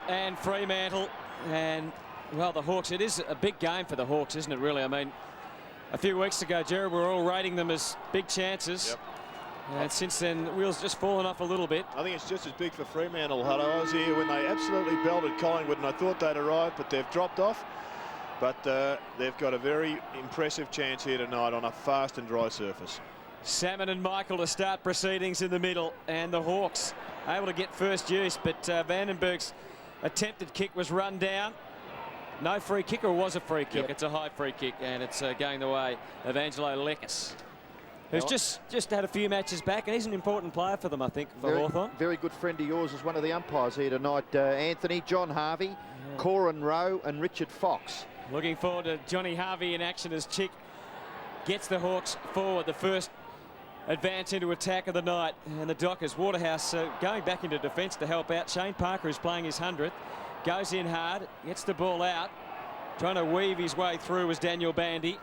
and Fremantle. And, well, the Hawks, it is a big game for the Hawks, isn't it, really? I mean, a few weeks ago, Jared, we were all rating them as big chances. Yep. And since then, the wheels just fallen off a little bit. I think it's just as big for Fremantle, Hutto. I was here when they absolutely belted Collingwood, and I thought they'd arrive, but they've dropped off. But they've got a very impressive chance here tonight on a fast and dry surface. Salmon and Michael to start proceedings in the middle, and the Hawks able to get first use, but Vandenberg's attempted kick was run down. No free kick, or was a free kick? Yep. It's a high free kick, and it's going the way of Angelo Lekis, who's just had a few matches back, and he's an important player for them, I think, for Hawthorn. Very good friend of yours is one of the umpires here tonight, Anthony, John Harvey, Corin Rowe and Richard Fox. Looking forward to Johnny Harvey in action as Chick gets the Hawks forward. The first advance into attack of the night, and the Dockers. Waterhouse going back into defence to help out. Shane Parker, who's playing his 100th, goes in hard, gets the ball out. Trying to weave his way through was Daniel Bandy.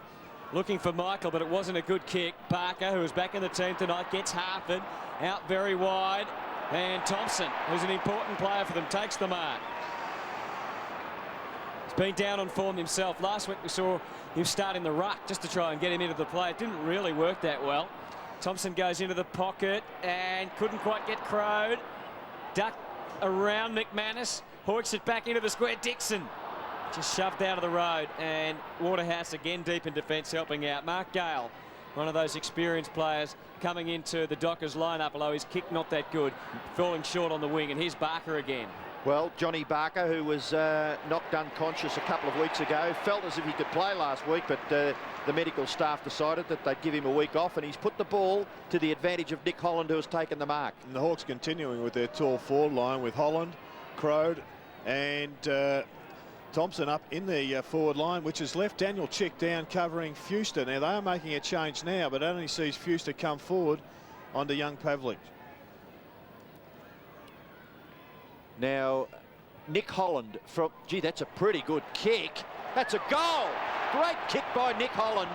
Looking for Michael, but it wasn't a good kick. Parker, who is back in the team tonight, gets Harford out very wide. And Thompson, who's an important player for them, takes the mark. He's been down on form himself. Last week we saw him start in the ruck just to try and get him into the play. It didn't really work that well. Thompson goes into the pocket and couldn't quite get crowed. Duck around McManus. Hawks it back into the square. Dixon just shoved out of the road, and Waterhouse again deep in defence helping out. Mark Gale, one of those experienced players coming into the Dockers lineup, although his kick not that good, falling short on the wing. And here's Barker again. Well, Johnny Barker, who was knocked unconscious a couple of weeks ago, felt as if he could play last week, but the medical staff decided that they'd give him a week off, and he's put the ball to the advantage of Nick Holland, who has taken the mark. And the Hawks continuing with their tall forward line with Holland, Crode and Thompson up in the forward line, which has left Daniel Chick down covering Fuster. Now, they are making a change now, but only sees Fuster come forward onto young Pavlik. Now, Nick Holland, gee, that's a pretty good kick. That's a goal. Great kick by Nick Holland.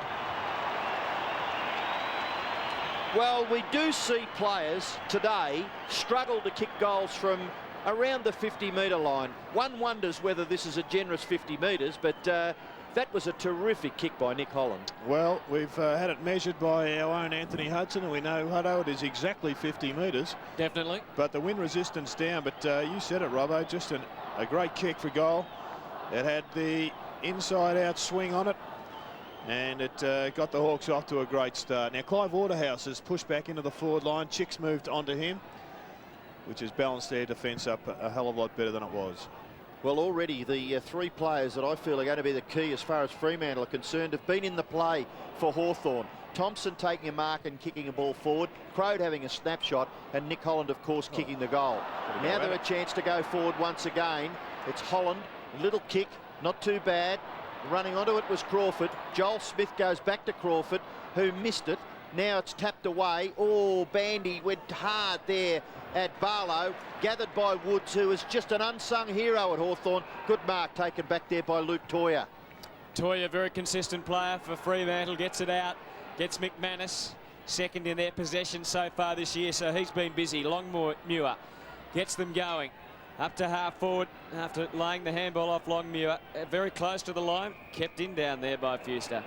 Well, we do see players today struggle to kick goals from around the 50-metre line. One wonders whether this is a generous 50 metres, but that was a terrific kick by Nick Holland. Well, we've had it measured by our own Anthony Hudson, and we know, Hutto, it is exactly 50 metres. Definitely. But the wind resistance down, but you said it, Robbo, just a great kick for goal. It had the inside-out swing on it, and it got the Hawks off to a great start. Now, Clive Waterhouse has pushed back into the forward line. Chick's moved onto him, which has balanced their defence up a hell of a lot better than it was. Well, already the three players that I feel are going to be the key as far as Fremantle are concerned have been in the play for Hawthorn. Thompson taking a mark and kicking a ball forward, Crode having a snapshot, and Nick Holland, of course, kicking the goal. Now they're a chance to go forward once again. It's Holland, little kick, not too bad. Running onto it was Crawford. Joel Smith goes back to Crawford, who missed it. Now it's tapped away. Oh, Bandy went hard there at Barlow, gathered by Woods, who is just an unsung hero at Hawthorn. Good mark taken back there by Luke Toyer. Toyer, very consistent player for Fremantle, gets it out, gets McManus, second in their possession so far this year, so he's been busy. Longmuir gets them going. Up to half forward after laying the handball off Longmuir. Very close to the line, kept in down there by Fuster.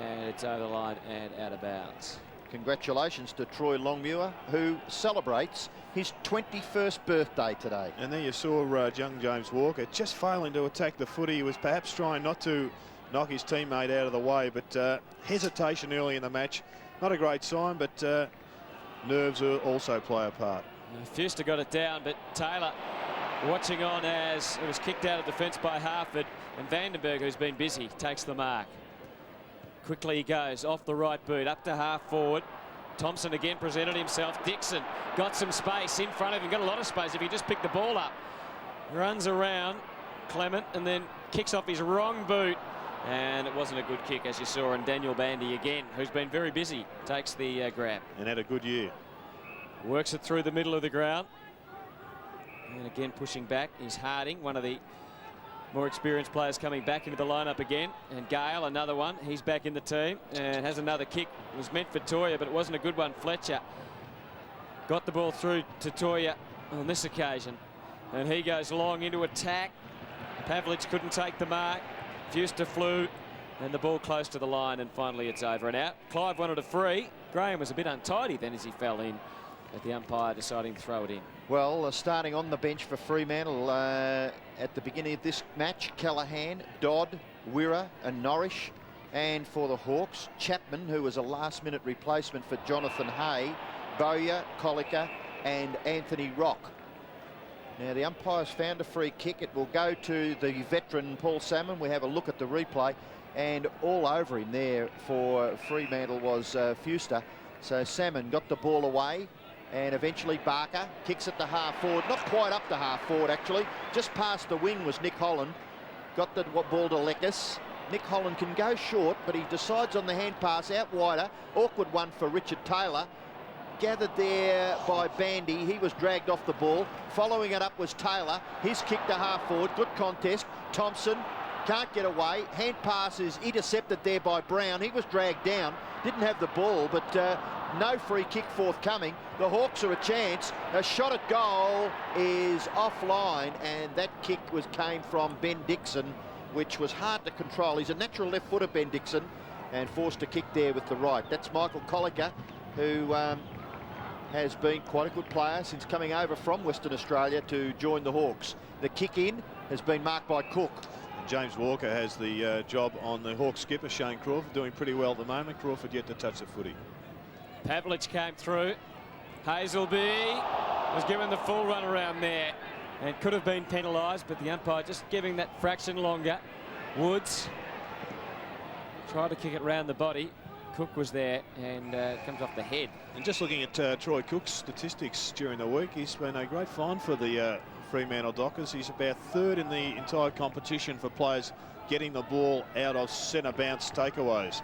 And it's over the line and out of bounds. Congratulations to Troy Longmuir, who celebrates his 21st birthday today. And there you saw young James Walker just failing to attack the footy. He was perhaps trying not to knock his teammate out of the way, but hesitation early in the match. Not a great sign, but nerves also play a part. Fuster got it down, but Taylor watching on as it was kicked out of defence by Harford, and Vandenberg, who's been busy, takes the mark. Quickly he goes off the right boot, up to half forward. Thompson again presented himself. Dixon got some space in front of him, got a lot of space if he just picked the ball up. Runs around Clement and then kicks off his wrong boot. And it wasn't a good kick, as you saw, and Daniel Bandy again, who's been very busy, takes the grab. And had a good year. Works it through the middle of the ground. And again pushing back is Harding, one of the more experienced players coming back into the lineup again. And Gale, another one. He's back in the team and has another kick. It was meant for Toyer, but it wasn't a good one. Fletcher got the ball through to Toyer on this occasion. And he goes long into attack. Pavlich couldn't take the mark. Fuster flew, and the ball close to the line, and finally it's over and out. Clive wanted a free. Graham was a bit untidy then as he fell in, at the umpire deciding to throw it in. Well, starting on the bench for Fremantle at the beginning of this match, Callaghan, Dodd, Wirra and Norrish. And for the Hawks, Chapman, who was a last-minute replacement for Jonathan Hay, Bowyer, Colica and Anthony Rock. Now, the umpires found a free kick. It will go to the veteran Paul Salmon. We have a look at the replay, and all over him there for Fremantle was Fuster. So Salmon got the ball away, and eventually Barker kicks it to half forward. Not quite up to half forward, actually. Just past the wing was Nick Holland. Got the ball to Leckis. Nick Holland can go short, but he decides on the hand pass out wider. Awkward one for Richard Taylor. Gathered there by Bandy. He was dragged off the ball. Following it up was Taylor. His kick to half forward. Good contest. Thompson can't get away. Hand pass is intercepted there by Brown. He was dragged down. Didn't have the ball, but no free kick forthcoming. The Hawks are a chance. A shot at goal is offline, and that kick came from Ben Dixon, which was hard to control. He's a natural left footer, Ben Dixon, and forced to kick there with the right. That's Michael Colica, who has been quite a good player since coming over from Western Australia to join the Hawks. The kick in has been marked by Cook. James Walker has the job on the Hawks skipper, Shane Crawford, doing pretty well at the moment. Crawford yet to touch the footy. Pavlich came through. Hazelby was given the full run around there and could have been penalised, but the umpire just giving that fraction longer. Woods tried to kick it round the body. Cook was there, and comes off the head. And just looking at Troy Cook's statistics during the week, he's been a great find for the Fremantle Dockers. He's about third in the entire competition for players getting the ball out of centre bounce takeaways.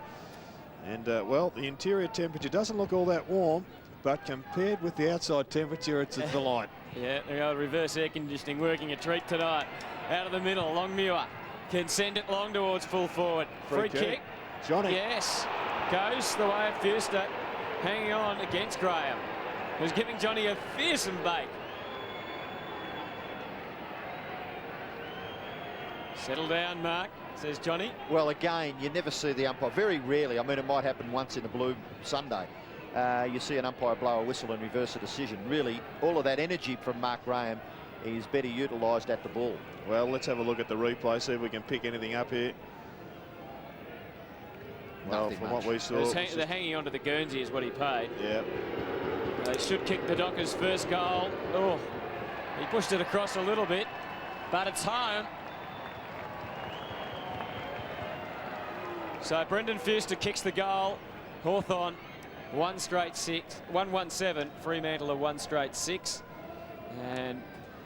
And well, the interior temperature doesn't look all that warm, but compared with the outside temperature, it's a delight. Yeah, the old reverse air conditioning working a treat tonight. Out of the middle, Longmuir can send it long towards full forward. Free kick. Johnny. Yes, goes the way of Fuster, hanging on against Graham, who's giving Johnny a fearsome bake. Settle down, Mark, says Johnny. Well, again, you never see the umpire. Very rarely. I mean, it might happen once in a blue Sunday. You see an umpire blow a whistle and reverse a decision. Really, all of that energy from Mark Graham is better utilised at the ball. Well, let's have a look at the replay, see if we can pick anything up here. Well, from what we saw, they're hanging on to the Guernsey is what he paid. Yeah. They should kick the Dockers' first goal. Oh, he pushed it across a little bit, but it's home. So Brendan Fuster kicks the goal. Hawthorn 1 straight 6, 1-1-7. Fremantle a 1 straight 6. And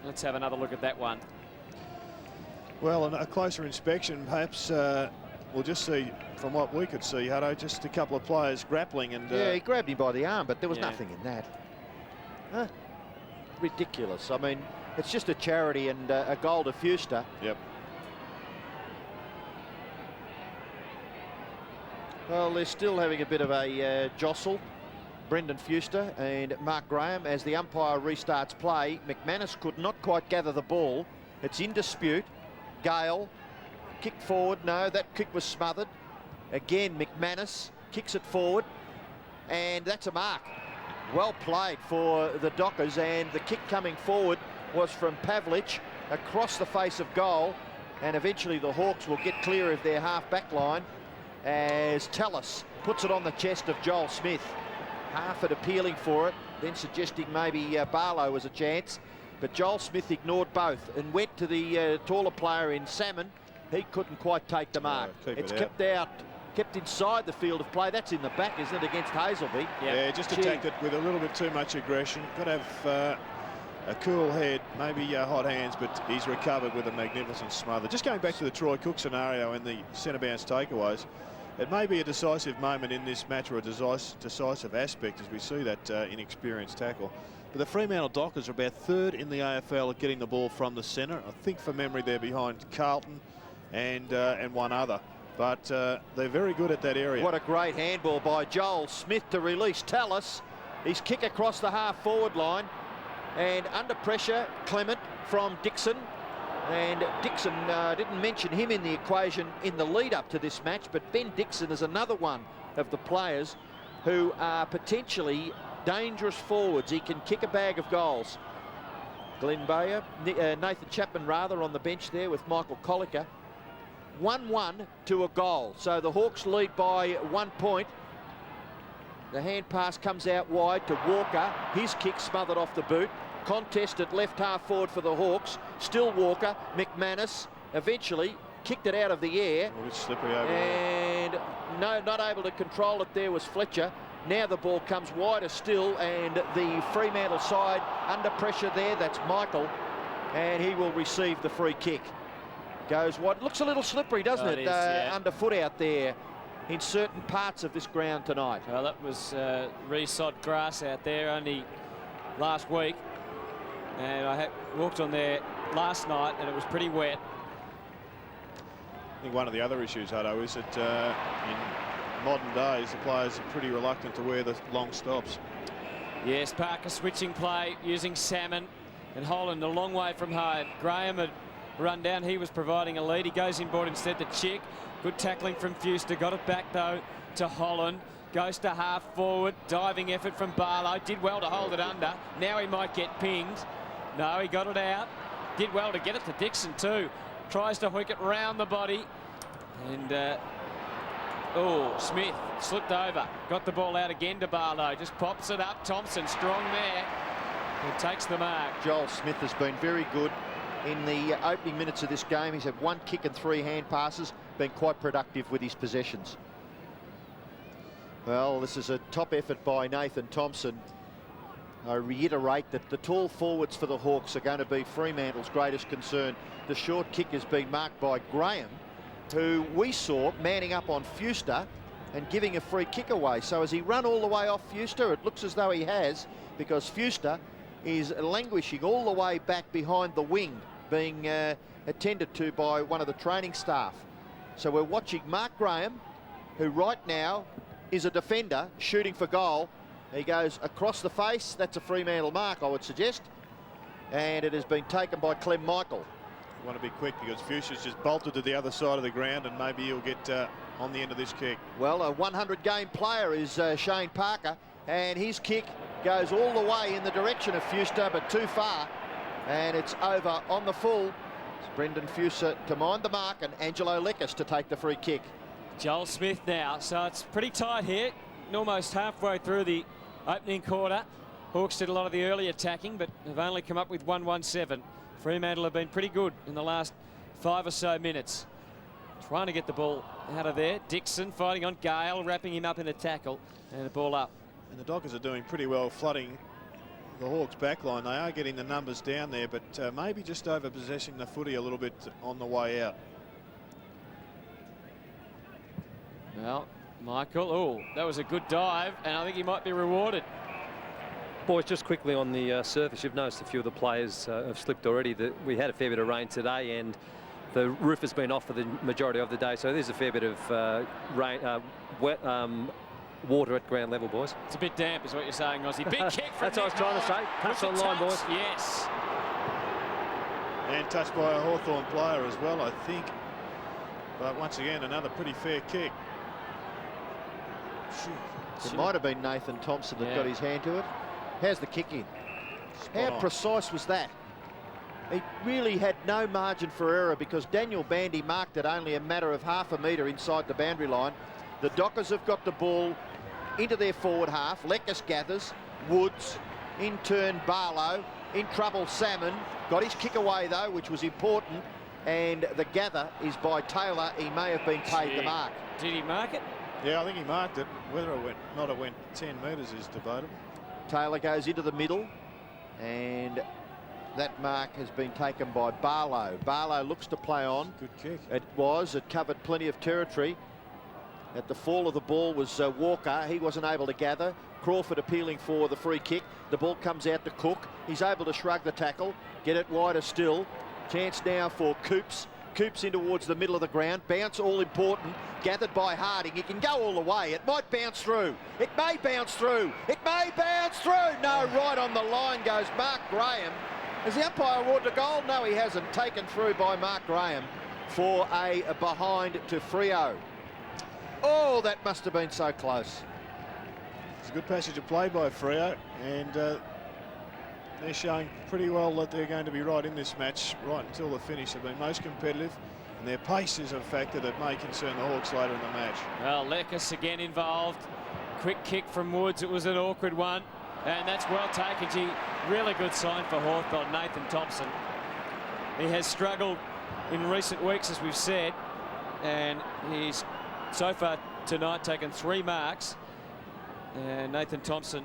let's have another look at that one. Well, a closer inspection, perhaps we'll just see, from what we could see, Hutto, just a couple of players grappling. And yeah, he grabbed him by the arm, but there was nothing in that. Huh? Ridiculous. I mean, it's just a charity and a goal to Fuster. Yep. Well, they're still having a bit of a jostle, Brendan Fuster and Mark Graham, as the umpire restarts play. McManus could not quite gather the ball. It's in dispute. Gale kicked forward. No, that kick was smothered. Again, McManus kicks it forward, and that's a mark. Well played for the Dockers, and the kick coming forward was from Pavlich across the face of goal, and eventually the Hawks will get clear of their half-back line as Tallis puts it on the chest of Joel Smith. Harford appealing for it, then suggesting maybe Barlow was a chance, but Joel Smith ignored both and went to the taller player in Salmon. He couldn't quite take the mark. It's kept out, kept inside the field of play. That's in the back, isn't it, against Hazelby? Yeah, just attacked it with a little bit too much aggression. Got to have a cool head, maybe hot hands, but he's recovered with a magnificent smother. Just going back to the Troy Cook scenario in the centre bounce takeaways, it may be a decisive moment in this match, or a decisive aspect, as we see that inexperienced tackle. But the Fremantle Dockers are about third in the AFL at getting the ball from the centre. I think, from memory, they're behind Carlton and one other. But they're very good at that area. What a great handball by Joel Smith to release Tallis. His kick across the half-forward line. And under pressure, Clement from Dixon. And Dixon didn't mention him in the equation in the lead up to this match, but Ben Dixon is another one of the players who are potentially dangerous forwards. He can kick a bag of goals. Nathan Chapman rather on the bench there with Michael Collicker. 1-1 to a goal. So the Hawks lead by 1 point. The hand pass comes out wide to Walker. His kick smothered off the boot. Contest at left half forward for the Hawks. Still Walker. McManus eventually kicked it out of the air. A bit slippery over and there. No, not able to control it there was Fletcher. Now the ball comes wider still, and the Fremantle side under pressure there. That's Michael, and he will receive the free kick. Goes wide. Looks a little slippery, doesn't it? Yeah. Underfoot out there in certain parts of this ground tonight. Well, that was resod grass out there only last week. And I walked on there last night and it was pretty wet. I think one of the other issues, Hutto, is that in modern days the players are pretty reluctant to wear the long stops. Yes, Parker switching play using Salmon, and Holland a long way from home. Graham had run down. He was providing a lead. He goes inboard instead to Chick. Good tackling from Fuster. Got it back though to Holland. Goes to half forward. Diving effort from Barlow. Did well to hold it under. Now he might get pinged. No, he got it out. Did well to get it to Dixon too. Tries to hook it round the body. And Smith slipped over. Got the ball out again to Barlow. Just pops it up. Thompson strong there. And takes the mark. Joel Smith has been very good in the opening minutes of this game. He's had 1 kick and 3 hand passes. Been quite productive with his possessions. Well, this is a top effort by Nathan Thompson. I reiterate that the tall forwards for the Hawks are going to be Fremantle's greatest concern. The short kick has been marked by Graham, who we saw manning up on Fuster and giving a free kick away. So has he run all the way off Fuster? It looks as though he has, because Fuster is languishing all the way back behind the wing, being attended to by one of the training staff. So we're watching Mark Graham, who right now is a defender shooting for goal. He goes across the face. That's a Fremantle mark, I would suggest. And it has been taken by Clem Michael. You want to be quick because Fuchsia's just bolted to the other side of the ground, and maybe he'll get on the end of this kick. Well, a 100-game player is Shane Parker, and his kick goes all the way in the direction of Fuster, but too far. And it's over on the full. It's Brendan Fuster to mind the mark, and Angelo Lekis to take the free kick. Joel Smith now. So it's pretty tight here. Almost halfway through the opening quarter. Hawks did a lot of the early attacking, but have only come up with 1-1-7. Fremantle have been pretty good in the last 5 or so minutes. Trying to get the ball out of there. Dixon fighting on Gale, wrapping him up in a tackle, and the ball up. And the Dockers are doing pretty well flooding the Hawks back line. They are getting the numbers down there, but maybe just over possessing the footy a little bit on the way out. Well, Michael, that was a good dive, and I think he might be rewarded. Boys, just quickly on the surface, you've noticed a few of the players have slipped already. We had a fair bit of rain today, and the roof has been off for the majority of the day, so there's a fair bit of wet water at ground level, boys. It's a bit damp, is what you're saying, Ozzy. Big kick from That's what I was trying to say. Touch on line, boys. Yes. And touched by a Hawthorn player as well, I think. But once again, another pretty fair kick. It might have been Nathan Thompson that got his hand to it. How's the kick in? How precise was that? He really had no margin for error, because Daniel Bandy marked it only a matter of half a metre inside the boundary line. The Dockers have got the ball into their forward half. Lekis gathers. Woods. In turn, Barlow. In trouble, Salmon. Got his kick away, though, which was important. And the gather is by Taylor. He may have been paid the mark. Did he mark it? Yeah, I think he marked it. Whether it went 10 metres is debatable. Taylor goes into the middle, and that mark has been taken by Barlow. Barlow looks to play on. Good kick. It covered plenty of territory. At the fall of the ball was Walker. He wasn't able to gather. Crawford appealing for the free kick. The ball comes out to Cook. He's able to shrug the tackle, get it wider still. Chance now for Coops. Coops in towards the middle of the ground. Bounce, all important. Gathered by Harding. He can go all the way. It might bounce through. It may bounce through. It may bounce through. No, right on the line goes Mark Graham. Has the umpire awarded a goal? No, he hasn't. Taken through by Mark Graham for a behind to Freo. Oh, that must have been so close. It's a good passage of play by Freo, and they're showing pretty well that they're going to be right in this match right until the finish. They've been most competitive, and their pace is a factor that may concern the Hawks later in the match. Well, Lekas again involved. Quick kick from Woods. It was an awkward one, and that's well taken. Gee, really good sign for Hawthorn, Nathan Thompson. He has struggled in recent weeks, as we've said, and he's so far tonight taken 3 marks. And Nathan Thompson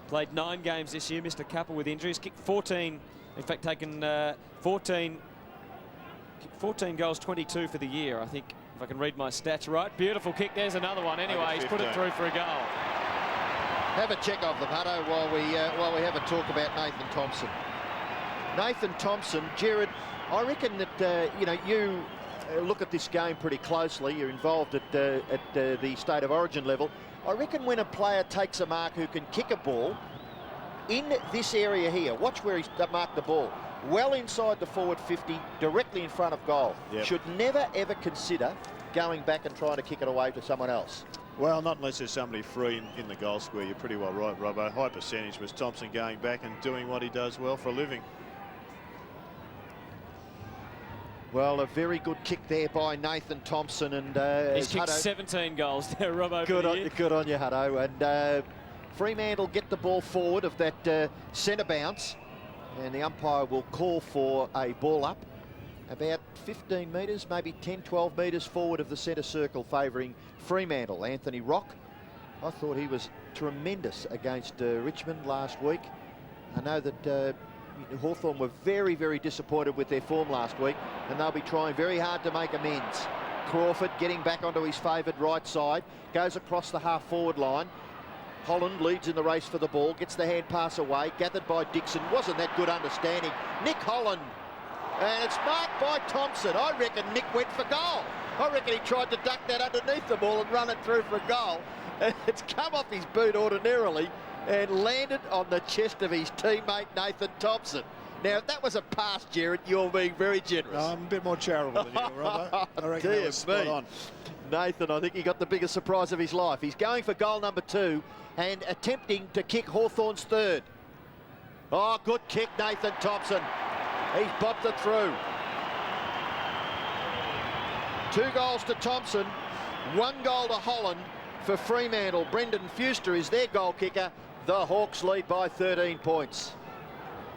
played 9 games this year, missed a couple with injuries, kicked 14, in fact taken 14 goals, 22 for the year, I think, if I can read my stats right. Beautiful kick, there's another one anyway, he's put it through for a goal. Have a check of them, Hutto, while we have a talk about Nathan Thompson. Nathan Thompson, Jared, I reckon that, you know, you look at this game pretty closely. You're involved at the State of Origin level. I reckon when a player takes a mark who can kick a ball in this area here, watch where he's marked the ball, well inside the forward 50, directly in front of goal. Yep. Should never, ever consider going back and trying to kick it away to someone else. Well, not unless there's somebody free in the goal square. You're pretty well right, Robbo. High percentage was Thompson going back and doing what he does well for a living. Well, a very good kick there by Nathan Thompson, and he's kicked Hutto, 17 goals there, Robbo. Good on you, Hutto. And Fremantle get the ball forward of that centre bounce, and the umpire will call for a ball up about 15 metres, maybe 10, 12 metres forward of the centre circle, favouring Fremantle. Anthony Rock, I thought he was tremendous against Richmond last week. I know that Hawthorn were very, very disappointed with their form last week, and they'll be trying very hard to make amends. Crawford getting back onto his favoured right side, goes across the half-forward line. Holland leads in the race for the ball, gets the hand pass away, gathered by Dixon. Wasn't that good understanding. Nick Holland, and it's marked by Thompson. I reckon Nick went for goal. I reckon he tried to duck that underneath the ball and run it through for a goal. And it's come off his boot ordinarily and landed on the chest of his teammate Nathan Thompson. Now, if that was a pass, Jared, you're being very generous. No, I'm a bit more charitable than you, Robbo. I reckon that was spot on. Nathan, I think he got the biggest surprise of his life. He's going for goal number 2 and attempting to kick Hawthorn's 3rd. Oh, good kick, Nathan Thompson. He's bopped it through. 2 goals to Thompson, 1 goal to Holland for Fremantle. Brendan Fuster is their goal kicker. The Hawks lead by 13 points.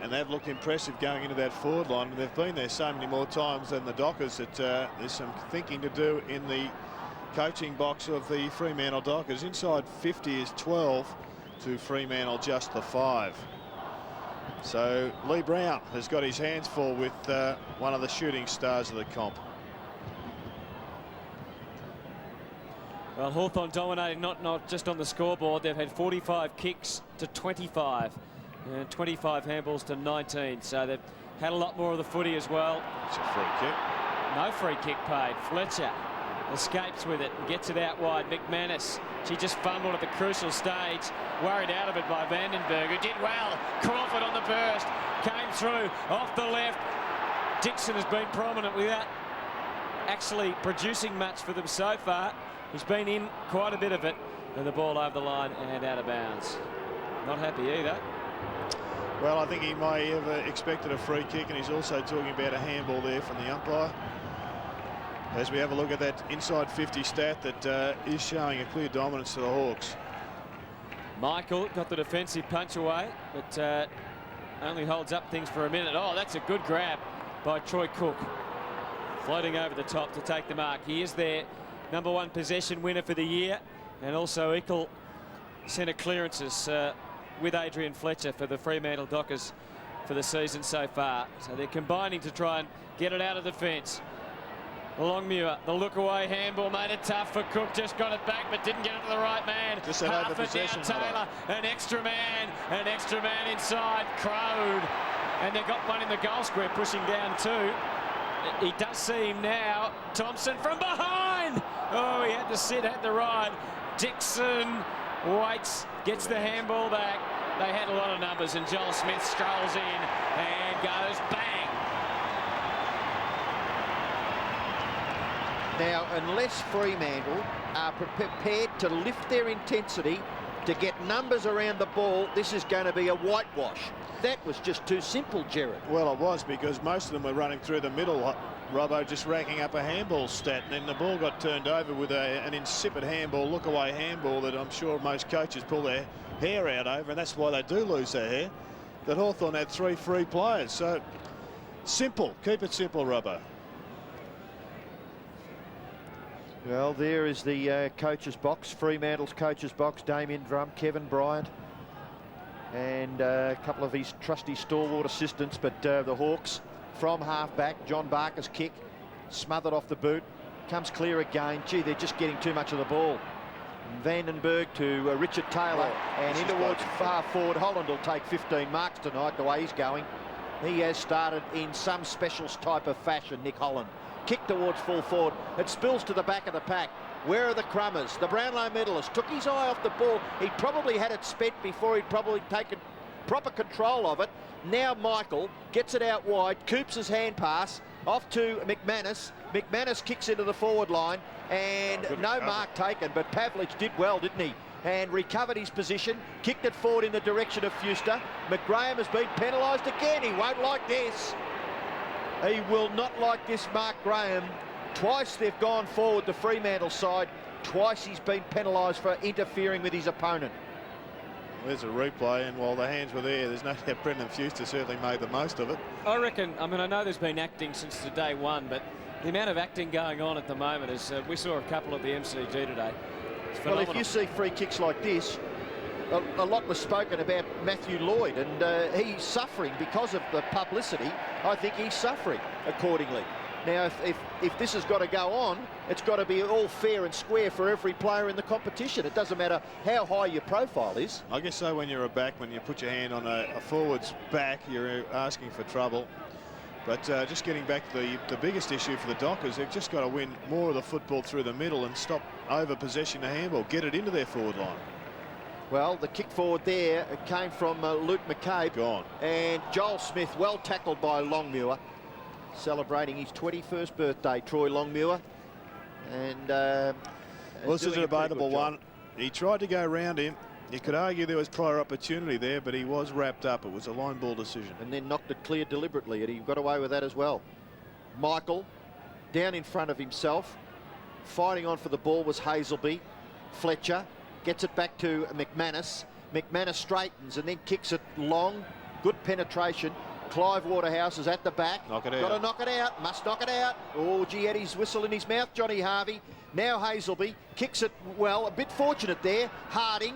And they've looked impressive going into that forward line. They've been there so many more times than the Dockers that there's some thinking to do in the coaching box of the Fremantle Dockers. Inside 50 is 12 to Fremantle, just the 5. So Lee Brown has got his hands full with one of the shooting stars of the comp. Well, Hawthorn dominating not just on the scoreboard. They've had 45 kicks to 25 and 25 handballs to 19. So they've had a lot more of the footy as well. It's a free kick. No free kick paid. Fletcher escapes with it and gets it out wide. McManus, she just fumbled at the crucial stage. Worried out of it by Vandenberg, who did well. Crawford on the burst. Came through off the left. Dixon has been prominent without actually producing much for them so far. He's been in quite a bit of it, and the ball over the line and out of bounds. Not happy either. Well, I think he may have expected a free kick, and he's also talking about a handball there from the umpire. As we have a look at that inside 50 stat that is showing a clear dominance to the Hawks. Michael got the defensive punch away, but only holds up things for a minute. Oh, that's a good grab by Troy Cook. Floating over the top to take the mark. He is their #1 possession winner for the year, and also equal centre clearances with Adrian Fletcher for the Fremantle Dockers for the season so far. So they're combining to try and get it out of the fence. Longmuir, the look away handball made it tough for Cook, just got it back but didn't get it to the right man. Just half it down, Taylor, an extra man inside, Crowed, and they got one in the goal square pushing down 2. He does see him now. Thompson from behind. Oh, he had to sit, had to ride. Dixon waits, gets the handball back. They had a lot of numbers, and Joel Smith strolls in and goes bang. Now, unless Fremantle are prepared to lift their intensity to get numbers around the ball, this is going to be a whitewash. That was just too simple, Gerard. Well, it was, because most of them were running through the middle, Robbo, just racking up a handball stat, and then the ball got turned over with an insipid handball, look-away handball that I'm sure most coaches pull their hair out over, and that's why they do lose their hair. That Hawthorn had 3 free players, so simple. Keep it simple, Robbo. Well, there is the coach's box, Fremantle's coach's box. Damien Drum, Kevin Bryant, and a couple of his trusty stalwart assistants. But the Hawks from half-back, John Barker's kick, smothered off the boot, comes clear again. Gee, they're just getting too much of the ball. Vandenberg to Richard Taylor, and in towards far forward. Holland will take 15 marks tonight, the way he's going. He has started in some special type of fashion, Nick Holland. Kick towards full forward. It spills to the back of the pack. Where are the Crummers? The Brownlow medalist took his eye off the ball. He'd probably had it spent before he'd probably taken proper control of it. Now Michael gets it out wide. Coops' hand pass off to McManus. McManus kicks into the forward line, and no mark taken, but Pavlich did well, didn't he? And recovered his position, kicked it forward in the direction of Fuster. McGraham has been penalised again. He won't like this. He will not like this, Mark Graham. Twice they've gone forward, the Fremantle side. Twice he's been penalised for interfering with his opponent. There's a replay, and while the hands were there, there's no doubt Brendan Fuster certainly made the most of it. I reckon, I mean, I know there's been acting since the day one, but the amount of acting going on at the moment is, we saw a couple at the MCG today. Well, if you see free kicks like this, a lot was spoken about Matthew Lloyd, and he's suffering because of the publicity. I think he's suffering accordingly. Now, if this has got to go on, it's got to be all fair and square for every player in the competition. It doesn't matter how high your profile is. I guess so. When you're a back, when you put your hand on a forward's back, you're asking for trouble. But just getting back to the biggest issue for the Dockers, they've just got to win more of the football through the middle and stop over-possessing the handball, get it into their forward line. Well, the kick forward there came from Luke McCabe. Gone. And Joel Smith, well tackled by Longmuir, celebrating his 21st birthday, Troy Longmuir. And well, this is a debatable one. He tried to go around him. You could argue there was prior opportunity there, but he was wrapped up. It was a line ball decision. And then knocked it clear deliberately, and he got away with that as well. Michael, down in front of himself. Fighting on for the ball was Hazelby. Fletcher gets it back to McManus. McManus straightens and then kicks it long. Good penetration. Clive Waterhouse is at the back. Knock it out. Got to knock it out. Must knock it out. Oh, gee, had his whistle in his mouth, Johnny Harvey. Now Hazelby kicks it well. A bit fortunate there. Harding.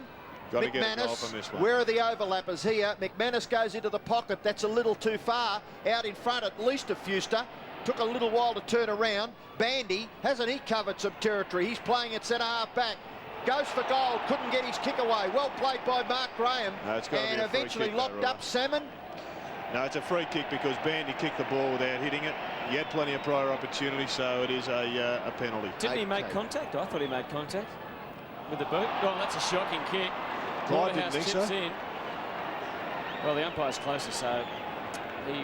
Got to get a goal McManus, from this one. where are the overlappers here? McManus goes into the pocket. That's a little too far. Out in front at least of Fuster. Took a little while to turn around. Bandy, hasn't he covered some territory? He's playing at centre half back. Goes for goal, couldn't get his kick away. Well played by Mark Graham. No, it's got to and be a free eventually kick, locked though, up Salmon. No, it's a free kick because Bandy kicked the ball without hitting it. He had plenty of prior opportunity, so it is a penalty. Didn't he make contact? I thought he made contact with the boot. Oh, that's a shocking kick. I didn't think so. In. Well, the umpire's closer, so he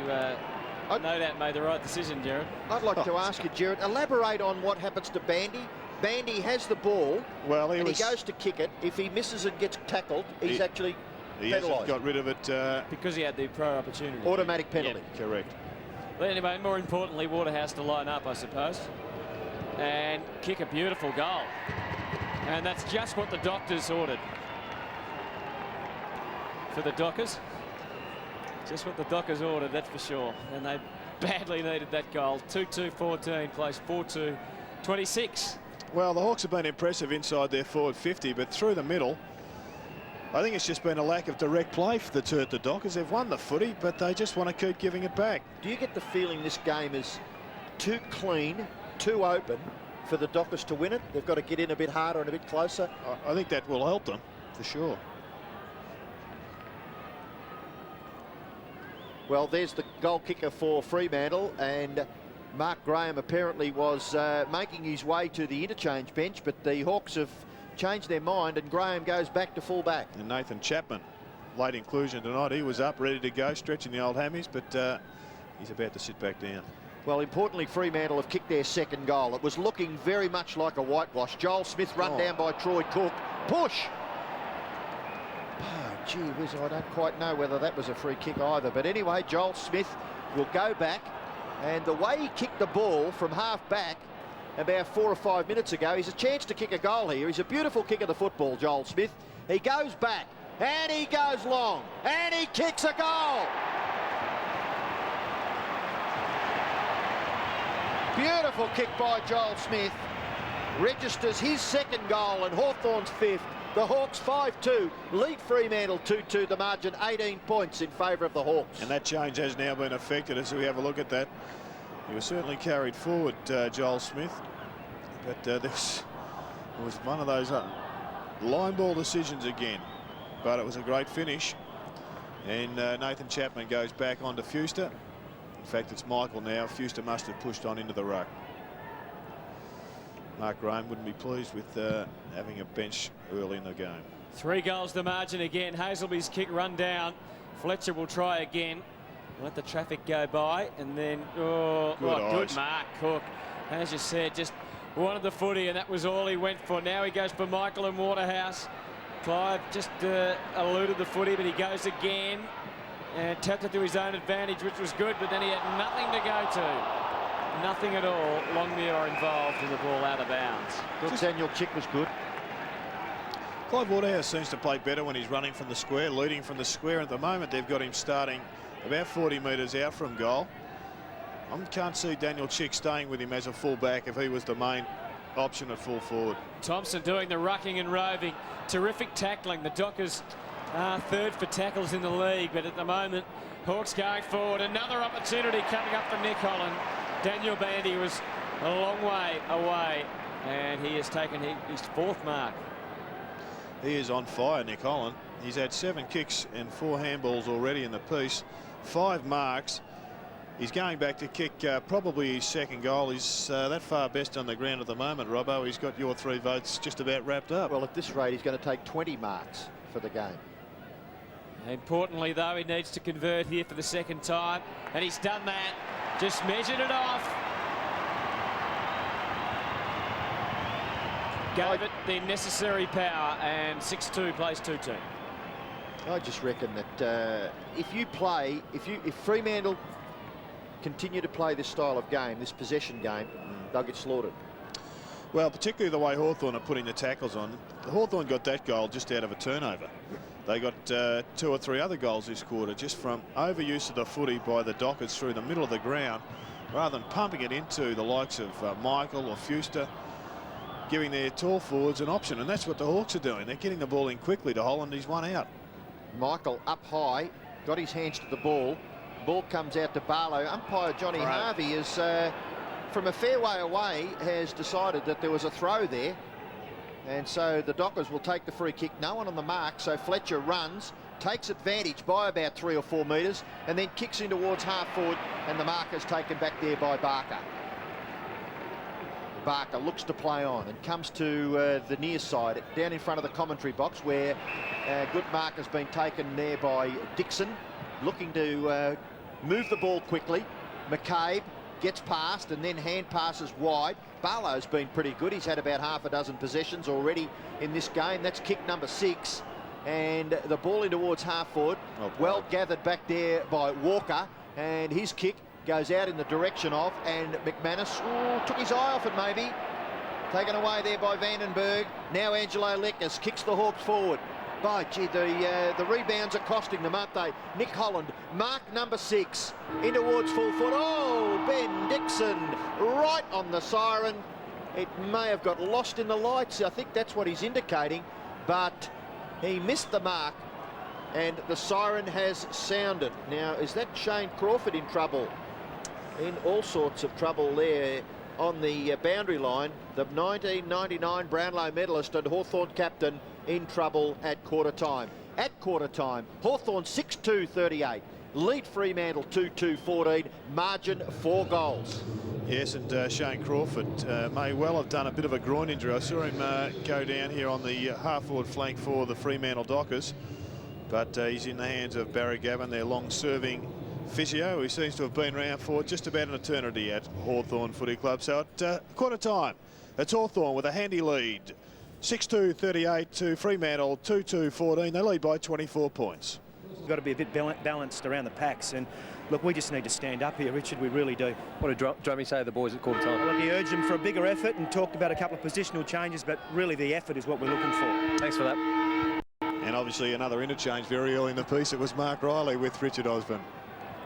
no doubt made the right decision, Gerard. I'd like to ask you, Gerard, elaborate on what happens to Bandy. Bandy has the ball, well, he goes to kick it. If he misses and gets tackled, he's actually penalised. Got rid of it. Because he had the prior opportunity. Automatic penalty. Yeah, correct. But anyway, more importantly, Waterhouse to line up, I suppose, and kick a beautiful goal. And that's just what the Doctors ordered. For the Dockers. Just what the Dockers ordered, that's for sure. And they badly needed that goal. 2-2-14, plays 4-2-26. Well, the Hawks have been impressive inside their forward 50, but through the middle, I think it's just been a lack of direct play that's hurt the Dockers. They've won the footy, but they just want to keep giving it back. Do you get the feeling this game is too clean, too open for the Dockers to win it? They've got to get in a bit harder and a bit closer. I think that will help them, for sure. Well, there's the goal kicker for Fremantle, and Mark Graham apparently was making his way to the interchange bench, but the Hawks have changed their mind, and Graham goes back to full back. And Nathan Chapman late inclusion tonight. He was up, ready to go, stretching the old hammies, but he's about to sit back down. Well, importantly, Fremantle have kicked their second goal. It was looking very much like a whitewash. Joel Smith run down by Troy Cook. Push! Oh, gee whiz, I don't quite know whether that was a free kick either. But anyway, Joel Smith will go back. And the way he kicked the ball from half back about 4 or 5 minutes ago, he's a chance to kick a goal here. He's a beautiful kick of the football, Joel Smith. He goes back, and he goes long, and he kicks a goal! Beautiful kick by Joel Smith. Registers his second goal and Hawthorn's fifth. The Hawks 5-2, lead Fremantle 2-2, the margin 18 points in favour of the Hawks. And that change has now been affected as we have a look at that. He was certainly carried forward, Joel Smith, but it was one of those line ball decisions again. But it was a great finish, and Nathan Chapman goes back onto Fuster. In fact, it's Michael now. Fuster must have pushed on into the ruck. Mark Graham wouldn't be pleased with having a bench early in the game. 3 goals the margin again. Hazelby's kick run down. Fletcher will try again. Let the traffic go by, and then good mark, Cook. As you said, just wanted the footy, and that was all he went for. Now he goes for Michael and Waterhouse. Clive just eluded the footy, but he goes again and tapped it to his own advantage, which was good, but then he had nothing to go to. Nothing at all. Longmuir involved in the ball out of bounds. Good. Daniel Chick was good. Clive Waterhouse seems to play better when he's running from the square, leading from the square. At the moment, they've got him starting about 40 metres out from goal. I can't see Daniel Chick staying with him as a full-back if he was the main option at full forward. Thompson doing the rucking and roving. Terrific tackling. The Dockers third for tackles in the league, but at the moment, Hawks going forward. Another opportunity coming up for Nick Holland. Daniel Bandy was a long way away, and he has taken his 4th mark. He is on fire, Nick Holland. He's had 7 kicks and 4 handballs already in the piece. 5 marks. He's going back to kick probably his second goal. He's that far best on the ground at the moment, Robbo. He's got your 3 votes just about wrapped up. Well, at this rate, he's going to take 20 marks for the game. Importantly, though, he needs to convert here for the second time, and he's done that. Just measured it off. Gave it the necessary power, and 6-2 plays 2-2. I just reckon that if Fremantle continue to play this style of game, this possession game, they'll get slaughtered. Well, particularly the way Hawthorn are putting the tackles on. Hawthorn got that goal just out of a turnover. They got 2 or 3 other goals this quarter just from overuse of the footy by the Dockers through the middle of the ground, rather than pumping it into the likes of Michael or Fuster, giving their tall forwards an option. And that's what the Hawks are doing. They're getting the ball in quickly to Holland. He's one out. Michael up high, got his hands to the ball. Ball comes out to Barlow. Umpire Johnny Harvey is from a fair way away has decided that there was a throw there. And so the Dockers will take the free kick. No one on the mark, so Fletcher runs, takes advantage by about 3 or 4 metres, and then kicks in towards half forward, and the marker's taken back there by Barker. Barker looks to play on and comes to the near side, down in front of the commentary box, where a good mark has been taken there by Dixon, looking to move the ball quickly. McCabe gets past and then hand passes wide. Barlow's been pretty good. He's had about half a dozen possessions already in this game. That's kick number 6. And the ball in towards half forward. Well gathered back there by Walker. And his kick goes out in the direction of, and McManus took his eye off it maybe. Taken away there by Vandenberg. Now Angelo Leckers kicks the Hawks forward. By gee, the rebounds are costing them, aren't they? Nick Holland, mark number 6, in towards full foot. Oh, Ben Dixon, right on the siren. It may have got lost in the lights. I think that's what he's indicating, but he missed the mark, and the siren has sounded. Now, is that Shane Crawford in trouble? In all sorts of trouble there on the boundary line. The 1999 Brownlow medalist and Hawthorn captain in trouble at quarter time. At quarter time, Hawthorn 6-2-38. Lead Fremantle 2-2-14. Margin 4 goals. Yes, and Shane Crawford may well have done a bit of a groin injury. I saw him go down here on the half-forward flank for the Fremantle Dockers. But he's in the hands of Barry Gavin, their long-serving physio, who seems to have been around for just about an eternity at Hawthorn Footy Club. So at quarter time, it's Hawthorn with a handy lead. 6-2-38 to Fremantle, 2-2-14. They lead by 24 points. We've got to be a bit balanced around the packs. And look, we just need to stand up here, Richard. We really do. What did Drummy say to the boys at quarter time? Well, he urged them for a bigger effort and talked about a couple of positional changes, but really the effort is what we're looking for. Thanks for that. And obviously another interchange very early in the piece. It was Mark Riley with Richard Osborne.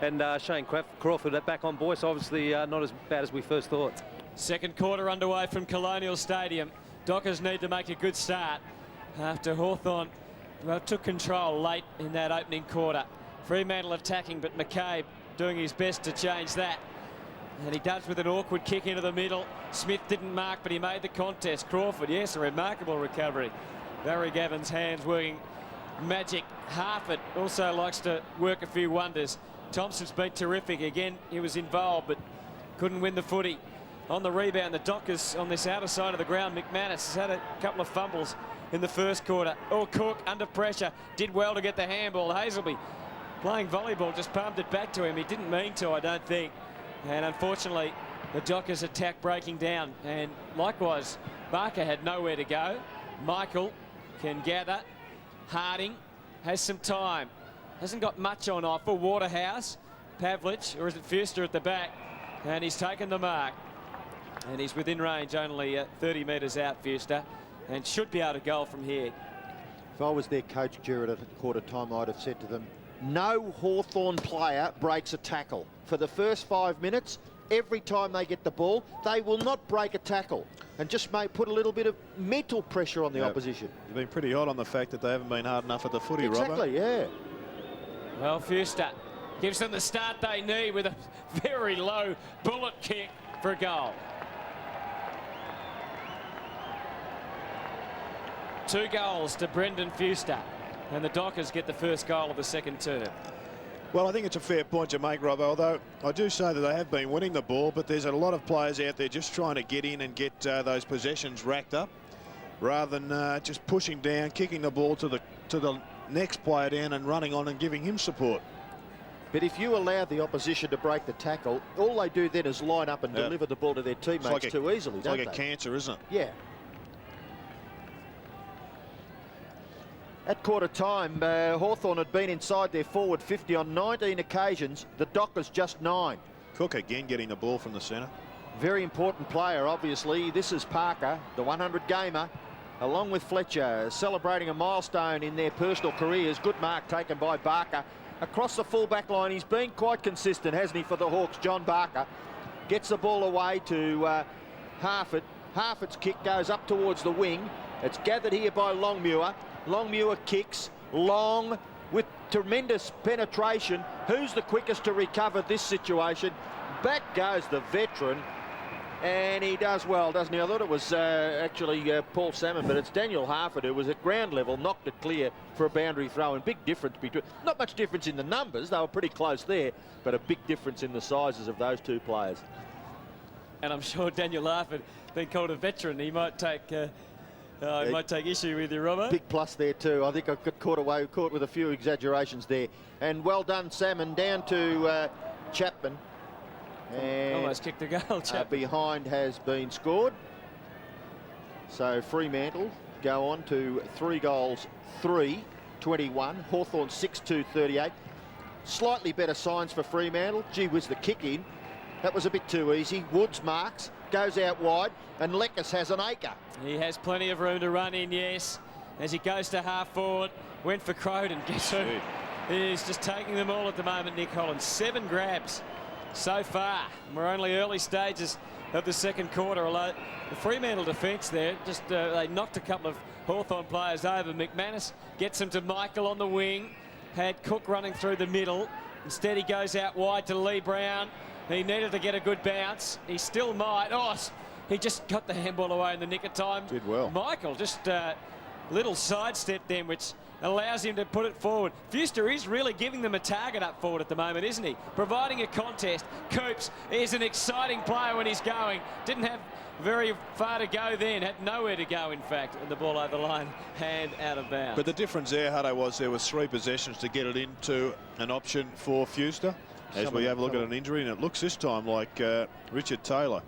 And Shane Crawford back on, boys. Obviously not as bad as we first thought. Second quarter underway from Colonial Stadium. Dockers need to make a good start after Hawthorn took control late in that opening quarter. Fremantle attacking, but McCabe doing his best to change that. And he does with an awkward kick into the middle. Smith didn't mark, but he made the contest. Crawford, yes, a remarkable recovery. Barry Gavin's hands working magic. Harford also likes to work a few wonders. Thompson's been terrific. Again, he was involved, but couldn't win the footy. On the rebound, the Dockers on this outer side of the ground. McManus has had a couple of fumbles in the first quarter. Cook under pressure, did well to get the handball. Hazelby playing volleyball, just palmed it back to him. He didn't mean to, I don't think. And unfortunately, the Dockers attack breaking down. And likewise, Barker had nowhere to go. Michael can gather. Harding has some time. Hasn't got much on offer. Waterhouse, Pavlich, or is it Fuster at the back? And he's taken the mark. And he's within range, only 30 metres out, Fuster, and should be able to goal from here. If I was their coach, Gerard, at quarter time, I'd have said to them, no Hawthorn player breaks a tackle. For the first 5 minutes, every time they get the ball, they will not break a tackle. And just put a little bit of mental pressure on the opposition. You've been pretty hot on the fact that they haven't been hard enough at the footy, Robbo. Exactly, yeah. Well, Fuster gives them the start they need with a very low bullet kick for a goal. 2 goals to Brendan Fuster, and the Dockers get the first goal of the second term. Well, I think it's a fair point to make, Robbo, although I do say that they have been winning the ball, but there's a lot of players out there just trying to get in and get those possessions racked up, rather than just pushing down, kicking the ball to the next player down and running on and giving him support. But if you allow the opposition to break the tackle, all they do then is line up and deliver the ball to their teammates too easily, It's like a cancer, isn't it? Yeah. At quarter time, Hawthorn had been inside their forward 50 on 19 occasions. The Dockers just 9. Cook again getting the ball from the centre. Very important player, obviously. This is Parker, the 100-gamer, along with Fletcher, celebrating a milestone in their personal careers. Good mark taken by Barker. Across the full-back line, he's been quite consistent, hasn't he, for the Hawks? John Barker gets the ball away to Harford. Harford's kick goes up towards the wing. It's gathered here by Longmuir. Longmuir kicks long with tremendous penetration. Who's the quickest to recover this situation? Back goes the veteran, and he does well, doesn't he? I thought it was actually Paul Salmon, but it's Daniel Harford who was at ground level, knocked it clear for a boundary throw. And big difference between, not much difference in the numbers, they were pretty close there, but a big difference in the sizes of those two players. And I'm sure Daniel Harford, being called a veteran, he might take might take issue with you, Robbo. Big plus there too. I think I got caught with a few exaggerations there. And well done, Salmon, down to Chapman. And almost kicked a goal, Chapman. Behind has been scored. So Fremantle go on to 3 goals, 3-21. Hawthorn 6-2-38. Slightly better signs for Fremantle. Gee whiz, the kick in. That was a bit too easy. Woods marks, goes out wide, and Leckis has an acre. He has plenty of room to run in, yes. As he goes to half forward, went for Croden. Guess who? He's just taking them all at the moment, Nick Holland. 7 grabs so far. We're only early stages of the second quarter, although the Fremantle defence there, just they knocked a couple of Hawthorn players over. McManus gets them to Michael on the wing. Had Cook running through the middle. Instead, he goes out wide to Lee Brown. He needed to get a good bounce. He still might. Oh, he just got the handball away in the nick of time. Did well. Michael just little sidestep then, which allows him to put it forward. Fuster is really giving them a target up forward at the moment, isn't he? Providing a contest. Coops is an exciting player when he's going. Didn't have very far to go then, had nowhere to go in fact, and the ball over the line and out of bounds. But the difference there, Hutto, was there was 3 possessions to get it into an option for Fuster as we have a look at an injury, and it looks this time like Richard Taylor.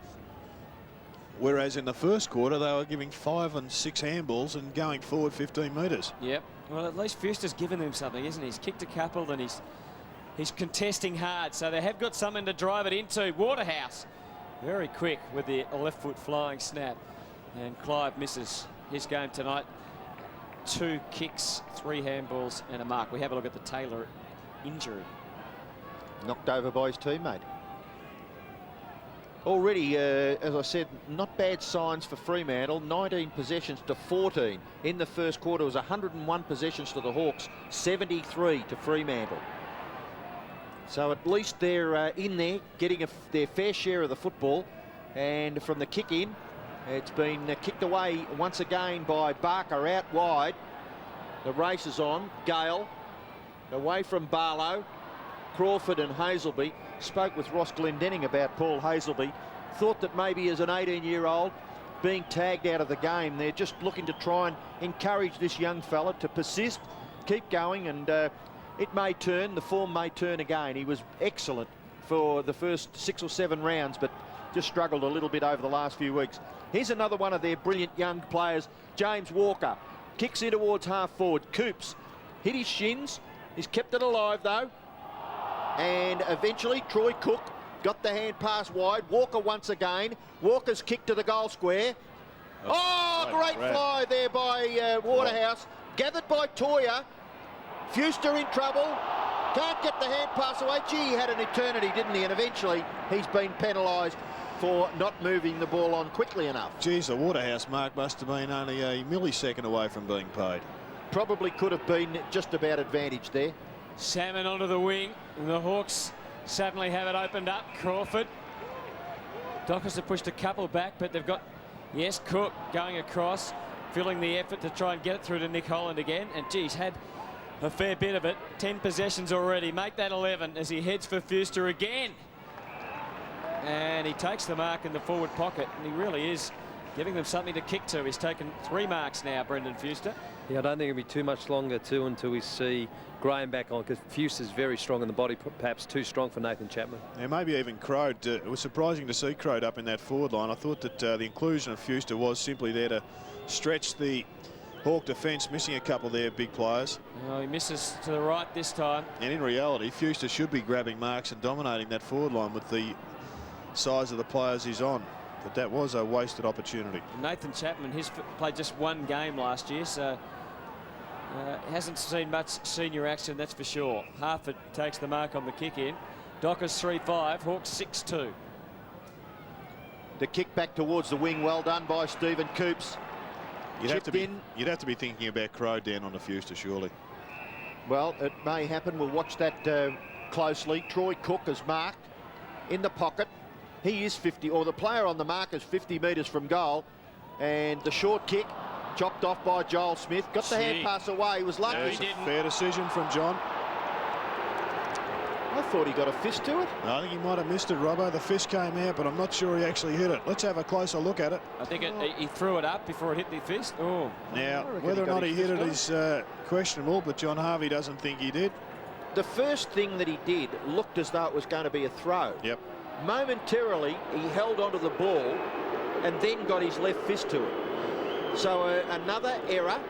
Whereas in the first quarter they were giving 5 and 6 handballs and going forward 15 metres. Yep. Well, at least Fuster's given them something, isn't he? He's kicked a couple and he's contesting hard, so they have got something to drive it into. Waterhouse very quick with the left foot flying snap, and Clive misses his game tonight. 2 kicks, 3 handballs and a mark. We have a look at the Taylor injury. Knocked over by his teammate. Already, as I said, not bad signs for Fremantle. 19 possessions to 14 in the first quarter. It was 101 possessions to the Hawks, 73 to Fremantle. So at least they're in there getting their fair share of the football. And from the kick in, it's been kicked away once again by Barker out wide. The race is on. Gale away from Barlow. Crawford and Hazelby. Spoke with Ross Glendenning about Paul Hazelby. Thought that maybe as an 18-year-old being tagged out of the game, they're just looking to try and encourage this young fella to persist, keep going, and it may turn, the form may turn again. He was excellent for the first 6 or 7 rounds, but just struggled a little bit over the last few weeks. Here's another one of their brilliant young players, James Walker. Kicks in towards half forward. Coops hit his shins. He's kept it alive though. And eventually Troy Cook got the hand pass wide. Walker once again. Walker's kick to the goal square. Oh, great fly there by Waterhouse. Gathered by Toya. Fuster in trouble. Can't get the hand pass away. Gee, he had an eternity, didn't he? And eventually he's been penalised for not moving the ball on quickly enough. Geez, the Waterhouse mark must have been only a millisecond away from being paid. Probably could have been just about advantage there. Salmon onto the wing. And the Hawks suddenly have it opened up. Crawford. Dockers have pushed a couple back, but they've got, yes, Cook going across, filling the effort to try and get it through to Nick Holland again. And geez, had a fair bit of it. 10 possessions already. Make that 11 as he heads for Fuster again. And he takes the mark in the forward pocket, and he really is giving them something to kick to. He's taken 3 marks now, Brendan Fuster. Yeah, I don't think it'll be too much longer too until we see Graham back on, because Fuster's very strong in the body, perhaps too strong for Nathan Chapman. Yeah, maybe even Crode. It was surprising to see Crode up in that forward line. I thought that the inclusion of Fuster was simply there to stretch the Hawk defence, missing a couple there, big players. Oh, he misses to the right this time. And in reality, Fuster should be grabbing marks and dominating that forward line with the size of the players he's on. But that was a wasted opportunity. Nathan Chapman, he's played just 1 game last year, so hasn't seen much senior action, that's for sure. Harford takes the mark on the kick in. Dockers 3-5, Hawks 6-2. The kick back towards the wing, well done by Stephen Coops. You'd have to be thinking about Crow down on the Fuster, surely. Well, it may happen. We'll watch that closely. Troy Cook is marked in the pocket. He is 50, or the player on the mark is 50 metres from goal. And the short kick chopped off by Joel Smith. Got the hand pass away. He was lucky. Yeah, he fair decision from John. I thought he got a fist to it. I think he might have missed it, Robbo. The fist came out, but I'm not sure he actually hit it. Let's have a closer look at it. I think he threw it up before it hit the fist. Oh. Now, whether or not he hit it is questionable, but John Harvey doesn't think he did. The first thing that he did looked as though it was going to be a throw. Yep. Momentarily, he held onto the ball and then got his left fist to it. So another error,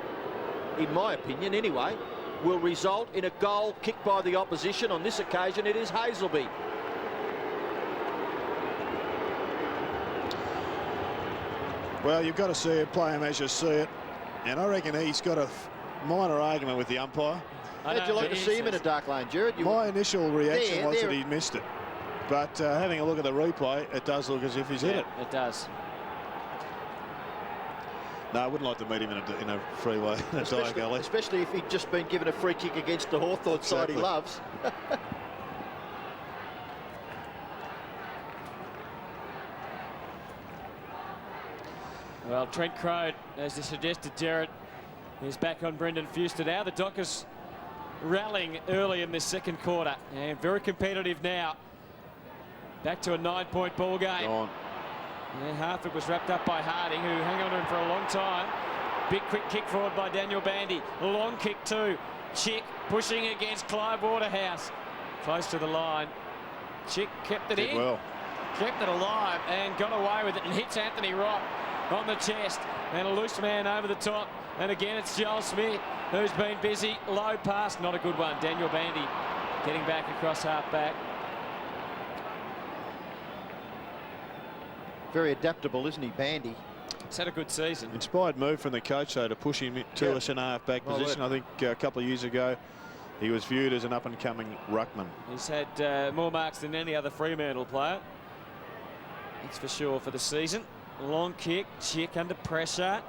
in my opinion anyway, will result in a goal kicked by the opposition. On this occasion, it is Hazelby. Well, you've got to see it, play him as you see it. And I reckon he's got a minor argument with the umpire. How'd you like to see him in a dark lane, Jared? My initial reaction was that he missed it. But having a look at the replay, it does look as if he's hit it. It does. No, I wouldn't like to meet him in a freeway, especially if he'd just been given a free kick against the Hawthorn side he loves. Well, Trent Crode, as you suggested, Jared, He's back on Brendan Fuster now. The Dockers rallying early in this second quarter and very competitive now. Back to a 9-point ball game. And Hartford was wrapped up by Harding, who hung on to him for a long time. Big quick kick forward by Daniel Bandy. Long kick too. Chick pushing against Clive Waterhouse. Close to the line. Chick kept it in. Well. Kept it alive and got away with it and hits Anthony Rock on the chest. And a loose man over the top. And again, it's Joel Smith who's been busy. Low pass, not a good one. Daniel Bandy getting back across half back. Very adaptable, isn't he, Bandy? He's had a good season. Inspired move from the coach, though, to push him to us in half-back position. I think a couple of years ago, he was viewed as an up-and-coming ruckman. He's had more marks than any other Fremantle player. That's for sure for the season. Long kick, Chick under pressure.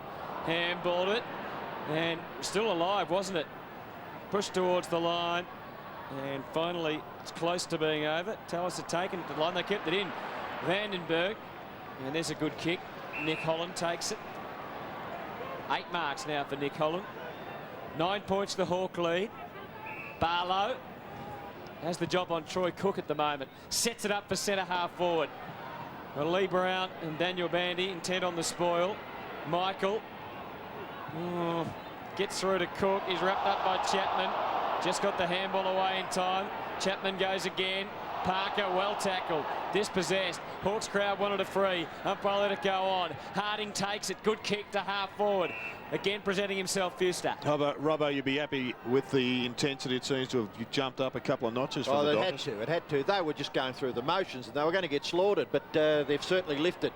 Handballed it. And still alive, wasn't it? Pushed towards the line. And finally, it's close to being over. Tallis had taken it to the line. They kept it in. Vandenberg. And there's a good kick. Nick Holland takes it. 8 marks now for Nick Holland. 9 points the Hawk lead. Barlow has the job on Troy Cook at the moment. Sets it up for centre half forward. Well, Lee Brown and Daniel Bandy intent on the spoil. Michael gets through to Cook. He's wrapped up by Chapman. Just got the handball away in time. Chapman goes again. Parker well tackled, dispossessed. Hawks crowd wanted a free. Umpire let it go on. Harding takes it. Good kick to half forward. Again presenting himself, Fuster. How about Robbo? You'd be happy with the intensity. It seems to have jumped up a couple of notches for the Dockers. It had to. They were just going through the motions and they were going to get slaughtered, but they've certainly lifted.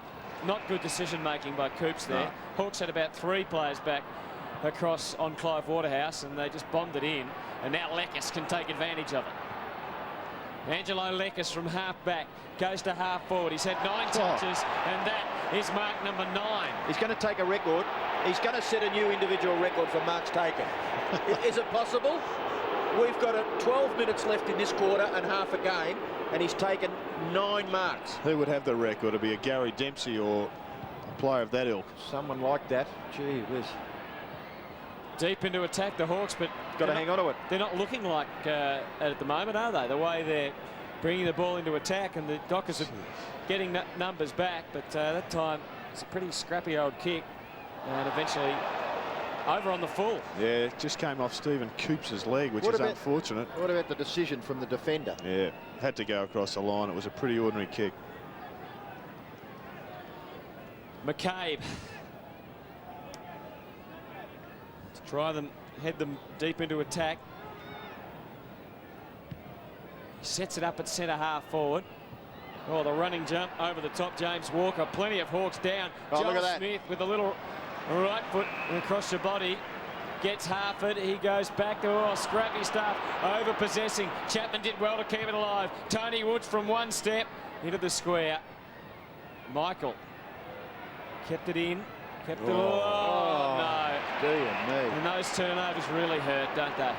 Not good decision making by Coops there. No. Hawks had about 3 players back across on Clive Waterhouse and they just bombed it in. And now Lekis can take advantage of it. Angelo Lekis from half back goes to half forward. He's had 9 touches and that is mark number 9. He's going to take a record. He's going to set a new individual record for marks taken. Is it possible? We've got 12 minutes left in this quarter and half a game and he's taken 9 marks. Who would have the record? It'd be a Gary Dempsey or a player of that ilk. Someone like that. Gee whiz. Deep into attack, the Hawks, but got to hang on to it. They're not looking like at the moment, are they? The way they're bringing the ball into attack, and the Dockers are getting numbers back. But that time, it's a pretty scrappy old kick, and eventually over on the full. Yeah, it just came off Stephen Coops' leg, which is unfortunate. What about the decision from the defender? Yeah, had to go across the line. It was a pretty ordinary kick. McCabe. Try them, head them deep into attack. Sets it up at centre half forward. Oh, the running jump over the top, James Walker. Plenty of Hawks down. Joel Smith with a little right foot across your body. Gets Hartford. He goes back to scrappy stuff. Over-possessing. Chapman did well to keep it alive. Tony Woods from 1 step into the square. Michael kept it in. Kept it. Oh, no. Dear me. And those turnovers really hurt, don't they?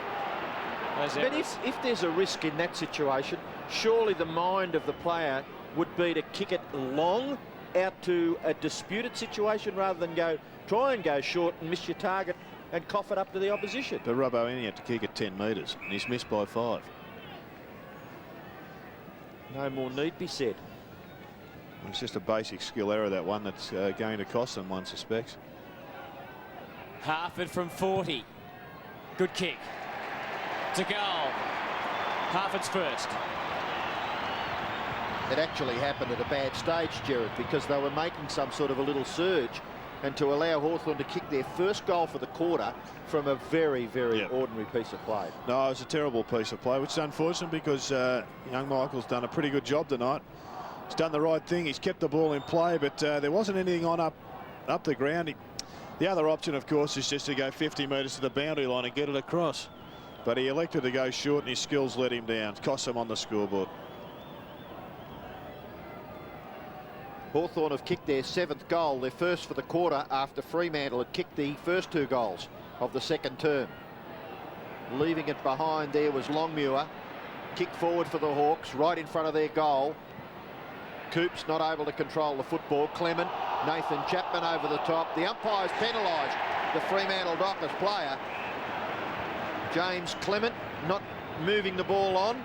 But if there's a risk in that situation, surely the mind of the player would be to kick it long out to a disputed situation rather than try and go short and miss your target and cough it up to the opposition. But Robbo only had to kick it 10 metres and he's missed by 5. No more need be said. It's just a basic skill error, that one, that's going to cost them, one suspects. Hartford from 40. Good kick. To goal. Hartford's first. It actually happened at a bad stage, Gerard, because they were making some sort of a little surge, and to allow Hawthorn to kick their first goal for the quarter from a very, very ordinary piece of play. No, it was a terrible piece of play, which is unfortunate because young Michael's done a pretty good job tonight. He's done the right thing. He's kept the ball in play, but there wasn't anything on up the ground. The other option, of course, is just to go 50 metres to the boundary line and get it across. But he elected to go short and his skills let him down. Cost him on the scoreboard. Hawthorn have kicked their 7th goal, their first for the quarter, after Fremantle had kicked the first 2 goals of the second term. Leaving it behind there was Longmuir. Kick forward for the Hawks, right in front of their goal. Coops not able to control the football. Clement, Nathan Chapman over the top. The umpire's penalised. the Fremantle Dockers player. James Clement not moving the ball on.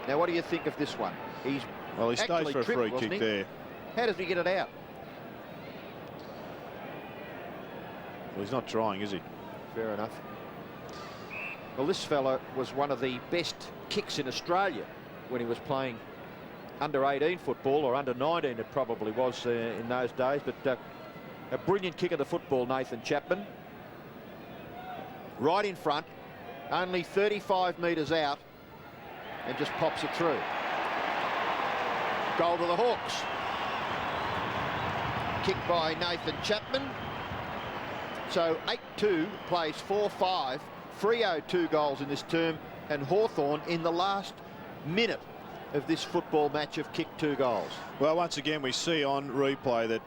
Now, what do you think of this one? He stays for a free kick there. How does he get it out? Well, he's not trying, is he? Fair enough. Well, this fella was one of the best kicks in Australia when he was playing under 18 football, or under 19 it probably was in those days. But a brilliant kick of the football, Nathan Chapman. Right in front, only 35 metres out, and just pops it through. Goal to the Hawks. Kick by Nathan Chapman. So 8-2 plays 4-5. Freo 2 goals in this term, and Hawthorn in the last minute of this football match have kicked 2 goals. Well, once again we see on replay that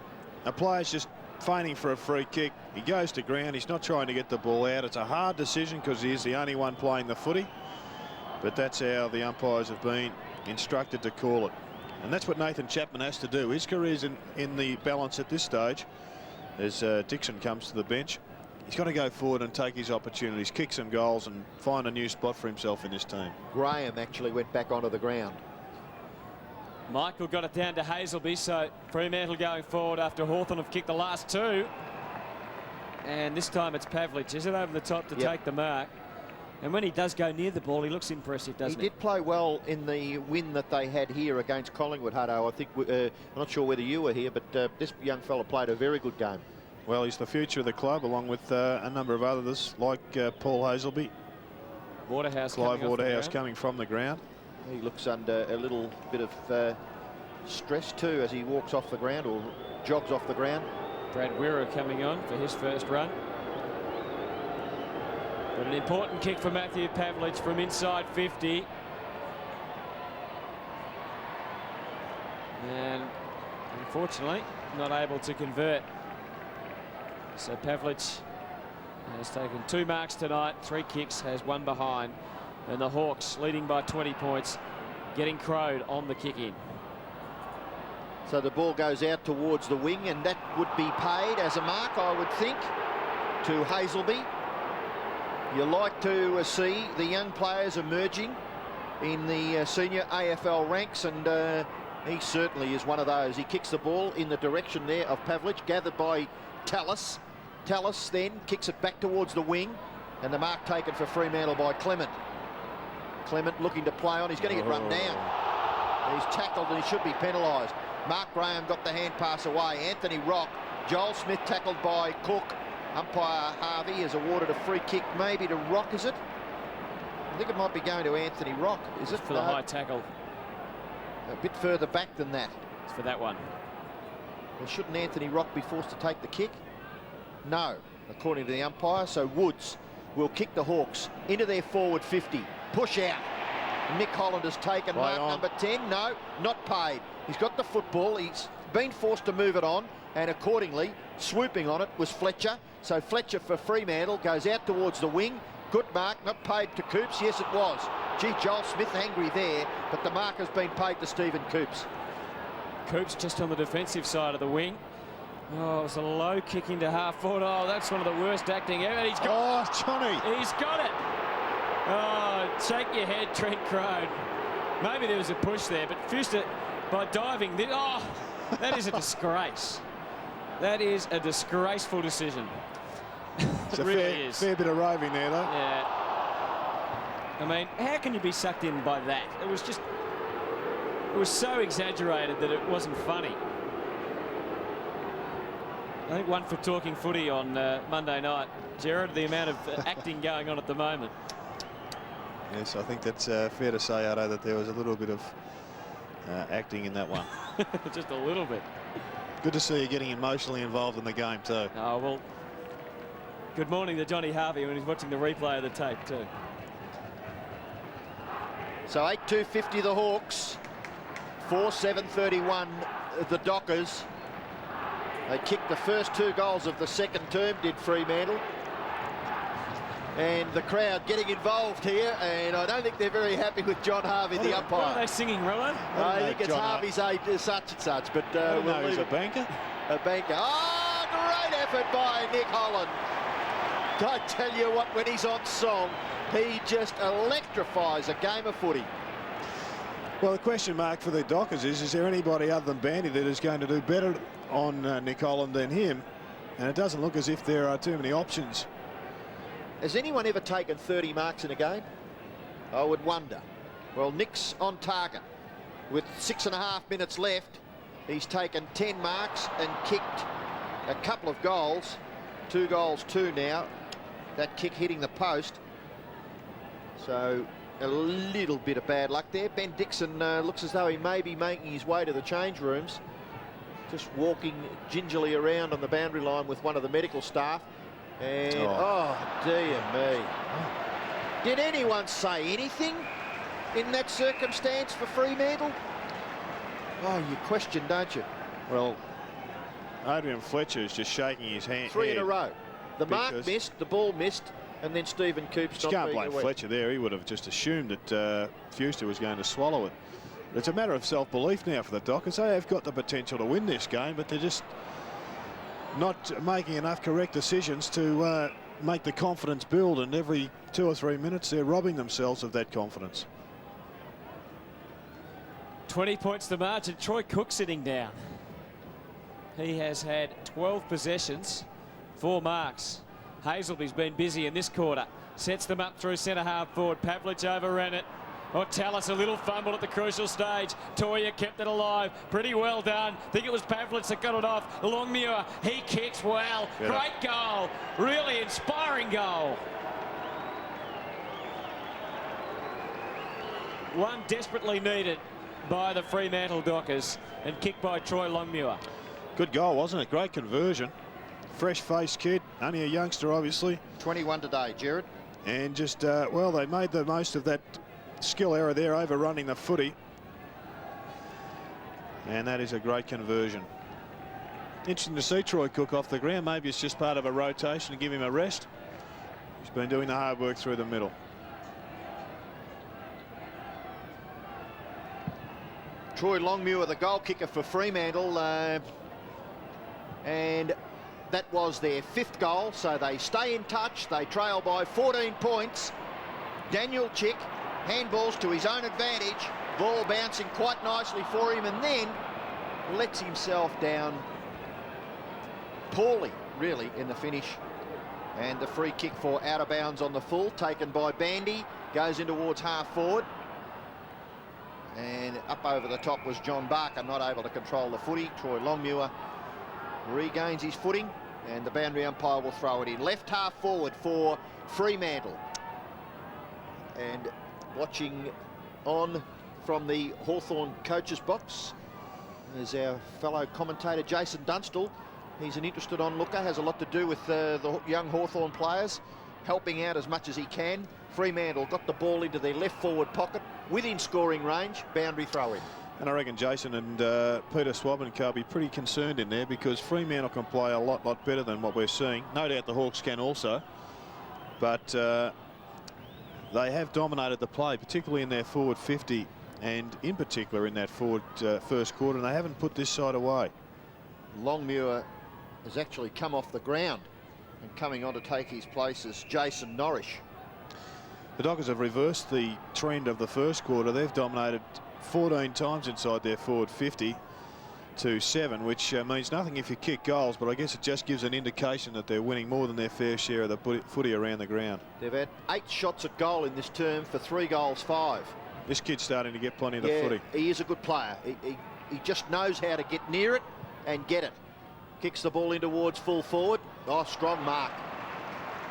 a player's just feigning for a free kick. He goes to ground. He's not trying to get the ball out. It's a hard decision because he is the only one playing the footy. But that's how the umpires have been instructed to call it. And that's what Nathan Chapman has to do. His career's in the balance at this stage as Dixon comes to the bench. He's got to go forward and take his opportunities, kick some goals and find a new spot for himself in this team. Graham actually went back onto the ground. Michael got it down to Hazelby, so Fremantle going forward after Hawthorn have kicked the last 2. And this time it's Pavlich, is it, over the top to take the mark. And when he does go near the ball, he looks impressive, doesn't he? He did play well in the win that they had here against Collingwood, Hutto. I think, I'm not sure whether you were here, but this young fella played a very good game. Well, he's the future of the club, along with a number of others like Paul Hazelby. Clive Waterhouse coming from the ground. He looks under a little bit of stress too as he walks off the ground or jogs off the ground. Brad Wirra coming on for his first run. But an important kick for Matthew Pavlich from inside 50. And unfortunately, not able to convert. So Pavlich has taken 2 marks tonight, 3 kicks, has 1 behind. And the Hawks leading by 20 points, getting crowed on the kick in. So the ball goes out towards the wing, and that would be paid as a mark, I would think, to Hazelby. You like to see the young players emerging in the senior AFL ranks, and he certainly is one of those. He kicks the ball in the direction there of Pavlich, gathered by Tallis. Tallis then kicks it back towards the wing, and the mark taken for Fremantle by Clement. Clement looking to play on. He's going to get run down. He's tackled and he should be penalised. Mark Graham got the hand pass away. Anthony Rock. Joel Smith tackled by Cook. Umpire Harvey has awarded a free kick maybe to Rock, is it? I think it might be going to Anthony Rock. Is it? For the high tackle. A bit further back than that. It's for that one. Well, shouldn't Anthony Rock be forced to take the kick? No, according to the umpire. So Woods will kick the Hawks into their forward 50. Push out. Nick Holland has taken mark number 10. No, not paid. He's got the football. He's been forced to move it on, and accordingly, swooping on it was Fletcher. So Fletcher for Fremantle goes out towards the wing. Good mark, not paid to Coops. Yes, it was. Gee, Joel Smith angry there, but the mark has been paid to Stephen Coops. Coops just on the defensive side of the wing. Oh, it was a low kick into half forward. Oh, that's one of the worst acting ever. He's got it. Johnny. He's got it. Oh, shake your head, Trent Crone. Maybe there was a push there, but Fuster, by diving, oh, that is a disgrace. That is a disgraceful decision. It's a really fair bit of roving there, though. Yeah. I mean, how can you be sucked in by that? It was so exaggerated that it wasn't funny. I think one for talking footy on Monday night. Gerard, the amount of acting going on at the moment. Yes, I think that's fair to say, Ardo, that there was a little bit of acting in that one. Just a little bit. Good to see you getting emotionally involved in the game too. Oh, well, good morning to Johnny Harvey when he's watching the replay of the tape too. So 8-2-50 the Hawks, 4-7-31 the Dockers. They kicked the first 2 goals of the second term, did Fremantle. And the crowd getting involved here, and I don't think they're very happy with John Harvey, the umpire. What are they singing, Rowan? I think it's Harvey's such and such, but we'll leave it. A banker? A banker. Oh, great effort by Nick Holland. I tell you what, when he's on song, he just electrifies a game of footy. Well, the question mark for the Dockers is there anybody other than Bandy that is going to do better on Nick Holland than him? And it doesn't look as if there are too many options. Has anyone ever taken 30 marks in a game? I would wonder. Well, Nick's on target. With 6.5 minutes left, he's taken 10 marks and kicked a couple of goals. 2 goals, 2 now. That kick hitting the post. So a little bit of bad luck there. Ben Dixon looks as though he may be making his way to the change rooms. Just walking gingerly around on the boundary line with one of the medical staff. And, oh dear me. Did anyone say anything in that circumstance for Fremantle? Oh, you question, don't you? Well, Adrian Fletcher is just shaking his hand. 3 in a row. The mark missed, the ball missed, and then Stephen Coops not being can't blame Fletcher there. He would have just assumed that Fuster was going to swallow it. It's a matter of self-belief now for the Dockers. They have got the potential to win this game, but they're just not making enough correct decisions to make the confidence build, and every 2 or 3 minutes they're robbing themselves of that confidence. 20 points the margin. Troy Cook sitting down. He has had 12 possessions, 4 marks. Hazelby's been busy in this quarter. Sets them up through centre half forward. Pavlich overran it. Tallis a little fumble at the crucial stage. Toya kept it alive. Pretty well done. Think it was Pavlich that got it off. Longmuir, he kicks well. Yeah. Great goal. Really inspiring goal. One desperately needed by the Fremantle Dockers and kicked by Troy Longmuir. Good goal, wasn't it? Great conversion. Fresh-faced kid, only a youngster, obviously. 21 today, Jared. And just, well, they made the most of that skill error there, overrunning the footy. And that is a great conversion. Interesting to see Troy Cook off the ground. Maybe it's just part of a rotation to give him a rest. He's been doing the hard work through the middle. Troy Longmuir, the goal kicker for Fremantle, and that was their 5th goal, so they stay in touch. They trail by 14 points. Daniel Chick handballs to his own advantage, ball bouncing quite nicely for him, and then lets himself down poorly, really, in the finish. And the free kick for out of bounds on the full, taken by Bandy, goes in towards half forward. And up over the top was John Barker, not able to control the footy. Troy Longmuir regains his footing, and the boundary umpire will throw it in. Left half forward for Fremantle. And watching on from the Hawthorn coach's box is our fellow commentator Jason Dunstall. He's an interested onlooker, has a lot to do with the young Hawthorn players, helping out as much as he can. Fremantle got the ball into their left forward pocket, within scoring range, boundary throw in. And I reckon Jason and Peter Swab and co be pretty concerned in there, because Fremantle can play a lot better than what we're seeing. No doubt the Hawks can also, but they have dominated the play, particularly in their forward 50, and in particular in that forward first quarter, and they haven't put this side away. Longmuir has actually come off the ground, and coming on to take his place is Jason Norrish. The Dockers have reversed the trend of the first quarter. They've dominated 14 times inside their forward 50 to 7, which means nothing if you kick goals, but I guess it just gives an indication that they're winning more than their fair share of the footy around the ground. They've had 8 shots at goal in this term for 3 goals 5. This kid's starting to get plenty of the footy. He is a good player. He just knows how to get near it and get it. Kicks the ball in towards full forward. Oh, strong mark.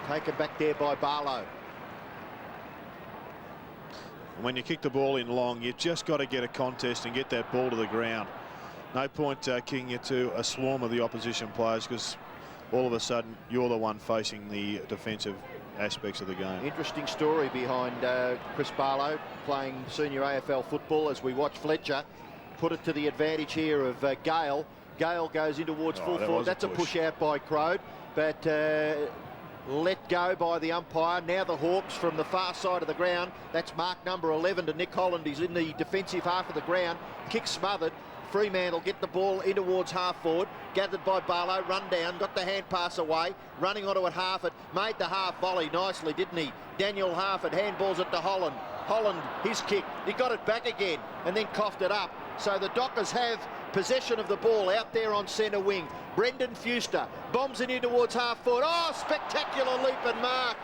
Taken back there by Barlow. When you kick the ball in long, you've just got to get a contest and get that ball to the ground. No point kicking it to a swarm of the opposition players, because all of a sudden you're the one facing the defensive aspects of the game. Interesting story behind Chris Barlow playing senior AFL football, as we watch Fletcher put it to the advantage here of Gale. Gale goes in towards full forward. That's a push out by Crode, but let go by the umpire. Now the Hawks from the far side of the ground. That's mark number 11 to Nick Holland. He's in the defensive half of the ground. Kick smothered. Fremantle get the ball in towards half forward, gathered by Barlow, run down, got the hand pass away, running onto it Harford, made the half volley nicely, didn't he? Daniel Harford handballs it to Holland. Holland, his kick, he got it back again and then coughed it up. So the Dockers have possession of the ball out there on centre wing. Brendan Fuster bombs it in towards half forward. Oh, spectacular leap and mark.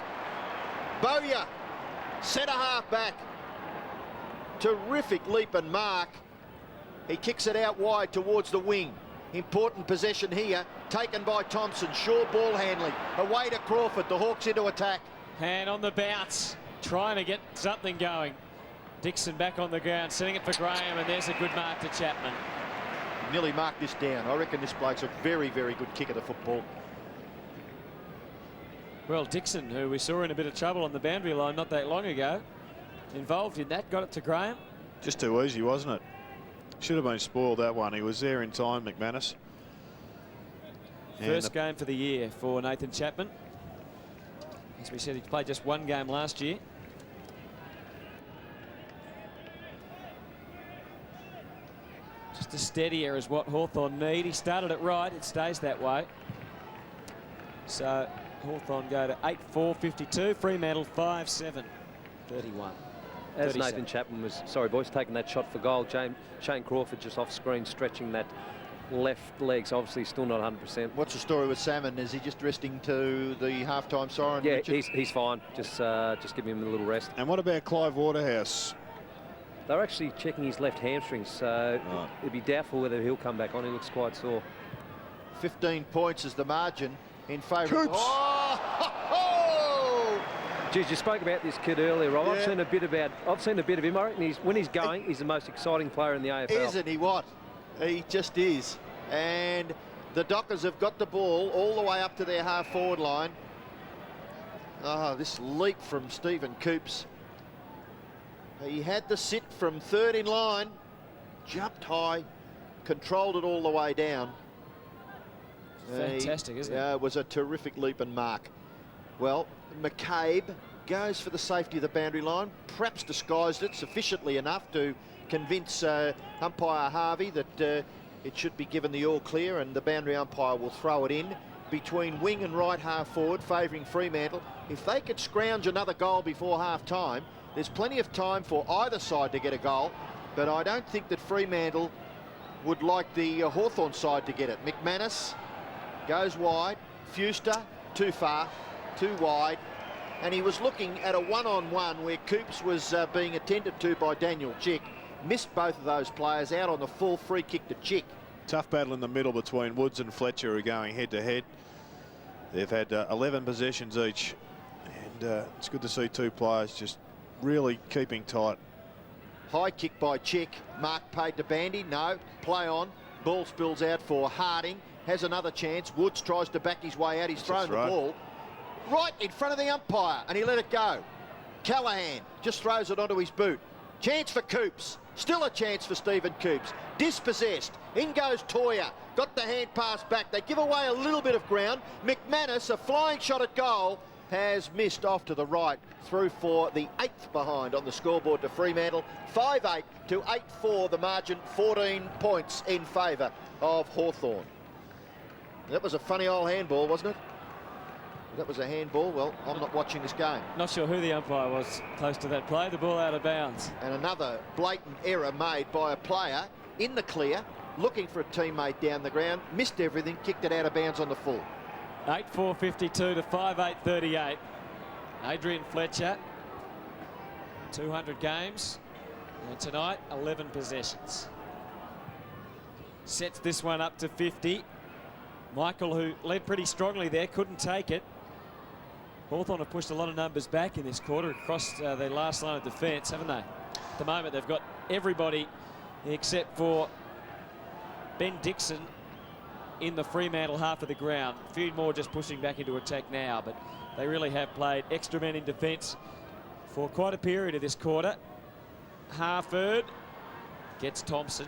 Bowyer, centre half back. Terrific leap and mark. He kicks it out wide towards the wing. Important possession here, taken by Thompson. Sure ball handling. Away to Crawford. The Hawks into attack. Hand on the bounce, trying to get something going. Dixon back on the ground, setting it for Graham, and there's a good mark to Chapman. Nearly marked this down. I reckon this bloke's a very, very good kicker to football. Well, Dixon, who we saw in a bit of trouble on the boundary line not that long ago, involved in that, got it to Graham. Just too easy, wasn't it? Should have been spoiled, that one. He was there in time, McManus. First game for the year for Nathan Chapman. As we said, he played just one game last year. Just a steadier is what Hawthorn need. He started it right, it stays that way. So Hawthorn go to 8-4-52, Fremantle 5-7-31. As Nathan Chapman was, sorry boys, taking that shot for goal, Shane Crawford just off screen stretching that left leg, so obviously still not 100%. What's the story with Salmon? Is he just resting to the half-time siren? Yeah, he's fine. Just giving him a little rest. And what about Clive Waterhouse? They're actually checking his left hamstring, so it'd be doubtful whether he'll come back on. He looks quite sore. 15 points is the margin in favour of... Coops. Oh! Geez, you spoke about this kid earlier, Rob. Yeah. I've seen a bit of him. I reckon when he's going, he's the most exciting player in the AFL. Isn't he what? He just is. And the Dockers have got the ball all the way up to their half-forward line. Oh, this leap from Stephen Coops. He had the sit from third in line, jumped high, controlled it all the way down. Fantastic, isn't it? Yeah, it was a terrific leap and mark. Well, McCabe goes for the safety of the boundary line, perhaps disguised it sufficiently enough to convince umpire Harvey that it should be given the all clear, and the boundary umpire will throw it in between wing and right half forward, favouring Fremantle. If they could scrounge another goal before half time, there's plenty of time for either side to get a goal, but I don't think that Fremantle would like the Hawthorn side to get it. McManus goes wide, Fuster too far, too wide, and he was looking at a one-on-one where Coops was being attended to by Daniel Chick. Missed both of those players out on the full free kick to Chick. Tough battle in the middle between Woods and Fletcher, who are going head-to-head. They've had 11 possessions each, and it's good to see two players just really keeping tight. High kick by Chick. Mark paid to Bandy. No. Play on. Ball spills out for Harding. Has another chance. Woods tries to back his way out. He's thrown the ball right in front of the umpire, and he let it go. Callahan just throws it onto his boot. Chance for Coops. Still a chance for Stephen Coops. Dispossessed. In goes Toya. Got the hand pass back. They give away a little bit of ground. McManus, a flying shot at goal, has missed off to the right, through for the 8th behind on the scoreboard to Fremantle. 5-8 to 8-4 the margin, 14 points in favour of Hawthorn. That was a funny old handball, wasn't it? That was a handball. Well, I'm not watching this game. Not sure who the umpire was close to that play. The ball out of bounds. And another blatant error made by a player in the clear, looking for a teammate down the ground, missed everything, kicked it out of bounds on the full. 8-4-52 to 5-8-38. Adrian Fletcher, 200 games, and tonight 11 possessions. Sets this one up to 50. Michael, who led pretty strongly there, couldn't take it. Hawthorn have pushed a lot of numbers back in this quarter across their last line of defence, haven't they? At the moment, they've got everybody except for Ben Dixon in the Fremantle half of the ground. A few more just pushing back into attack now, but they really have played extra men in defence for quite a period of this quarter. Harford gets Thompson.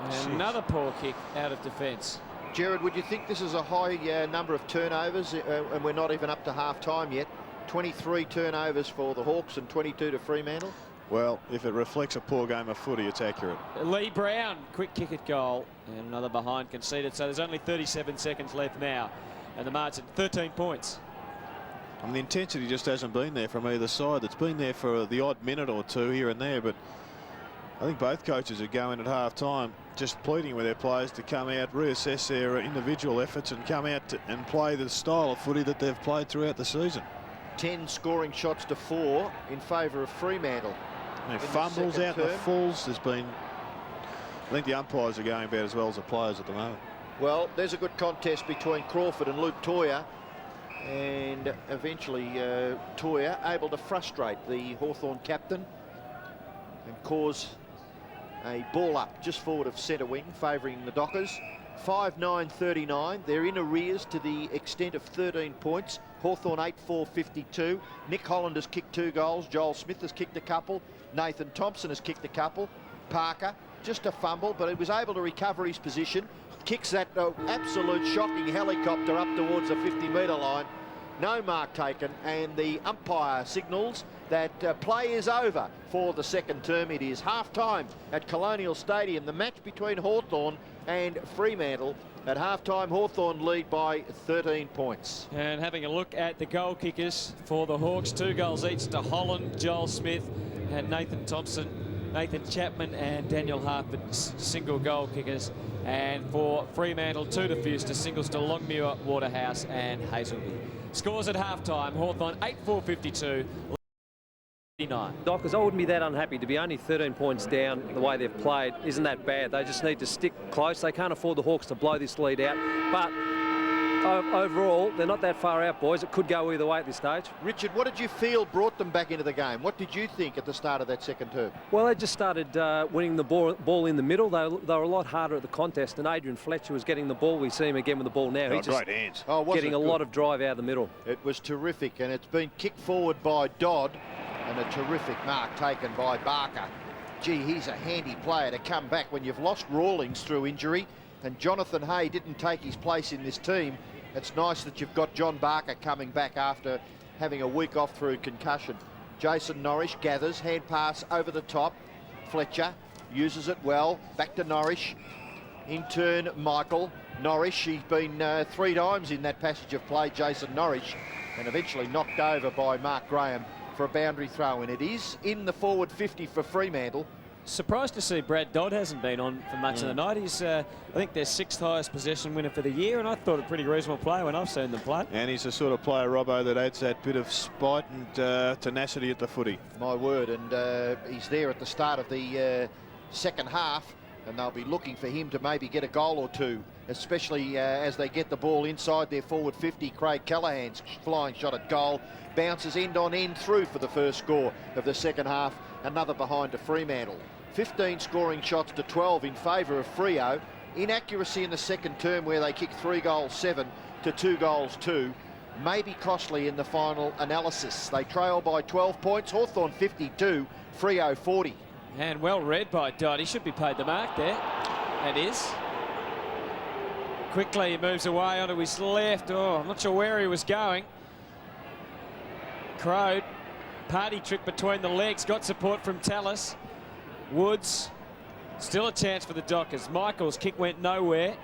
And another poor kick out of defence. Gerard, would you think this is a high number of turnovers, and we're not even up to half-time yet? 23 turnovers for the Hawks and 22 to Fremantle? Well, if it reflects a poor game of footy, it's accurate. Lee Brown, quick kick at goal, and another behind conceded. So there's only 37 seconds left now, and the margin 13 points. And the intensity just hasn't been there from either side. It's been there for the odd minute or two here and there, but I think both coaches are going at half-time just pleading with their players to come out, reassess their individual efforts and come out and play the style of footy that they've played throughout the season. 10 scoring shots to 4 in favour of Fremantle. And fumbles out in the fulls. There's been, I think the umpires are going about as well as the players at the moment. Well, there's a good contest between Crawford and Luke Toyer, and eventually Toyer able to frustrate the Hawthorn captain and cause a ball up just forward of centre wing, favouring the Dockers. 5-9-39. They're in arrears to the extent of 13 points. Hawthorn 8-4-52. Nick Holland has kicked 2 goals. Joel Smith has kicked a couple. Nathan Thompson has kicked a couple. Parker, just a fumble, but he was able to recover his position. Kicks that absolute shocking helicopter up towards the 50-metre line. No mark taken, and the umpire signals that play is over for the second term. It is half-time at Colonial Stadium. The match between Hawthorn and Fremantle. At half-time, Hawthorn lead by 13 points. And having a look at the goal kickers for the Hawks, 2 goals each to Holland, Joel Smith and Nathan Thompson, Nathan Chapman and Daniel Harford, single goal kickers. And for Fremantle, 2 to Fuster, singles to Longmuir, Waterhouse and Hazelby. Scores at half-time, Hawthorn 8-4-52. Dockers, I wouldn't be that unhappy to be only 13 points down. The way they've played isn't that bad. They just need to stick close. They can't afford the Hawks to blow this lead out, but overall they're not that far out, boys. It could go either way at this stage. Richard, what did you feel brought them back into the game? What did you think at the start of that second term? Well, they just started winning the ball in the middle. They were a lot harder at the contest, and Adrian Fletcher was getting the ball. We see him again with the ball now. He's great hands. Getting a lot of drive out of the middle. It was terrific, and it's been kicked forward by Dodd. And a terrific mark taken by Barker. Gee, he's a handy player to come back when you've lost Rawlings through injury, and Jonathan Hay didn't take his place in this team. It's nice that you've got John Barker coming back after having a week off through concussion. Jason Norrish gathers, hand pass over the top. Fletcher uses it well, back to Norrish. In turn, Michael Norrish. He's been 3 times in that passage of play, Jason Norrish, and eventually knocked over by Mark Graham for a boundary throw, and it is in the forward 50 for Fremantle. Surprised to see Brad Dodd hasn't been on for much of the night. He's, I think, their 6th highest possession winner for the year, and I thought a pretty reasonable player when I've seen them play. And he's the sort of player, Robbo, that adds that bit of spite and tenacity at the footy. My word, and he's there at the start of the second half, and they'll be looking for him to maybe get a goal or two, especially as they get the ball inside their forward 50. Craig Callahan's flying shot at goal bounces end on end through for the first score of the second half. Another behind to Fremantle. 15 scoring shots to 12 in favour of Freo. Inaccuracy in the second term, where they kicked 3 goals 7 to 2 goals 2. May be costly in the final analysis. They trail by 12 points. Hawthorn 52, Freo 40. And well read by Dodd. He should be paid the mark there. That is. Quickly he moves away onto his left. Oh, I'm not sure where he was going. Crowd, party trick between the legs, got support from Tallis. Woods, still a chance for the Dockers. Michael's kick went nowhere.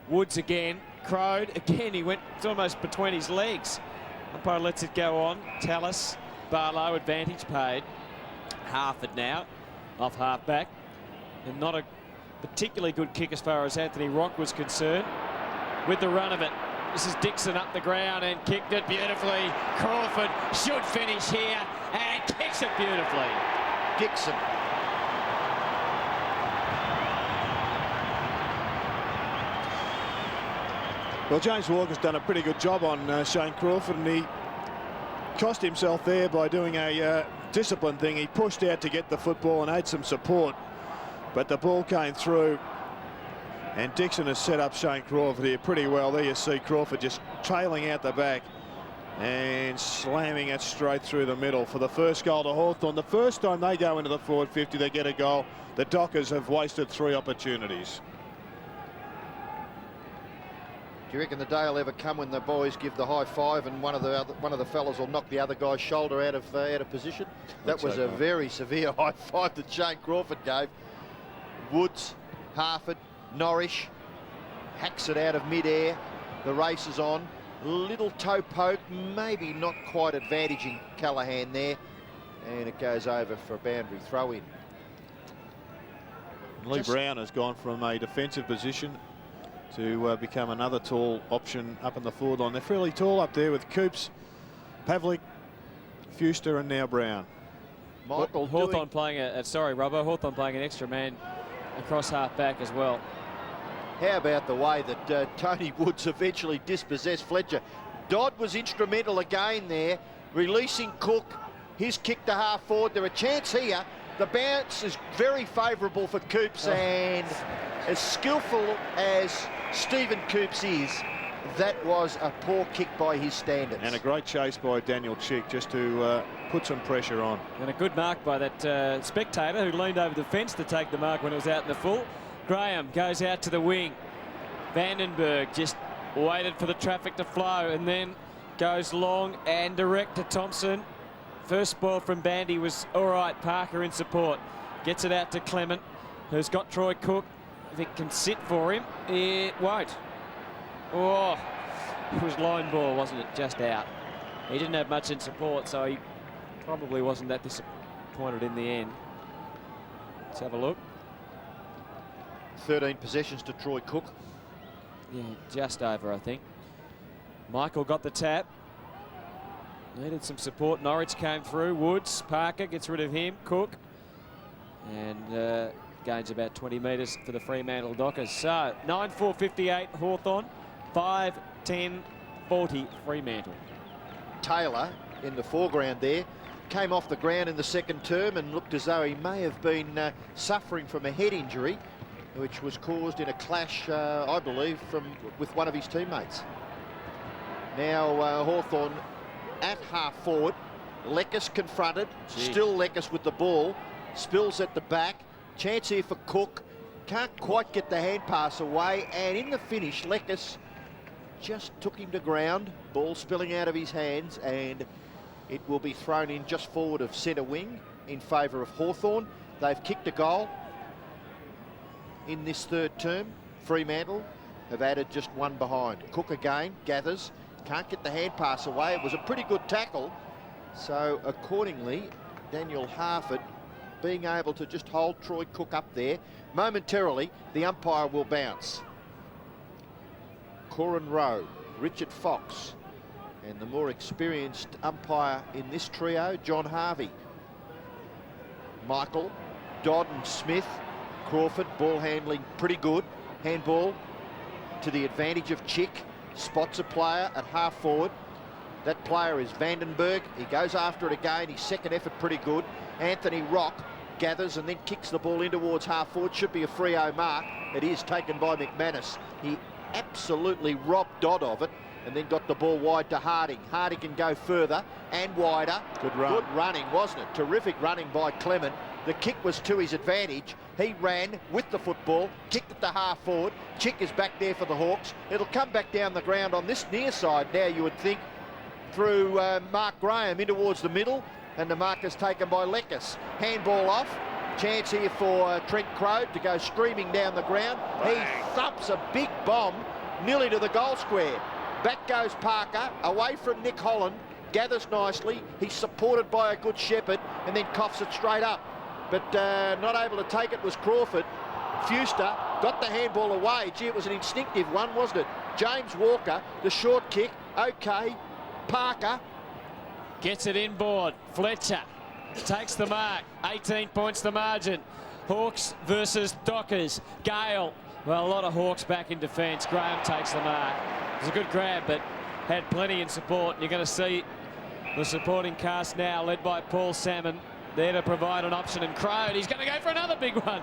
Woods again, Crowd again, he went, it's almost between his legs. Umpire lets it go on. Tallis, Barlow, advantage paid. Harford now, off half back. And not a particularly good kick as far as Anthony Rock was concerned. With the run of it, this is Dixon up the ground and kicked it beautifully. Crawford should finish here and kicks it beautifully. Dixon. Well, James Walker's done a pretty good job on Shane Crawford, and he cost himself there by doing a discipline thing. He pushed out to get the football and had some support, but the ball came through. And Dixon has set up Shane Crawford here pretty well. There you see Crawford just trailing out the back and slamming it straight through the middle for the first goal to Hawthorn. The first time they go into the forward 50, they get a goal. The Dockers have wasted 3 opportunities. Do you reckon the day will ever come when the boys give the high five and one of the fellas will knock the other guy's shoulder out of position? That was a very severe high five that Shane Crawford gave. Woods, Harford, Norrish hacks it out of mid-air. The race is on. Little toe poke, maybe not quite advantaging Callaghan there, and it goes over for a boundary throw in. Lee Brown has gone from a defensive position to become another tall option up in the forward line. They're fairly tall up there with Coops, Pavlik, Fuster, and now Brown. Michael Hawthorn playing Hawthorn playing an extra man across half back as well. How about the way that Tony Woods eventually dispossessed Fletcher? Dodd was instrumental again there, releasing Cook. His kick to half forward. There a chance here. The bounce is very favourable for Coops, and as skillful as Stephen Coops is, that was a poor kick by his standards. And a great chase by Daniel Chick just to put some pressure on. And a good mark by that spectator who leaned over the fence to take the mark when it was out in the full. Graham goes out to the wing. Vandenberg just waited for the traffic to flow and then goes long and direct to Thompson. First ball from Bandy was all right. Parker in support. Gets it out to Clement, who's got Troy Cook. If it can sit for him, it won't. Oh, it was line ball, wasn't it? Just out. He didn't have much in support, so he probably wasn't that disappointed in the end. Let's have a look. 13 possessions to Troy Cook. Yeah, just over, I think. Michael got the tap. Needed some support. Norwich came through. Woods, Parker gets rid of him. Cook. And gains about 20 metres for the Fremantle Dockers. So 9:4:58 Hawthorn, 5:10:40 Fremantle. Taylor in the foreground there came off the ground in the second term and looked as though he may have been suffering from a head injury, which was caused in a clash, I believe, with one of his teammates. Now Hawthorn at half forward. Leckis confronted. Still Leckis with the ball. Spills at the back. Chance here for Cook. Can't quite get the hand pass away. And in the finish, Leckis just took him to ground. Ball spilling out of his hands. And it will be thrown in just forward of centre wing in favour of Hawthorn. They've kicked a goal in this third term. Fremantle have added just one behind. Cook again, gathers. Can't get the hand pass away. It was a pretty good tackle. So accordingly, Daniel Harford being able to just hold Troy Cook up there. Momentarily, the umpire will bounce. Corin Rowe, Richard Fox, and the more experienced umpire in this trio, John Harvey. Michael, Dodd and Smith, Crawford, ball handling pretty good. Handball to the advantage of Chick. Spots a player at half forward. That player is Vandenberg. He goes after it again. His second effort pretty good. Anthony Rock gathers and then kicks the ball in towards half forward. Should be a Freo mark. It is taken by McManus. He absolutely robbed Dodd of it and then got the ball wide to Harding. Harding can go further and wider. Good run. Good running, wasn't it? Terrific running by Clement. The kick was to his advantage. He ran with the football, kicked it to half forward. Chick is back there for the Hawks. It'll come back down the ground on this near side now, you would think, through Mark Graham in towards the middle, and the mark is taken by Leckis. Handball off. Chance here for Trent Crowe to go screaming down the ground. He thumps a big bomb nearly to the goal square. Back goes Parker, away from Nick Holland, gathers nicely. He's supported by a good shepherd and then coughs it straight up. But not able to take it was Crawford. Fuster got the handball away. Gee, it was an instinctive one, wasn't it? James Walker, the short kick. Okay. Parker gets it inboard. Fletcher takes the mark. 18 points the margin. Hawks versus Dockers. Gale. Well, a lot of Hawks back in defence. Graham takes the mark. It was a good grab, but had plenty in support. You're going to see the supporting cast now, led by Paul Salmon, there to provide an option. And Crowe, he's going to go for another big one.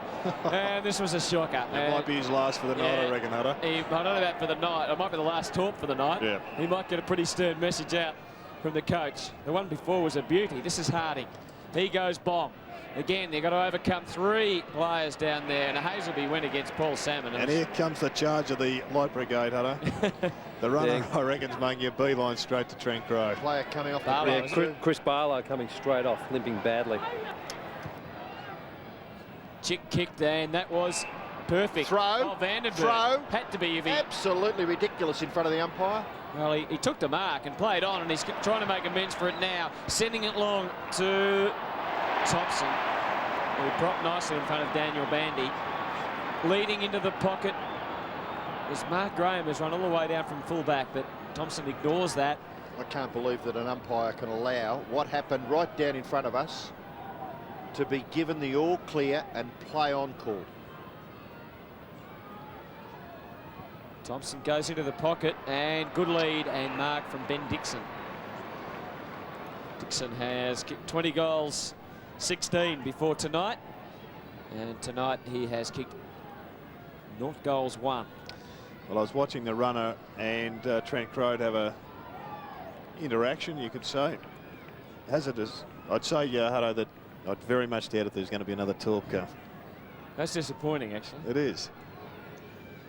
And this was a shocker. That might be his last for the night, I reckon, Hunter. I don't know about for the night. It might be the last talk for the night. Yeah. He might get a pretty stern message out from the coach. The one before was a beauty. This is Harding. He goes bomb. Again, they've got to overcome 3 players down there, and Hazelby went against Paul Salmon. And here comes the charge of the light brigade, Hutto. The runner, I reckon, is making a beeline straight to Trent Crowe. Player coming off Barlow, the ground. Chris Barlow coming straight off, limping badly. Chick kicked, and that was perfect. Throw. Oh, Vandenberg. Throw. Had to be if he... Absolutely ridiculous in front of the umpire. Well, he took the mark and played on, and he's trying to make amends for it now. Sending it long to Thompson, who propped nicely in front of Daniel Bandy. Leading into the pocket was Mark Graham, who's run all the way down from fullback, but Thompson ignores that. I can't believe that an umpire can allow what happened right down in front of us to be given the all clear and play on call. Thompson goes into the pocket, and good lead and mark from Ben Dixon. Dixon has kicked 20 goals, 16 before tonight, and tonight he has kicked 0 goals, 1. Well, I was watching the runner and Trent Crowe have a interaction, you could say. As it is, I'd say, Hutto, that I'd very much doubt if there's going to be another Tulipka. That's disappointing, actually. It is.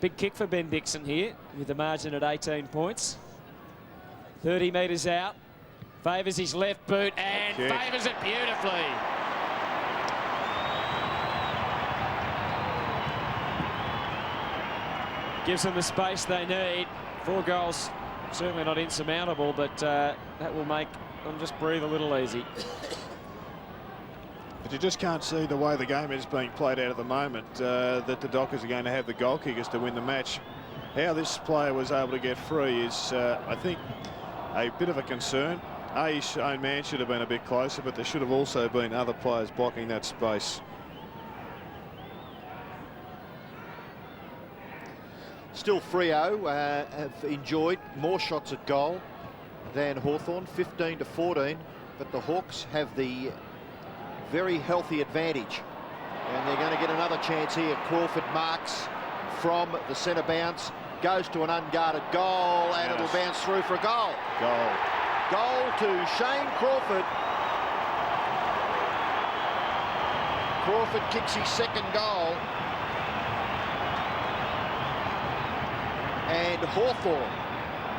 Big kick for Ben Dixon here, with the margin at 18 points. 30 metres out. Favours his left boot and favours it beautifully. Gives them the space they need. 4 goals, certainly not insurmountable, but that will make them just breathe a little easy. But you just can't see the way the game is being played out at the moment, that the Dockers are going to have the goal kickers to win the match. How this player was able to get free is, I think, a bit of a concern. His own man should have been a bit closer, but there should have also been other players blocking that space. Still Freo have enjoyed more shots at goal than Hawthorn, 15 to 14, but the Hawks have the very healthy advantage, and they're going to get another chance here. Crawford marks from the centre bounce, goes to an unguarded goal, and it'll bounce through for a goal. Goal to Shane Crawford. Crawford kicks his 2nd goal, and Hawthorn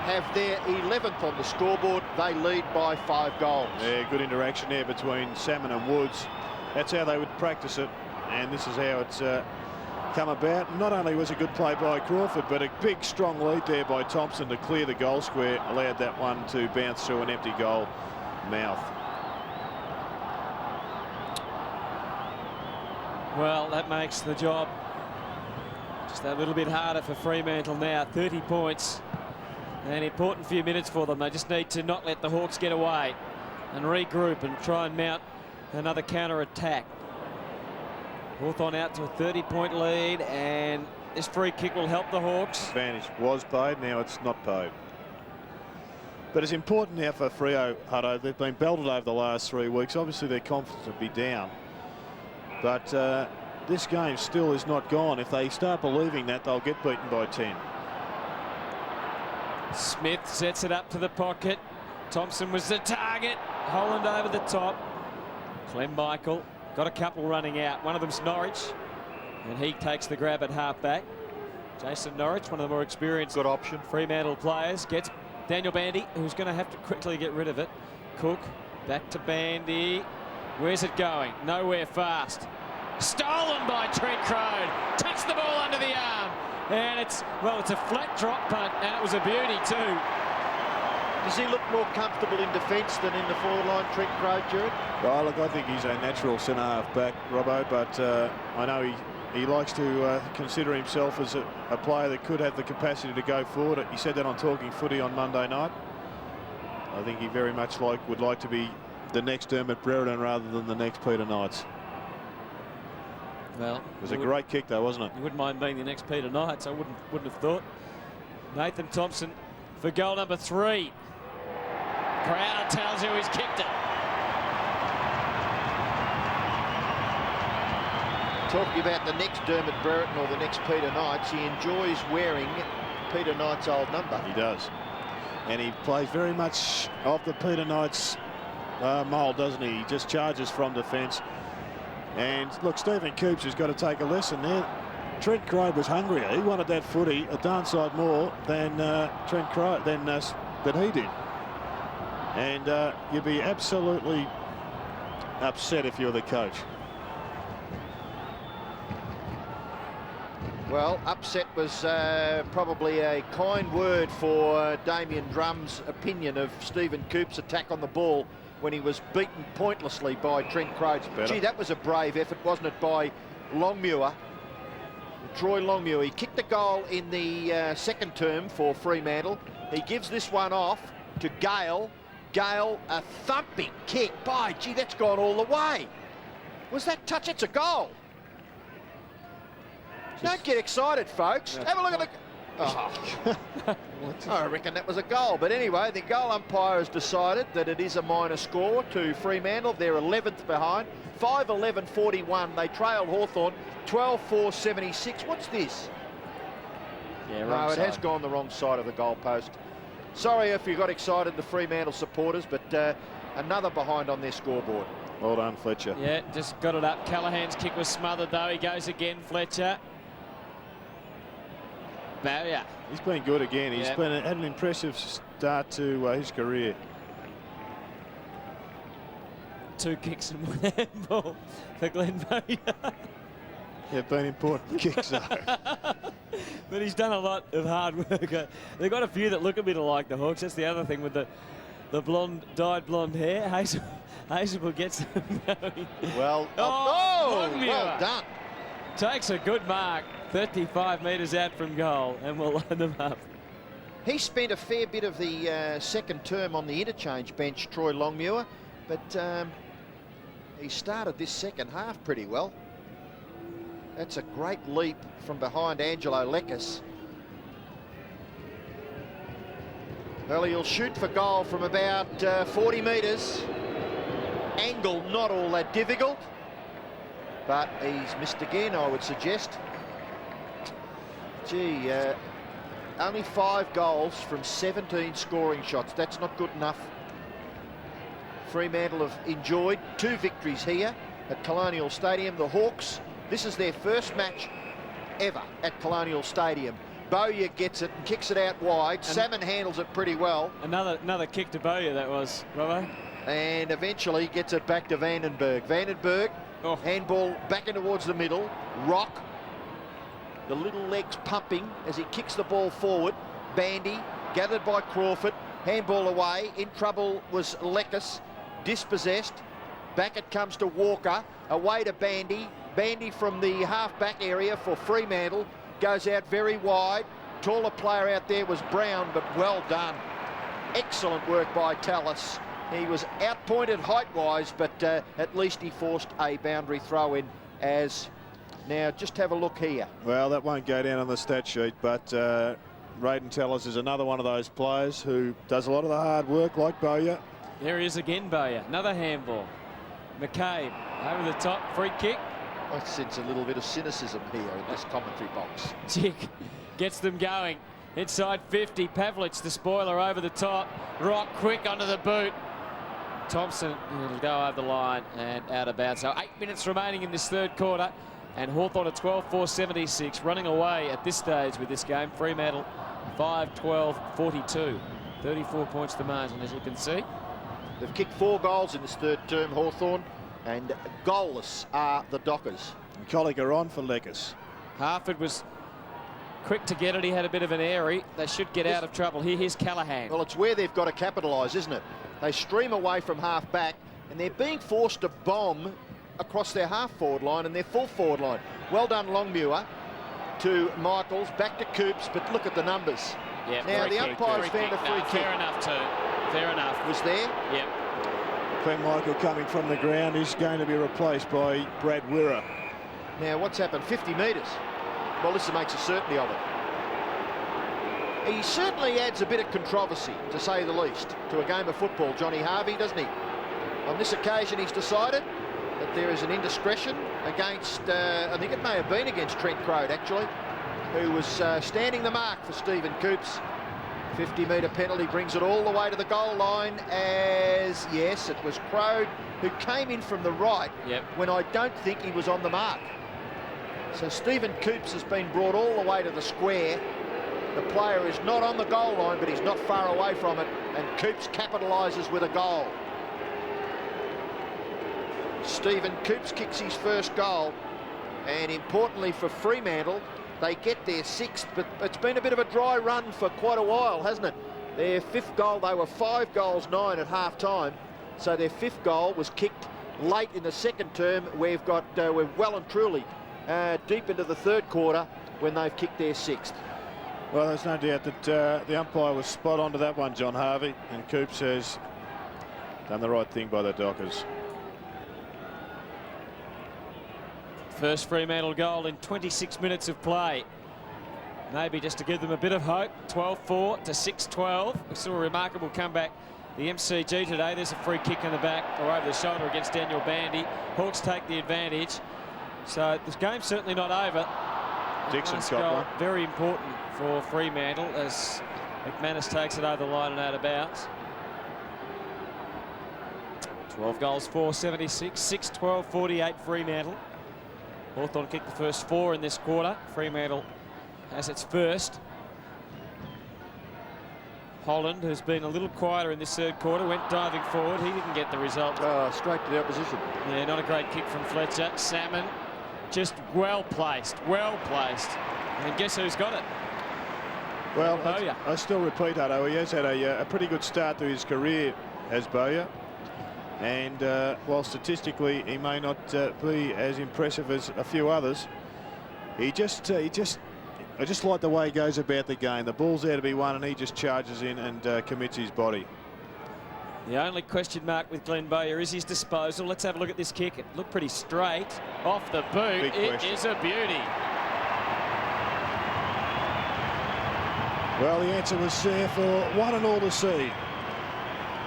have their 11th on the scoreboard. They lead by 5 goals. Yeah, good interaction there between Salmon and Woods. That's how they would practice it, and this is how it's come about. Not only was a good play by Crawford, but a big, strong lead there by Thompson to clear the goal square, allowed that one to bounce through an empty goal mouth. Well, that makes the job just a little bit harder for Fremantle now. 30 points. An important few minutes for them. They just need to not let the Hawks get away and regroup and try and mount another counter-attack. Hawthorn out to a 30-point lead, and this free kick will help the Hawks. Advantage was paid, now it's not paid. But it's important now for Freo, Hutto. They've been belted over the last 3 weeks. Obviously their confidence will be down. But this game still is not gone. If they start believing that, they'll get beaten by 10. Smith sets it up to the pocket. Thompson was the target. Holland over the top. Clem Michael got a couple running out. One of them's Norwich, and he takes the grab at halfback. Jason Norwich, one of the more experienced Good option. Fremantle players, gets Daniel Bandy, who's going to have to quickly get rid of it. Cook back to Bandy. Where's it going? Nowhere fast. Stolen by Trent Crowe. Takes the ball under the arm. And it's a flat drop punt, and it was a beauty too. Does he look more comfortable in defence than in the forward line, Trent Crowe, Jared? Well, look, I think he's a natural centre-half back, Robbo, but I know he likes to consider himself as a player that could have the capacity to go forward. He said that on Talking Footy on Monday night. I think he very much would like to be the next Dermot Brereton rather than the next Peter Knights. Well, it was a great kick, though, wasn't it? You wouldn't mind being the next Peter Knights. I wouldn't have thought. Nathan Thompson for goal number 3. Crowder tells you he's kicked it. Talking about the next Dermot Brereton or the next Peter Knights, he enjoys wearing Peter Knight's old number. He does. And he plays very much off the Peter Knights mould, doesn't he? He just charges from defence. And look, Stephen Coops has got to take a lesson there. Trent Crowe was hungrier. He wanted that footy a darn sight more than Trent Crowe that he did. And you'd be absolutely upset if you're the coach. Well, upset was probably a kind word for Damien Drum's opinion of Stephen Coops' attack on the ball when he was beaten pointlessly by Trent Crowe. Gee, that was a brave effort, wasn't it, by Longmuir? Troy Longmuir. He kicked a goal in the second term for Fremantle. He gives this one off to Gale. Gale, a thumping kick. By gee, that's gone all the way. Was that touch? It's a goal. Don't get excited, folks. Have a look at the... Oh. I reckon that was a goal. But anyway, the goal umpire has decided that it is a minor score to Fremantle. They're 11th behind. 5-11-41. They trailed Hawthorn 12-4-76. What's this? Yeah, wrong side. It has gone the wrong side of the goalpost. Sorry if you got excited, the Fremantle supporters, but another behind on their scoreboard. Well done, Fletcher. Yeah, just got it up. Callahan's kick was smothered, though. He goes again, Fletcher. Bowyer. He's been good again. He's had an impressive start to his career. 2 kicks and 1 handball for Glenn Bowyer. They've been important kicks, though. But he's done a lot of hard work. They've got a few that look a bit like the Hawks. That's the other thing with the dyed blonde hair. Hazelwood gets them going. Well, well done. Takes a good mark, 35 metres out from goal, and will line them up. He spent a fair bit of the second term on the interchange bench, Troy Longmuir, but he started this second half pretty well. That's a great leap from behind Angelo Lekis. Well, he'll shoot for goal from about 40 metres. Angle not all that difficult, but he's missed again, I would suggest. Gee, only 5 goals from 17 scoring shots. That's not good enough. Fremantle have enjoyed 2 victories here at Colonial Stadium. The Hawks, this is their first match ever at Colonial Stadium. Bowyer gets it and kicks it out wide. Salmon handles it pretty well. Another kick to Bowyer, that was, Robbo. And eventually gets it back to Vandenberg. Vandenberg, handball back in towards the middle. Rock, the little legs pumping as he kicks the ball forward. Bandy, gathered by Crawford. Handball away. In trouble was Lekis. Dispossessed. Back it comes to Walker. Away to Bandy. Bandy from the half-back area for Fremantle. Goes out very wide. Taller player out there was Brown, but well done. Excellent work by Tallis. He was outpointed height-wise, but at least he forced a boundary throw-in. As now, just have a look here. Well, that won't go down on the stat sheet, but Raiden Tallis is another one of those players who does a lot of the hard work, like Bowyer. There he is again, Bowyer. Another handball. McCabe over the top, free kick. I sense a little bit of cynicism here in this commentary box. Chick gets them going. Inside 50, Pavlich, the spoiler, over the top. Rock quick under the boot. Thompson, it'll go over the line and out of bounds. So 8 minutes remaining in this third quarter. And Hawthorn at 12-4-76, running away at this stage with this game. Fremantle 5-12-42. 34 points to margin, as you can see. They've kicked 4 goals in this third term, Hawthorn, and goalless are the Dockers. And Colliger on for Lekis. Harford was quick to get it. He had a bit of an airy. They should get out of trouble here. Here's Callahan. Well, it's where they've got to capitalise, isn't it? They stream away from half-back, and they're being forced to bomb across their half-forward line and their full-forward line. Well done, Longmuir, to Michaels, back to Coops, but look at the numbers. Yeah, now, the umpire's found a free kick. Fair enough, too. Fair enough. Was there? Yep. Clem Michael coming from the ground is going to be replaced by Brad Wirra. Now, what's happened? 50 metres. Well, this makes a certainty of it. He certainly adds a bit of controversy, to say the least, to a game of football, Johnny Harvey, doesn't he? On this occasion, he's decided that there is an indiscretion against, I think it may have been against Trent Crowe, actually, who was standing the mark for Stephen Coops. 50-metre penalty brings it all the way to the goal line as, yes, it was Crowe who came in from the right when I don't think he was on the mark. So Stephen Coops has been brought all the way to the square. The player is not on the goal line, but he's not far away from it, and Coops capitalises with a goal. Stephen Coops kicks his first goal, and importantly for Fremantle, they get their 6th, but it's been a bit of a dry run for quite a while, hasn't it? Their 5th goal, they were 5 goals 9 at half-time, so their 5th goal was kicked late in the second term. We're well and truly deep into the third quarter when they've kicked their 6th. Well, there's no doubt that the umpire was spot on to that one, John Harvey, and Coops has done the right thing by the Dockers. First Fremantle goal in 26 minutes of play. Maybe just to give them a bit of hope. 12-4 to 6-12. We saw a remarkable comeback. The MCG today. There's a free kick in the back or over the shoulder against Daniel Bandy. Hawks take the advantage. So this game's certainly not over. Dixon's got one. Very important for Fremantle as McManus takes it over the line and out of bounds. 12 goals, 476, 6-12, 48 Fremantle. Hawthorn kicked the first 4 in this quarter. Fremantle has its first. Holland, who's been a little quieter in this third quarter, went diving forward. He didn't get the result. Straight to the opposition. Yeah, not a great kick from Fletcher. Salmon, just well placed, well placed. And guess who's got it? Well, Bowyer. I still repeat, Hutto, he has had a pretty good start to his career as Bowyer. And while statistically he may not be as impressive as a few others, I just like the way he goes about the game. The ball's there to be won, and he just charges in and commits his body. The only question mark with Glenn Bowyer is his disposal. Let's have a look at this kick. It looked pretty straight off the boot. It is a beauty. Well, the answer was there for one and all to see.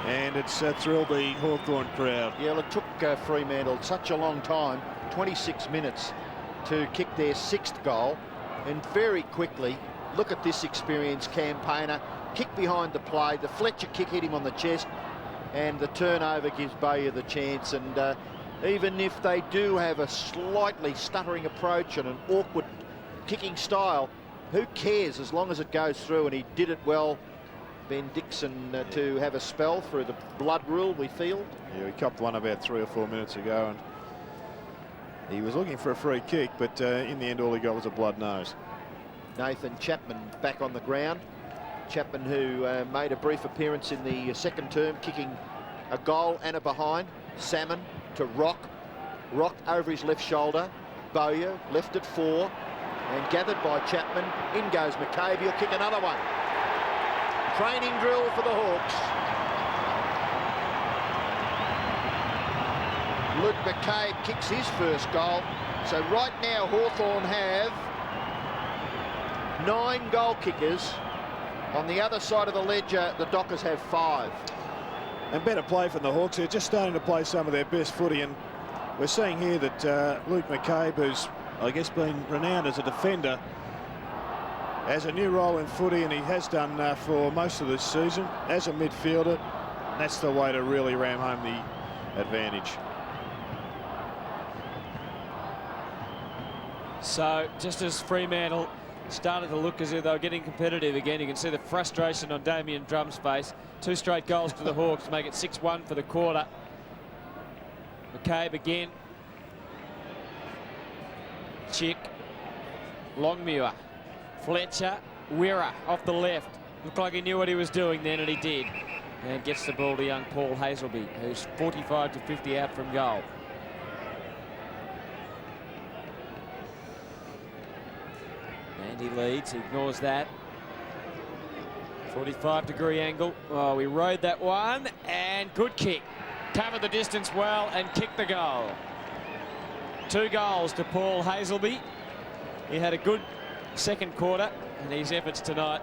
And it's thrilled the Hawthorn crowd. Yeah, well, it took Fremantle such a long time, 26 minutes, to kick their 6th goal. And very quickly, look at this experienced campaigner. Kick behind the play. The Fletcher kick hit him on the chest. And the turnover gives Bowyer the chance. And even if they do have a slightly stuttering approach and an awkward kicking style, who cares as long as it goes through? And he did it well. Ben Dixon to have a spell through the blood rule, we feel. Yeah, he copped one about 3 or 4 minutes ago, and he was looking for a free kick, but in the end all he got was a blood nose. Nathan Chapman back on the ground. Chapman, who made a brief appearance in the second term, kicking a goal and a behind. Salmon to Rock. Rock over his left shoulder. Bowyer left at 4 and gathered by Chapman. In goes McCabe. He'll kick another one. Training drill for the Hawks. Luke McCabe kicks his first goal. So right now Hawthorn have 9 goal kickers. On the other side of the ledger, the Dockers have 5. And better play from the Hawks. They're just starting to play some of their best footy, and we're seeing here that Luke McCabe, who's I guess been renowned as a defender, has a new role in footy, and he has done for most of this season as a midfielder. And that's the way to really ram home the advantage. So just as Fremantle started to look as if they were getting competitive again, you can see the frustration on Damien Drum's face. 2 straight goals to the Hawks to make it 6-1 for the quarter. McCabe again. Chick. Longmuir. Fletcher. Wirra off the left. Looked like he knew what he was doing then, and he did. And gets the ball to young Paul Hazelby, who's 45 to 50 out from goal. Bandy leads, he ignores that. 45-degree angle. Oh, we rode that one, and good kick. Covered the distance well and kicked the goal. 2 goals to Paul Hazelby. He had a good second quarter, and his efforts tonight,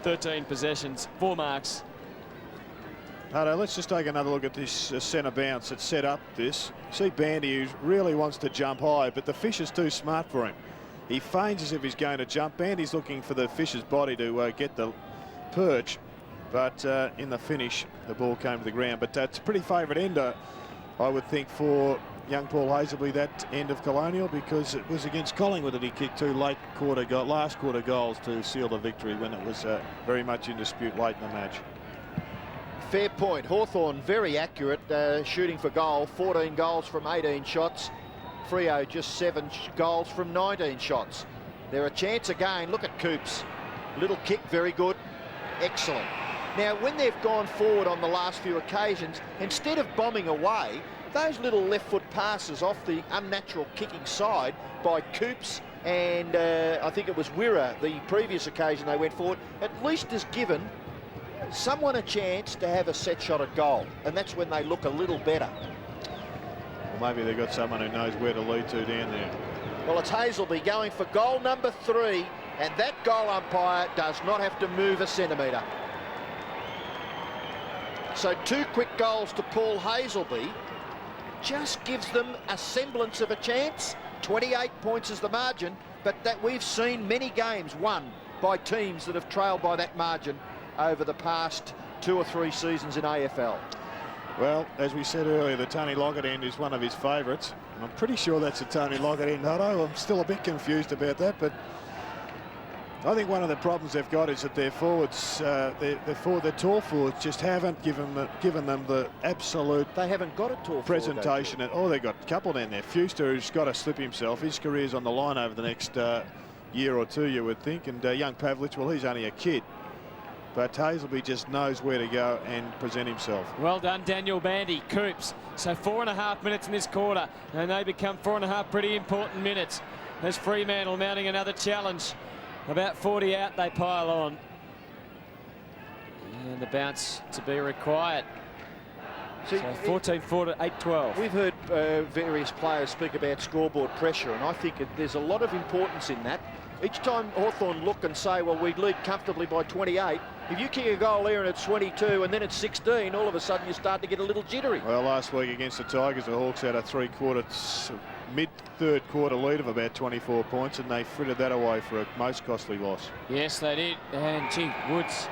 13 possessions, 4 marks. Hutto, let's just take another look at this centre bounce that's set up this. See Bandy, who really wants to jump high, but the fish is too smart for him. He feigns as if he's going to jump. Bandy's looking for the fish's body to get the perch, but in the finish, the ball came to the ground. But it's a pretty favourite ender I would think, for young Paul Hazelby, that end of Colonial, because it was against Collingwood that he kicked two last quarter goals to seal the victory when it was very much in dispute late in the match. Fair point. Hawthorn very accurate, shooting for goal. 14 goals from 18 shots. Freo just 7 goals from 19 shots. They're a chance again. Look at Coops. Little kick, very good. Excellent. Now, when they've gone forward on the last few occasions, instead of bombing away, those little left foot passes off the unnatural kicking side by Coops and I think it was Wirra the previous occasion they went forward, at least has given someone a chance to have a set shot at goal, and that's when they look a little better. Well, maybe they've got someone who knows where to lead to down there. Well, it's Hazelby going for goal number 3, and that goal umpire does not have to move a centimetre. So 2 quick goals to Paul Hazelby just gives them a semblance of a chance. 28 points is the margin, but that we've seen many games won by teams that have trailed by that margin over the past 2 or 3 seasons in AFL. Well, as we said earlier, the Tony Lockett end is one of his favourites. I'm pretty sure that's a Tony Lockett end, Hutto. I'm still a bit confused about that, but I think one of the problems they've got is that their forwards, their tall forwards, just haven't given them the absolute. They haven't got a tall presentation. They've got a couple down there. Fuster, who's got to slip himself. His career's on the line over the next year or 2, you would think. And young Pavlich, well, he's only a kid. But Hazelby just knows where to go and present himself. Well done, Daniel Bandy. Coops. So 4.5 minutes in this quarter, and they become 4.5 pretty important minutes. As Fremantle mounting another challenge. About 40 out, they pile on. And the bounce to be required. So 14-4 to 8-12. We've heard various players speak about scoreboard pressure, and I think there's a lot of importance in that. Each time Hawthorn look and say, well, we lead comfortably by 28, if you kick a goal there and it's 22 and then it's 16, all of a sudden you start to get a little jittery. Well, last week against the Tigers, the Hawks had a mid-third quarter lead of about 24 points, and they frittered that away for a most costly loss. Yes, they did. And, gee, Woods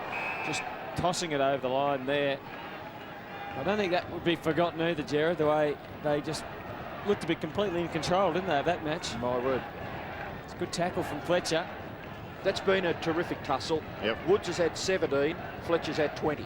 just tossing it over the line there. I don't think that would be forgotten either, Jared, the way they just looked to be completely in control, didn't they, of that match? My word. It's a good tackle from Fletcher. That's been a terrific tussle. Yep. Woods has had 17, Fletcher's had 20.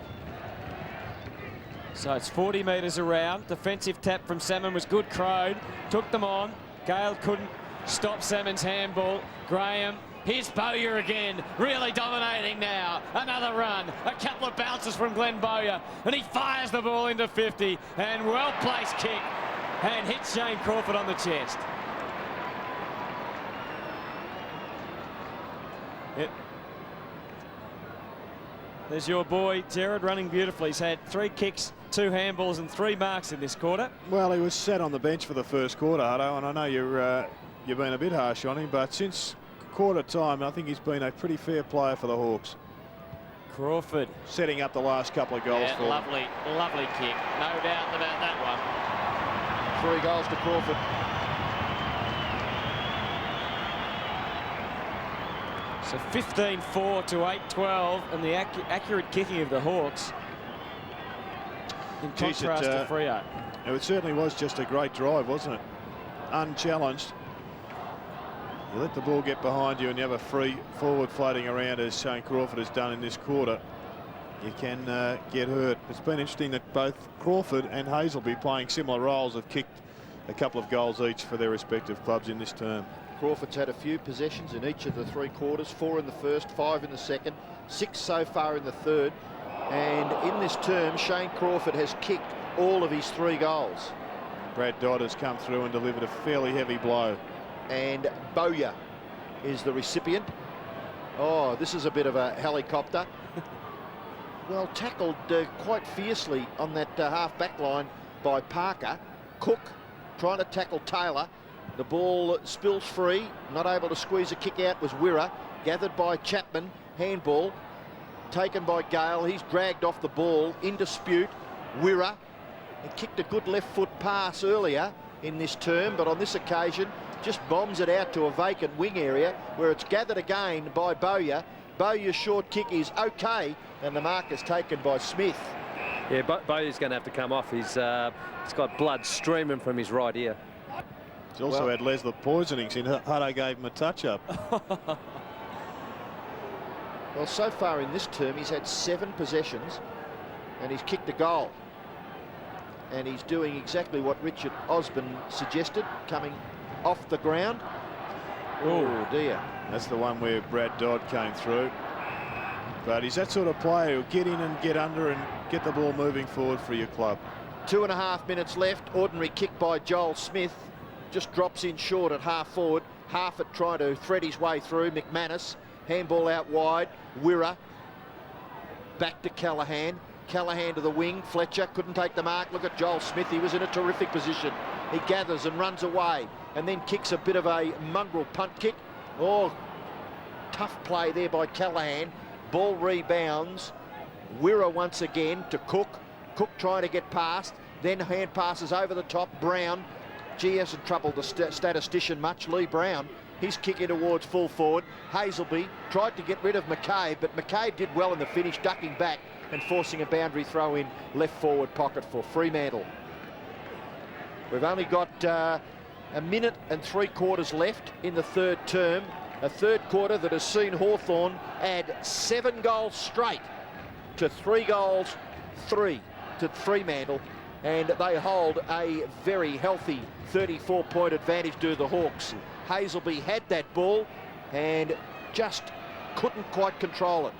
So it's 40 metres around. Defensive tap from Salmon was good. Crone took them on. Gale couldn't stop Salmon's handball. Graham, here's Bowyer again, really dominating now. Another run, a couple of bounces from Glenn Bowyer, and he fires the ball into 50, and well-placed kick, and hits Shane Crawford on the chest. There's your boy, Jared, running beautifully. He's had 3 kicks, 2 handballs and 3 marks in this quarter. Well, he was sat on the bench for the first quarter, Hutto, and I know you've been a bit harsh on him, but since quarter time, I think he's been a pretty fair player for the Hawks. Crawford. Setting up the last couple of goals for lovely, lovely kick. No doubt about that one. 3 goals to Crawford. So 15-4 to 8-12, and the accurate kicking of the Hawks in contrast to Freo. It certainly was just a great drive, wasn't it? Unchallenged. You let the ball get behind you and you have a free forward floating around, as Shane Crawford has done in this quarter, you can get hurt. It's been interesting that both Crawford and Hazelby, playing similar roles, have kicked a couple of goals each for their respective clubs in this term. Crawford's had a few possessions in each of the 3 quarters, 4 in the first, 5 in the second, 6 so far in the third. And in this term, Shane Crawford has kicked all of his 3 goals. Brad Dodd has come through and delivered a fairly heavy blow. And Bowyer is the recipient. Oh, this is a bit of a helicopter. Well, tackled quite fiercely on that half-back line by Parker. Cook trying to tackle Taylor. The ball spills free, not able to squeeze a kick out was Wirra, gathered by Chapman, handball, taken by Gale, he's dragged off the ball, in dispute, Wirra, he kicked a good left foot pass earlier in this term, but on this occasion just bombs it out to a vacant wing area where it's gathered again by Bowyer. Bowyer's short kick is okay, and the mark is taken by Smith. Yeah, Bowyer's going to have to come off. He's got blood streaming from his right ear. He's also had Leslie poisonings in. Hutto gave him a touch-up. Well, so far in this term, he's had 7 possessions and he's kicked a goal. And he's doing exactly what Richard Osborne suggested, coming off the ground. Oh dear. That's the one where Brad Dodd came through. But he's that sort of player who'll get in and get under and get the ball moving forward for your club. 2.5 minutes left. Ordinary kick by Joel Smith. Just drops in short at half forward. Half at trying to thread his way through. McManus. Handball out wide. Wirra. Back to Callaghan. Callaghan to the wing. Fletcher couldn't take the mark. Look at Joel Smith. He was in a terrific position. He gathers and runs away and then kicks a bit of a mongrel punt kick. Oh, tough play there by Callaghan. Ball rebounds. Wirra once again to Cook. Cook trying to get past. Then hand passes over the top. Brown. Gee, hasn't troubled the statistician much. Lee Brown. He's kicking towards full forward. Hazelby tried to get rid of McCabe, but McCabe did well in the finish, ducking back and forcing a boundary throw in left forward pocket for Fremantle. We've only got 1 minute and 3/4 left in the third term. A third quarter that has seen Hawthorn add 7 goals straight to 3 goals 3 to Fremantle, and they hold a very healthy 34-point advantage to the Hawks. Hazelby had that ball and just couldn't quite control it.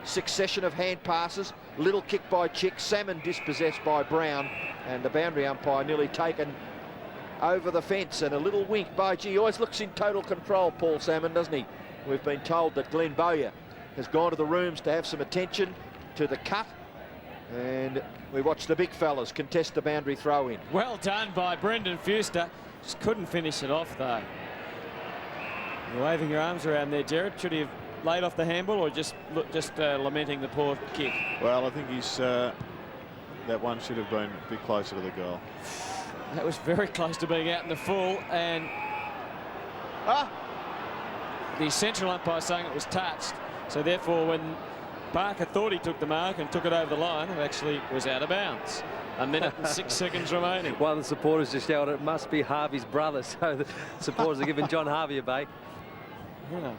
Succession of hand passes, little kick by Chick, Salmon dispossessed by Brown, and the boundary umpire nearly taken over the fence, and a little wink by G. He always looks in total control, Paul Salmon, doesn't he? We've been told that Glenn Bowyer has gone to the rooms to have some attention to the cut, and we watch the big fellas contest the boundary throw in. Well done by Brendan Fuster. Just couldn't finish it off though. You're waving your arms around there, Jared. Should he have laid off the handball or just lamenting the poor kick? Well, I think he's that one should have been a bit closer to the goal. That was very close to being out in the full, and the central umpire saying it was touched. So therefore, when Parker thought he took the mark and took it over the line, it actually was out of bounds. 1 minute and 6 seconds remaining. One of the supporters just yelled, "It must be Harvey's brother." So the supporters are giving John Harvey a bait. Yeah,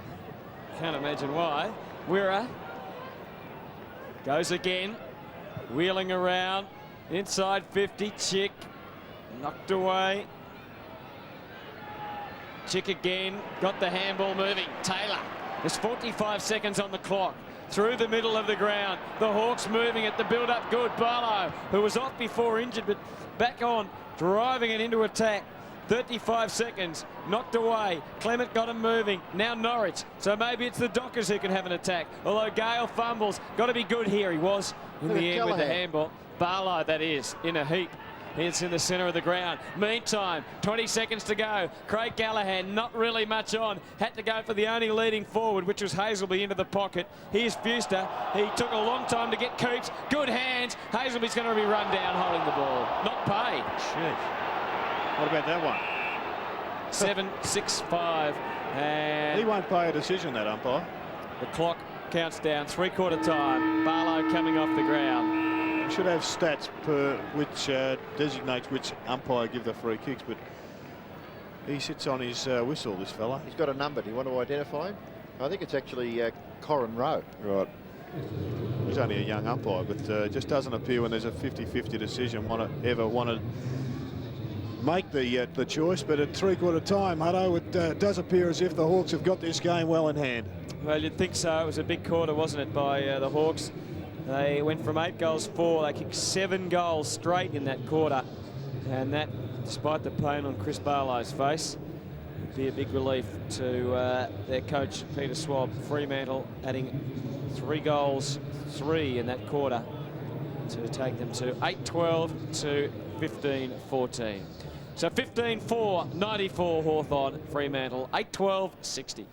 can't imagine why. Wirra goes again, wheeling around, inside 50, Chick, knocked away. Chick again, got the handball moving. Taylor, there's 45 seconds on the clock. Through the middle of the ground, the Hawks moving at the build-up. Good, Barlow, who was off before injured, but back on, driving it into attack. 35 seconds, knocked away. Clement got him moving. Now Norwich. So maybe it's the Dockers who can have an attack. Although Gale fumbles. Got to be good here. He was in the end with the handball. Barlow, that is, in a heap. It's in the centre of the ground. Meantime, 20 seconds to go. Craig Gallagher, not really much on. Had to go for the only leading forward, which was Hazelby, into the pocket. Here's Fuster. He took a long time to get Coops. Good hands. Hazelby's going to be run down holding the ball. Not paid. Shit. What about that one? 7-6-5. And he won't pay a decision, that umpire. The clock counts down. 3/4 time. Barlow coming off the ground. We should have stats per which designates which umpire give the free kicks, but he sits on his whistle, this fella. He's got a number. Do you want to identify him? I think it's actually Corin Rowe. Right. He's only a young umpire, but just doesn't appear when there's a 50-50 decision ever want to make the choice. But at 3/4 time, Hutto, it does appear as if the Hawks have got this game well in hand. Well, you'd think so. It was a big quarter, wasn't it, by the Hawks? They went from 8 goals 4. They kicked 7 goals straight in that quarter, and that, despite the pain on Chris Barlow's face, would be a big relief to their coach Peter Swab. Fremantle adding 3 goals 3 in that quarter to take them to 8-12 to 15-14. So 15-4, 94 Hawthorn, Fremantle, 8-12, 60.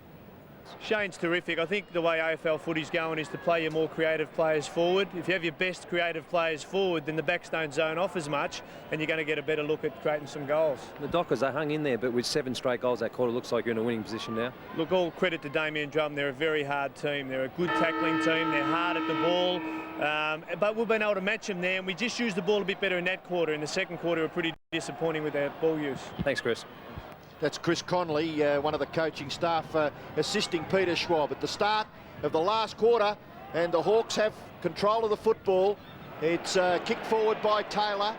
Shane's terrific. I think the way AFL footy's going is to play your more creative players forward. If you have your best creative players forward, then the backs don't zone off as much, and you're going to get a better look at creating some goals. The Dockers, they hung in there, but with 7 straight goals that quarter, looks like you're in a winning position now. Look, all credit to Damien Drum. They're a very hard team. They're a good tackling team. They're hard at the ball. But we've been able to match them there, and we just used the ball a bit better in that quarter. In the second quarter, we're pretty disappointing with our ball use. Thanks, Chris. That's Chris Conley, one of the coaching staff, assisting Peter Schwab at the start of the last quarter, and the Hawks have control of the football. It's kicked forward by Taylor,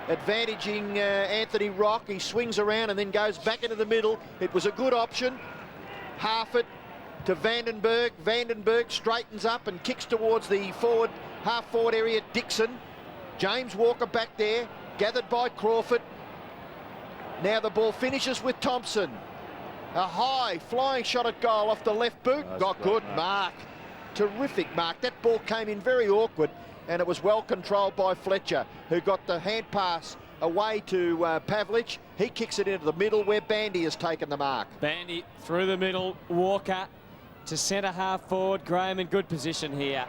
advantaging Anthony Rock. He swings around and then goes back into the middle. It was a good option. Half it to Vandenberg. Vandenberg straightens up and kicks towards the half-forward area. Dixon. James Walker back there, gathered by Crawford. Now the ball finishes with Thompson. A high flying shot at goal off the left boot. Got good mark. Terrific mark. That ball came in very awkward, and it was well controlled by Fletcher, who got the hand pass away to Pavlich. He kicks it into the middle where Bandy has taken the mark. Bandy through the middle. Walker to centre half forward. Graham in good position here.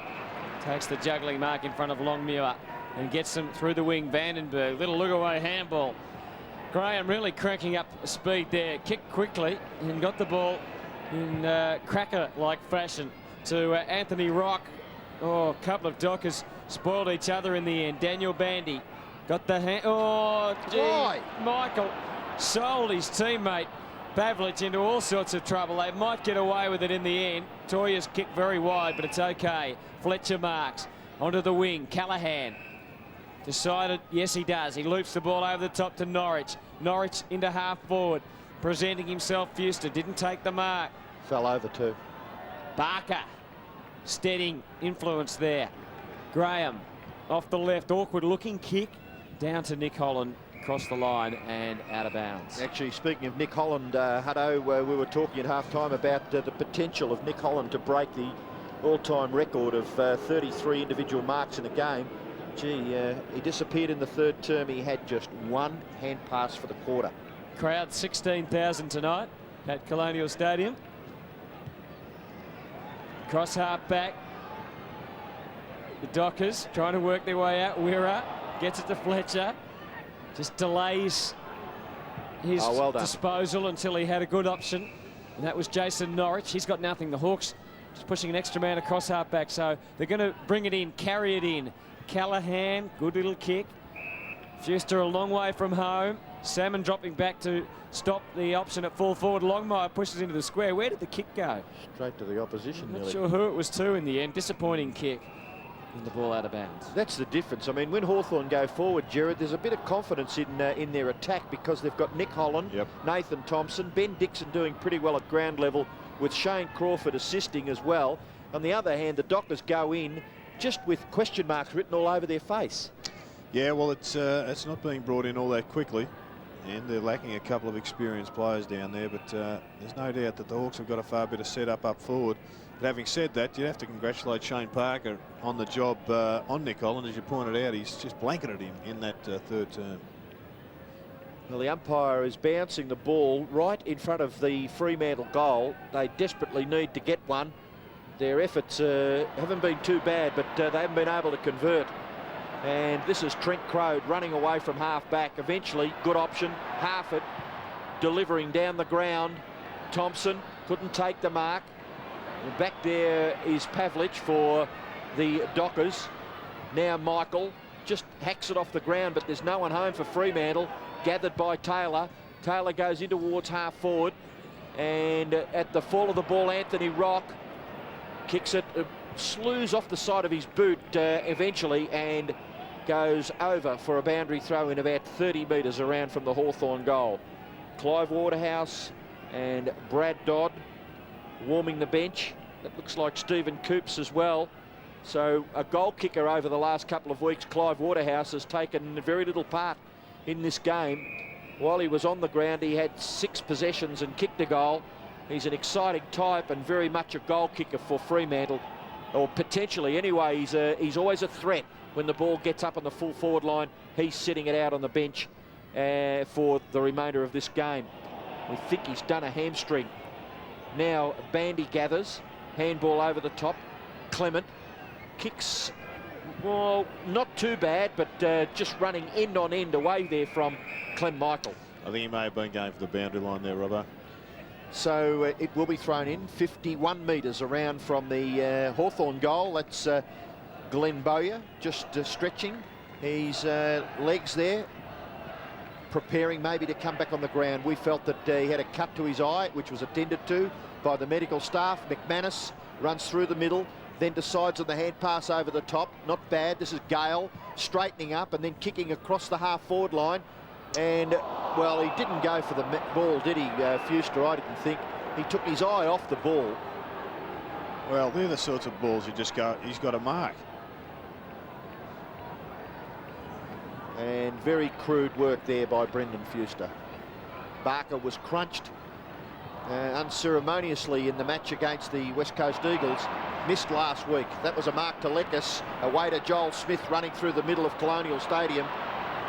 Takes the juggling mark in front of Longmuir and gets them through the wing. Vandenberg, little look away handball. Graham really cranking up speed there. Kicked quickly and got the ball in cracker-like fashion to Anthony Rock. Oh, a couple of Dockers spoiled each other in the end. Daniel Bandy got the hand. Oh, gee. Why? Michael sold his teammate Pavlich into all sorts of trouble. They might get away with it in the end. Toya's kicked very wide, but it's okay. Fletcher marks onto the wing. Callahan decided, yes, he does. He loops the ball over the top to Norwich. Norwich into half forward, presenting himself. Fuster didn't take the mark. Fell over too. Barker, steadying influence there. Graham off the left, awkward looking kick down to Nick Holland, across the line and out of bounds. Actually, speaking of Nick Holland, Hutto, we were talking at half-time about the potential of Nick Holland to break the all-time record of 33 individual marks in a game. Gee, he disappeared in the third term. He had just 1 hand pass for the quarter. Crowd 16,000 tonight at Colonial Stadium. Cross half back. The Dockers trying to work their way out. Wira gets it to Fletcher. Just delays his disposal until he had a good option. And that was Jason Norwich. He's got nothing. The Hawks just pushing an extra man across half back. So they're going to bring it in, carry it in. Callahan, good little kick. Fuster a long way from home. Salmon dropping back to stop the option at full forward. Longmire pushes into the square. Where did the kick go? Straight to the opposition. Not sure who it was to in the end. Disappointing kick. And the ball out of bounds. That's the difference. I mean, when Hawthorn go forward, Gerard, there's a bit of confidence in their attack because they've got Nick Holland, Nathan Thompson, Ben Dixon doing pretty well at ground level with Shane Crawford assisting as well. On the other hand, the Dockers go in just with question marks written all over their face. Yeah, well, it's not being brought in all that quickly, and they're lacking a couple of experienced players down there, but there's no doubt that the Hawks have got a far better setup up forward. But having said that, you have to congratulate Shane Parker on the job on Nick Holland. As you pointed out, he's just blanketed him in that third term. Well, the umpire is bouncing the ball right in front of the Fremantle goal. They desperately need to get one. Their efforts haven't been too bad, but they haven't been able to convert. And this is Trent Crode running away from half-back. Eventually, good option, half it, delivering down the ground. Thompson couldn't take the mark. And back there is Pavlich for the Dockers. Now Michael just hacks it off the ground, but there's no one home for Fremantle. Gathered by Taylor. Taylor goes in towards half-forward. And at the fall of the ball, Anthony Rock kicks it, slews off the side of his boot eventually, and goes over for a boundary throw in about 30 metres around from the Hawthorn goal. Clive Waterhouse and Brad Dodd warming the bench. That looks like Stephen Coops as well. So a goal kicker over the last couple of weeks, Clive Waterhouse, has taken very little part in this game. While he was on the ground, he had 6 possessions and kicked a goal. He's an exciting type and very much a goal kicker for Fremantle, or potentially anyway. He's always a threat when the ball gets up on the full forward line. He's sitting it out on the bench for the remainder of this game. We think he's done a hamstring. Now Bandy gathers, handball over the top. Clement kicks, well, not too bad, but just running end on end away there from Clem Michael. I think he may have been going for the boundary line there, Robbo. So it will be thrown in 51 metres around from the Hawthorn goal. That's Glenn Bowyer just stretching his legs there, preparing maybe to come back on the ground. We felt that he had a cut to his eye, which was attended to by the medical staff. McManus runs through the middle, then decides on the hand pass over the top. Not bad. This is Gale straightening up and then kicking across the half-forward line. And, well, he didn't go for the ball, did he, Fuster? I didn't think. He took his eye off the ball. Well, they're the sorts of balls you just go, he's got to mark. And very crude work there by Brendan Fuster. Barker was crunched unceremoniously in the match against the West Coast Eagles. Missed last week. That was a mark to Lekas, away to Joel Smith running through the middle of Colonial Stadium.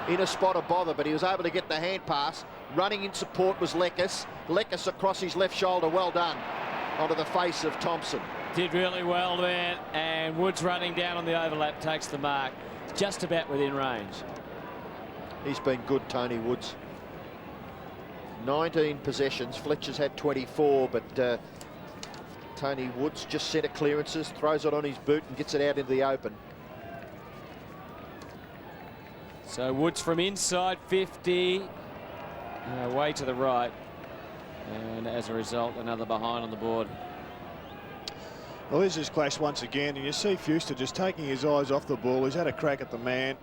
In a spot of bother, but he was able to get the hand pass. Running in support was Lekas. Lekas across his left shoulder, well done, onto the face of Thompson. Did really well there, and Woods running down on the overlap takes the mark. Just about within range. He's been good, Tony Woods. 19 possessions. Fletcher's had 24, but Tony Woods just centre clearances, throws it on his boot and gets it out into the open. So Woods from inside 50, way to the right, and as a result, another behind on the board. Well, there's this clash once again, and you see Fuster just taking his eyes off the ball. He's had a crack at the man,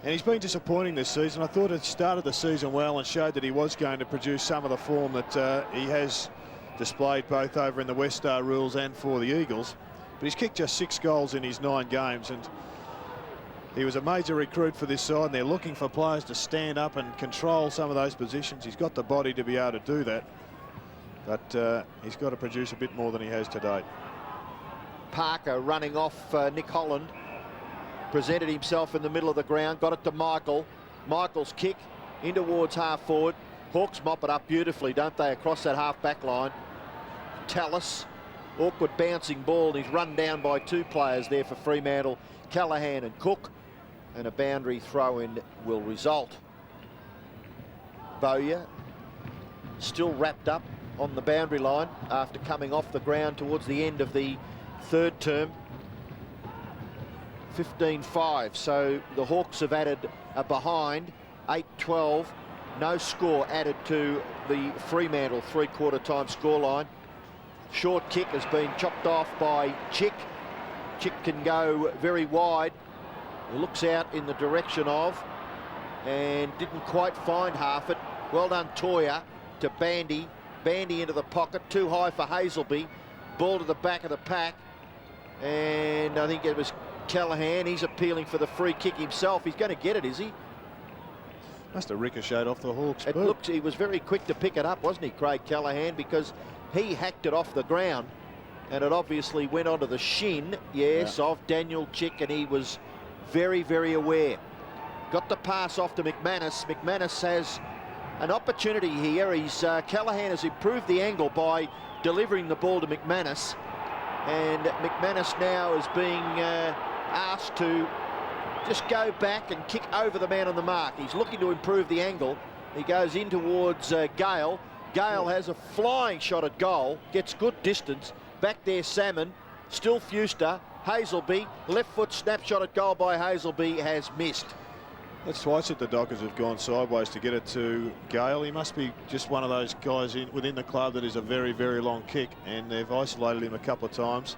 and he's been disappointing this season. I thought it started the season well and showed that he was going to produce some of the form that he has displayed both over in the West Star Rules and for the Eagles. But he's kicked just 6 goals in his 9 games, and he was a major recruit for this side, and they're looking for players to stand up and control some of those positions. He's got the body to be able to do that, but he's got to produce a bit more than he has to date. Parker running off Nick Holland, presented himself in the middle of the ground, got it to Michael. Michael's kick in towards half forward. Hawks mop it up beautifully, don't they, across that half back line. Tallis, awkward bouncing ball, and he's run down by 2 players there for Fremantle, Callaghan and Cook. And a boundary throw-in will result. Bowyer still wrapped up on the boundary line after coming off the ground towards the end of the 3rd term. 15-5, so the Hawks have added a behind, 8-12. No score added to the Fremantle 3/4 time scoreline. Short kick has been chopped off by Chick. Chick can go very wide. He looks out in the direction of, and didn't quite find half it. Well done, Toya, to Bandy. Bandy into the pocket, too high for Hazelby. Ball to the back of the pack, and I think it was Callaghan. He's appealing for the free kick himself. He's going to get it, is he? Must have ricocheted off the Hawks' It boot. looked, he was very quick to pick it up, wasn't he, Craig Callaghan, because he hacked it off the ground, and it obviously went onto the shin, yes, of Daniel Chick, and he was very, very aware. Got the pass off to McManus. McManus has an opportunity here. Callaghan has improved the angle by delivering the ball to McManus, and McManus now is being asked to just go back and kick over the man on the mark. He's looking to improve the angle. He goes in towards Gale. Gale has a flying shot at goal, gets good distance. Back there, Salmon, still Fuster. Hazelby, left foot snapshot at goal by Hazelby, has missed. That's twice that the Dockers have gone sideways to get it to Gale. He must be just one of those guys within the club that is a very, very long kick, and they've isolated him a couple of times.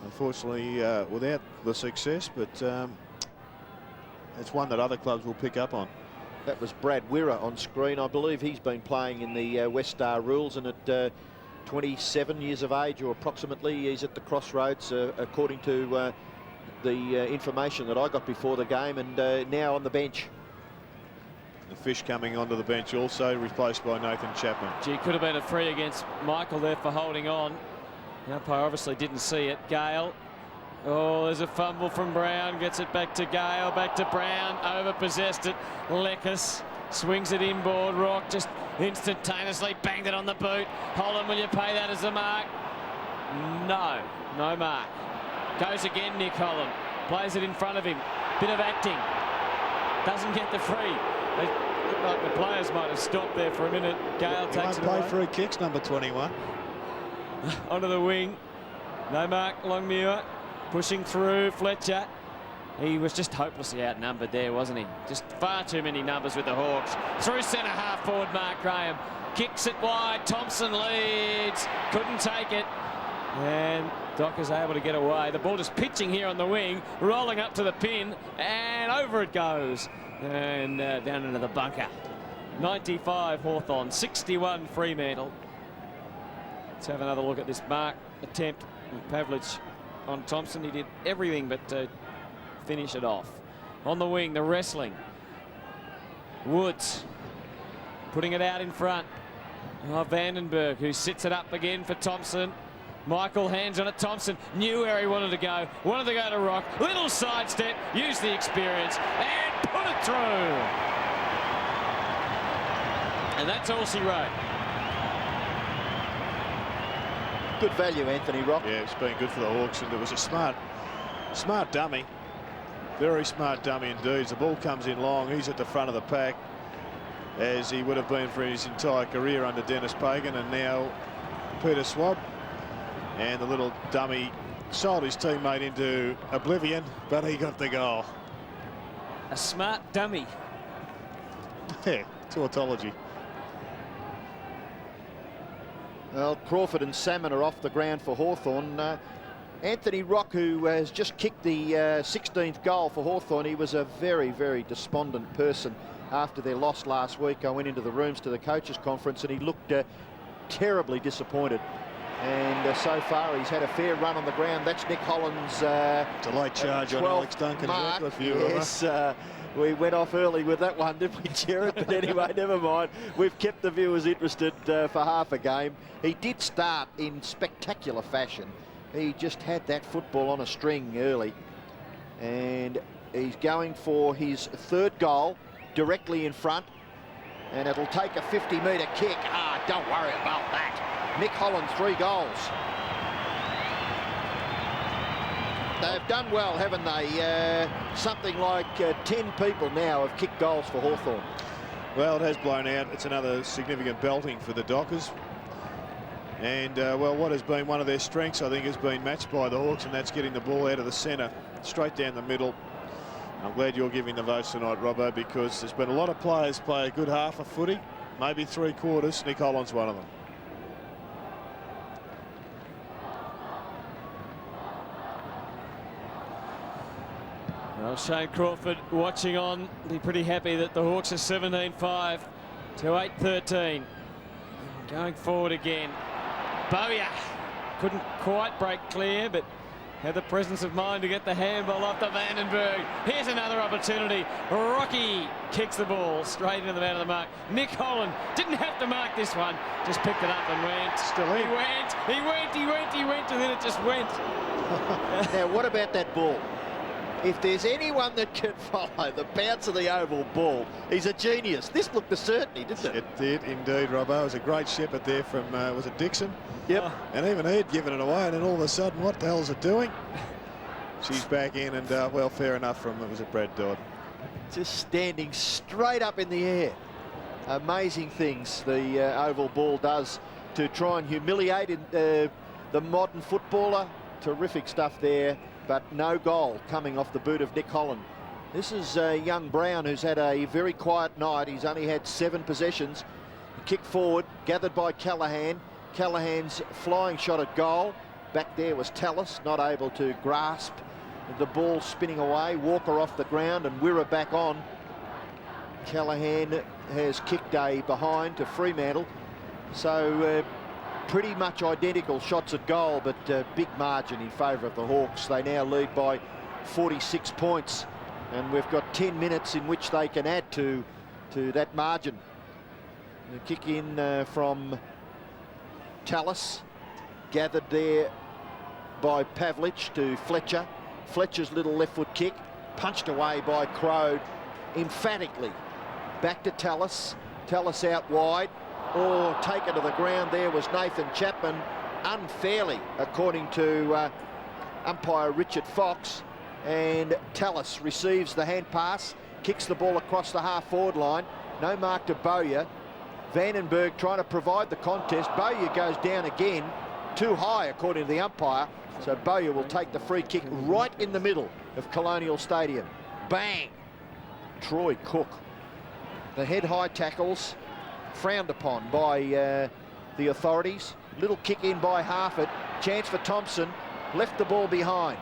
Unfortunately, without the success, but it's one that other clubs will pick up on. That was Brad Wirra on screen. I believe he's been playing in the West Star Rules, and at 27 years of age, or approximately, he's at the crossroads, according to the information that I got before the game, and now on the bench. The Fish coming onto the bench also, replaced by Nathan Chapman. Gee, could have been a free against Michael there for holding on. The umpire obviously didn't see it. Gale Oh, there's a fumble from Brown. Gets it back to Gale. Back to Brown. Over-possessed it. Leckus swings it inboard. Rock just instantaneously banged it on the boot. Holland, will you pay that as a mark? No. No mark. Goes again, Nick Holland. Plays it in front of him. Bit of acting. Doesn't get the free. They look like the players might have stopped there for a minute. Gale takes it away. Play free kicks, number 21. Onto the wing. No mark, Longmuir. Pushing through, Fletcher. He was just hopelessly outnumbered there, wasn't he? Just far too many numbers with the Hawks. Through centre half forward, Mark Graham. Kicks it wide, Thompson leads. Couldn't take it. And Doc is able to get away. The ball just pitching here on the wing, rolling up to the pin, and over it goes. And down into the bunker. 95 Hawthorn, 61 Fremantle. Let's have another look at this mark attempt with Pavlich on Thompson. He did everything but finish it off. On the wing, the wrestling. Woods putting it out in front. Oh, Vandenberg, who sits it up again for Thompson. Michael hands on it. Thompson knew where he wanted to go. Wanted to go to Rock. Little sidestep. Used the experience and put it through. And that's all she wrote. Good value, Anthony Rock. Yeah, it's been good for the Hawks, and it was a smart dummy. Very smart dummy indeed. As the ball comes in long, he's at the front of the pack, as he would have been for his entire career under Dennis Pagan and now Peter Swab. And the little dummy sold his teammate into oblivion, but he got the goal. A smart dummy. Yeah, tautology. Well, Crawford and Salmon are off the ground for Hawthorn. Anthony Rock, who has just kicked the 16th goal for Hawthorn, he was a very, very despondent person after their loss last week. I went into the rooms to the coaches' conference and he looked terribly disappointed. And so far he's had a fair run on the ground. That's Nick Holland's delayed charge on Alex Duncan. Mark. Yes, we went off early with that one, didn't we, Jared? But anyway, never mind. We've kept the viewers interested for half a game. He did start in spectacular fashion. He just had that football on a string early. And he's going for his third goal directly in front. And it'll take a 50-metre kick. Ah, don't worry about that. Nick Holland, 3 goals. They've done well, haven't they? Something like 10 people now have kicked goals for Hawthorn. Well, it has blown out. It's another significant belting for the Dockers. And, well, what has been one of their strengths, I think, has been matched by the Hawks, and that's getting the ball out of the centre, straight down the middle. I'm glad you're giving the votes tonight, Robbo, because there's been a lot of players play a good half of footy, maybe 3/4. Nick Holland's one of them. Well, Shane Crawford watching on, be pretty happy that the Hawks are 17-5 to 8-13. Going forward again. Bowyer couldn't quite break clear, but had the presence of mind to get the handball off to Vandenberg. Here's another opportunity. Rocky kicks the ball straight into the man of the mark. Nick Holland didn't have to mark this one, just picked it up and went. Still in. He went, and then it just went. Now, what about that ball? If there's anyone that can follow the bounce of the oval ball, he's a genius. This looked a certainty, didn't it? It did indeed, Robbo. It was a great shepherd there from, was it Dixon? Yep. And even he'd given it away, and then all of a sudden, what the hell's it doing? She's back in, and, well, fair enough from, was it Brad Dodd? Just standing straight up in the air. Amazing things the oval ball does to try and humiliate the modern footballer. Terrific stuff there. But no goal coming off the boot of Nick Holland. This is young Brown, who's had a very quiet night. He's only had 7 possessions. Kick forward, gathered by Callaghan. Callaghan's flying shot at goal. Back there was Tallis, not able to grasp the ball, spinning away. Walker off the ground and Wirra back on. Callaghan has kicked a behind to Fremantle. So pretty much identical shots at goal, but big margin in favour of the Hawks. They now lead by 46 points, and we've got 10 minutes in which they can add to that margin. The kick in from Tallis, gathered there by Pavlich to Fletcher. Fletcher's little left foot kick, punched away by Crode emphatically. Back to Tallis. Tallis out wide. Or taken to the ground there was Nathan Chapman, unfairly, according to umpire Richard Fox. And Tallis receives the hand pass, kicks the ball across the half-forward line. No mark to Bowyer. Vandenberg trying to provide the contest. Bowyer goes down again, too high according to the umpire. So Bowyer will take the free kick right in the middle of Colonial Stadium. Bang! Troy Cook. The head-high tackles frowned upon by the authorities. Little kick in by Harford. Chance for Thompson. Left the ball behind.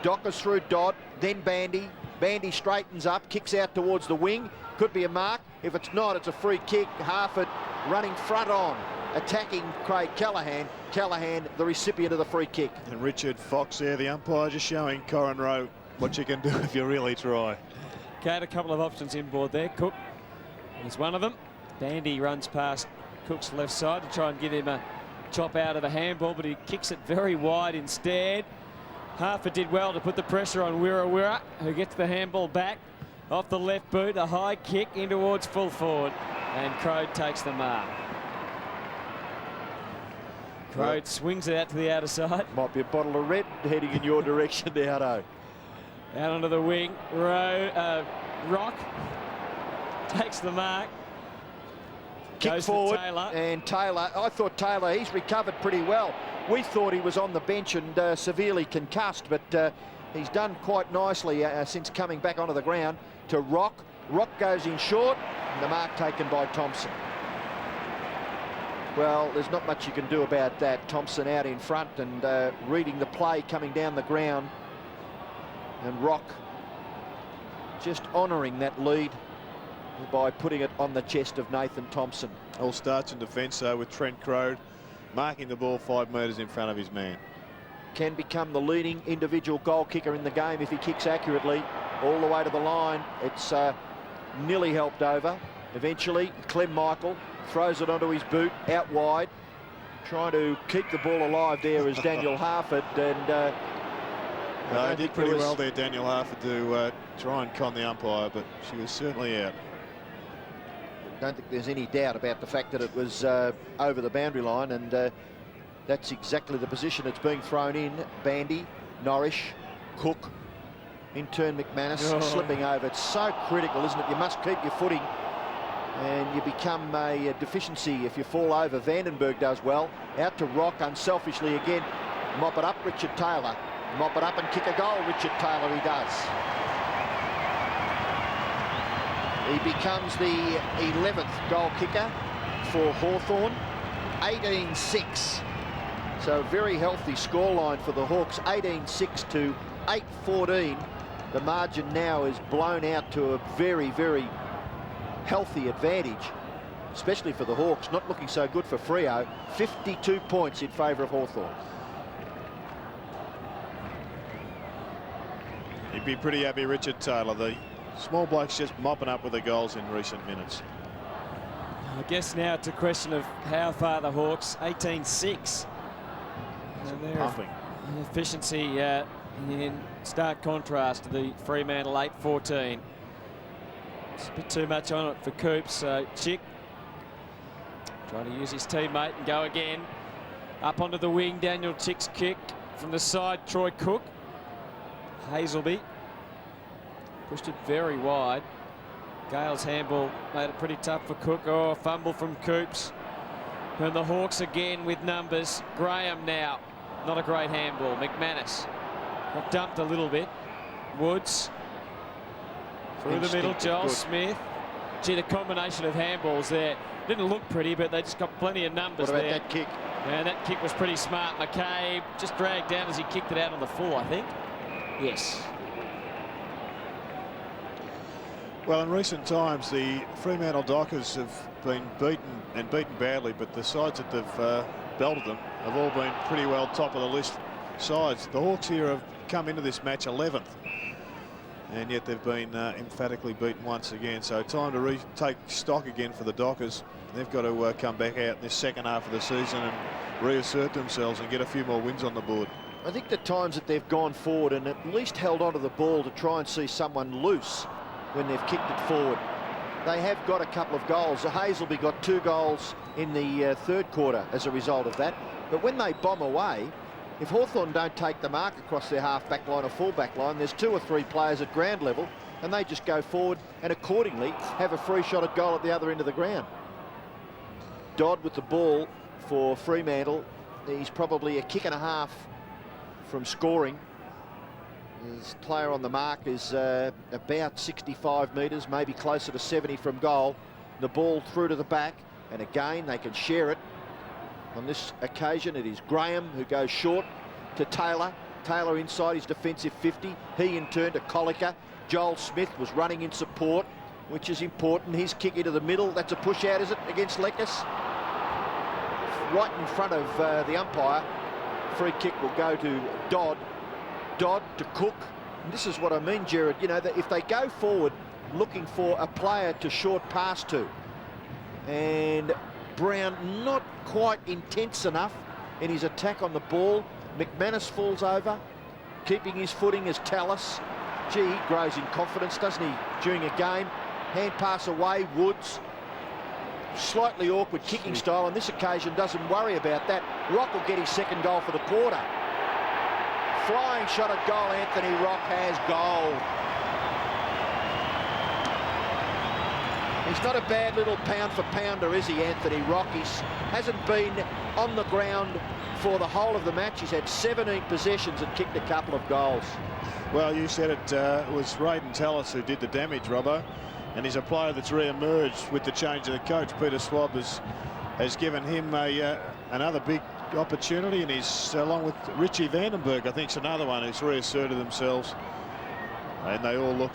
Dockers through Dodd, then Bandy. Bandy straightens up, kicks out towards the wing. Could be a mark. If it's not, it's a free kick. Harford running front on, attacking Craig Callaghan. Callaghan, the recipient of the free kick. And Richard Fox there, the umpire, just showing Corin Rowe what you can do if you really try. Okay, a couple of options inboard there. Cook is one of them. Bandy runs past Cook's left side to try and give him a chop out of a handball, but he kicks it very wide instead. Harford did well to put the pressure on Wira, who gets the handball back off the left boot. A high kick in towards full forward, and Crode takes the mark. Crode swings it out to the outer side. Might be a bottle of red heading in your direction there, Hutto. Out onto the wing. Rock takes the mark. Kick Goes forward, Taylor. and Taylor, I thought Taylor, he's recovered pretty well. We thought he was on the bench and severely concussed, but he's done quite nicely since coming back onto the ground. To Rock. Rock goes in short, and the mark taken by Thompson. Well, there's not much you can do about that. Thompson out in front and reading the play coming down the ground. And Rock just honouring that lead by putting it on the chest of Nathan Thompson. All starts in defence with Trent Crode marking the ball 5 metres in front of his man. Can become the leading individual goal kicker in the game if he kicks accurately all the way to the line. It's nearly helped over. Eventually, Clem Michael throws it onto his boot out wide. Trying to keep the ball alive there is Daniel Harford. And he did pretty well there, Daniel Harford, to try and con the umpire, but she was certainly out. Don't think there's any doubt about the fact that it was over the boundary line, and that's exactly the position it's being thrown in. Bandy, Norrish, Cook, in turn McManus slipping over. It's so critical, isn't it? You must keep your footing, and you become a deficiency if you fall over. Vandenberg does well. Out to Rock unselfishly again. Mop it up, Richard Taylor. Mop it up and kick a goal, Richard Taylor, he does. He becomes the 11th goal kicker for Hawthorn, 18-6. So very healthy scoreline for the Hawks, 18-6 to 8-14. The margin now is blown out to a very, very healthy advantage, especially for the Hawks. Not looking so good for Freo. 52 points in favour of Hawthorn. He'd be pretty happy, Richard Taylor. The small bloke's just mopping up with the goals in recent minutes. I guess now it's a question of how far the Hawks, 18-6. And their Pumping. efficiency in stark contrast to the Fremantle 8-14. It's a bit too much on it for Coops. So Chick trying to use his teammate and go again. Up onto the wing, Daniel Chick's kick from the side, Troy Cook. Hazelby pushed it very wide. Gale's handball made it pretty tough for Cook. Oh, fumble from Coops. And the Hawks again with numbers. Graham now. Not a great handball. McManus got dumped a little bit. Woods through the middle. Joel Smith. Gee, the combination of handballs there didn't look pretty, but they just got plenty of numbers there. What about that kick? And that kick was pretty smart. McCabe just dragged down as he kicked it out on the full, I think. Yes. Well, in recent times, the Fremantle Dockers have been beaten badly, but the sides that they've belted them have all been pretty well top of the list sides. The Hawks here have come into this match 11th, and yet they've been emphatically beaten once again. So time to retake stock again for the Dockers. They've got to come back out in this second half of the season and reassert themselves and get a few more wins on the board. I think the times that they've gone forward and at least held onto the ball to try and see someone loose when they've kicked it forward, they have got a couple of goals. Hazelby got 2 goals in the third quarter as a result of that. But when they bomb away, if Hawthorn don't take the mark across their half-back line or full-back line, there's 2 or 3 players at ground level, and they just go forward and accordingly have a free shot at goal at the other end of the ground. Dodd with the ball for Fremantle. He's probably a kick and a half from scoring. His player on the mark is about 65 metres, maybe closer to 70 from goal. The ball through to the back, and again they can share it. On this occasion it is Graham who goes short to Taylor. Taylor inside his defensive 50. He in turn to Collicker. Joel Smith was running in support, which is important. His kick into the middle. That's a push out, is it, against Lekas? Right in front of the umpire. Free kick will go to Dodd. Dodd to Cook. And this is what I mean, Jared. You know, that if they go forward looking for a player to short pass to, and Brown not quite intense enough in his attack on the ball. McManus falls over, keeping his footing as Tallis. Gee, he grows in confidence, doesn't he, during a game? Hand pass away, Woods. Slightly awkward kicking style on this occasion, doesn't worry about that. Rock will get his second goal for the quarter. Flying shot at goal, Anthony Rock has goal. He's not a bad little pound for pounder, is he, Anthony Rock? He hasn't been on the ground for the whole of the match. He's had 17 possessions and kicked a couple of goals. Well, you said it was Raiden Tallis who did the damage, Robbo, and he's a player that's re-emerged with the change of the coach. Peter Swab has given him another big opportunity, and he's along with Richie Vandenberg, I think, is another one who's reasserted themselves, and they all look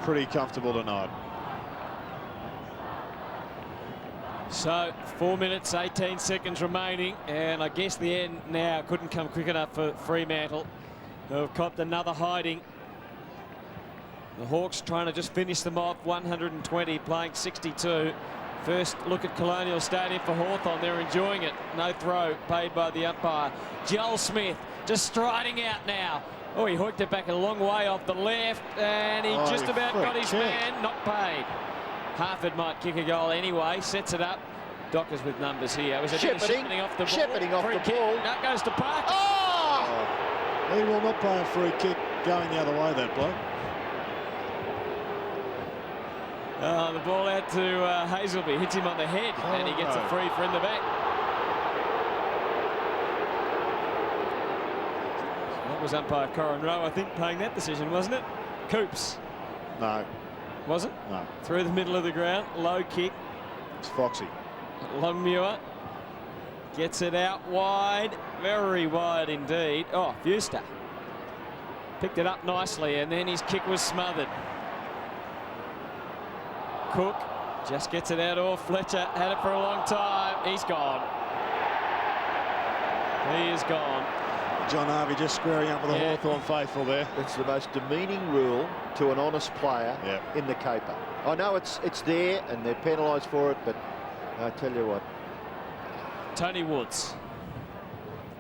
pretty comfortable tonight. So 4 minutes 18 seconds remaining, and I guess the end now couldn't come quick enough for Fremantle, who have copped another hiding. The Hawks trying to just finish them off. 120 playing 62. First look at Colonial Stadium for Hawthorn. They're enjoying it. No throw paid by the umpire. Joel Smith just striding out now. Oh, he hooked it back a long way off the left, and he just about got his man. Not paid. Harford might kick a goal anyway. Sets it up. Dockers with numbers here. Was it shepherding off the ball? Shepherding off the ball. That goes to Parker. Oh! He will not pay a free kick going the other way, that bloke. The ball out to Hazelby. Hits him on the head, and he gets a free for in the back. That was umpire Corin Rowe, I think, playing that decision, wasn't it? Coops. No. Wasn't? No. Through the middle of the ground. Low kick. It's Foxy. Longmuir gets it out wide. Very wide indeed. Oh, Fuster. Picked it up nicely, and then his kick was smothered. Cook just gets it out off. Fletcher had it for a long time. He's gone. He is gone. John Harvey just squaring up with the Hawthorn faithful there. It's the most demeaning rule to an honest player in the caper. I know it's there and they're penalised for it, but I tell you what. Tony Woods.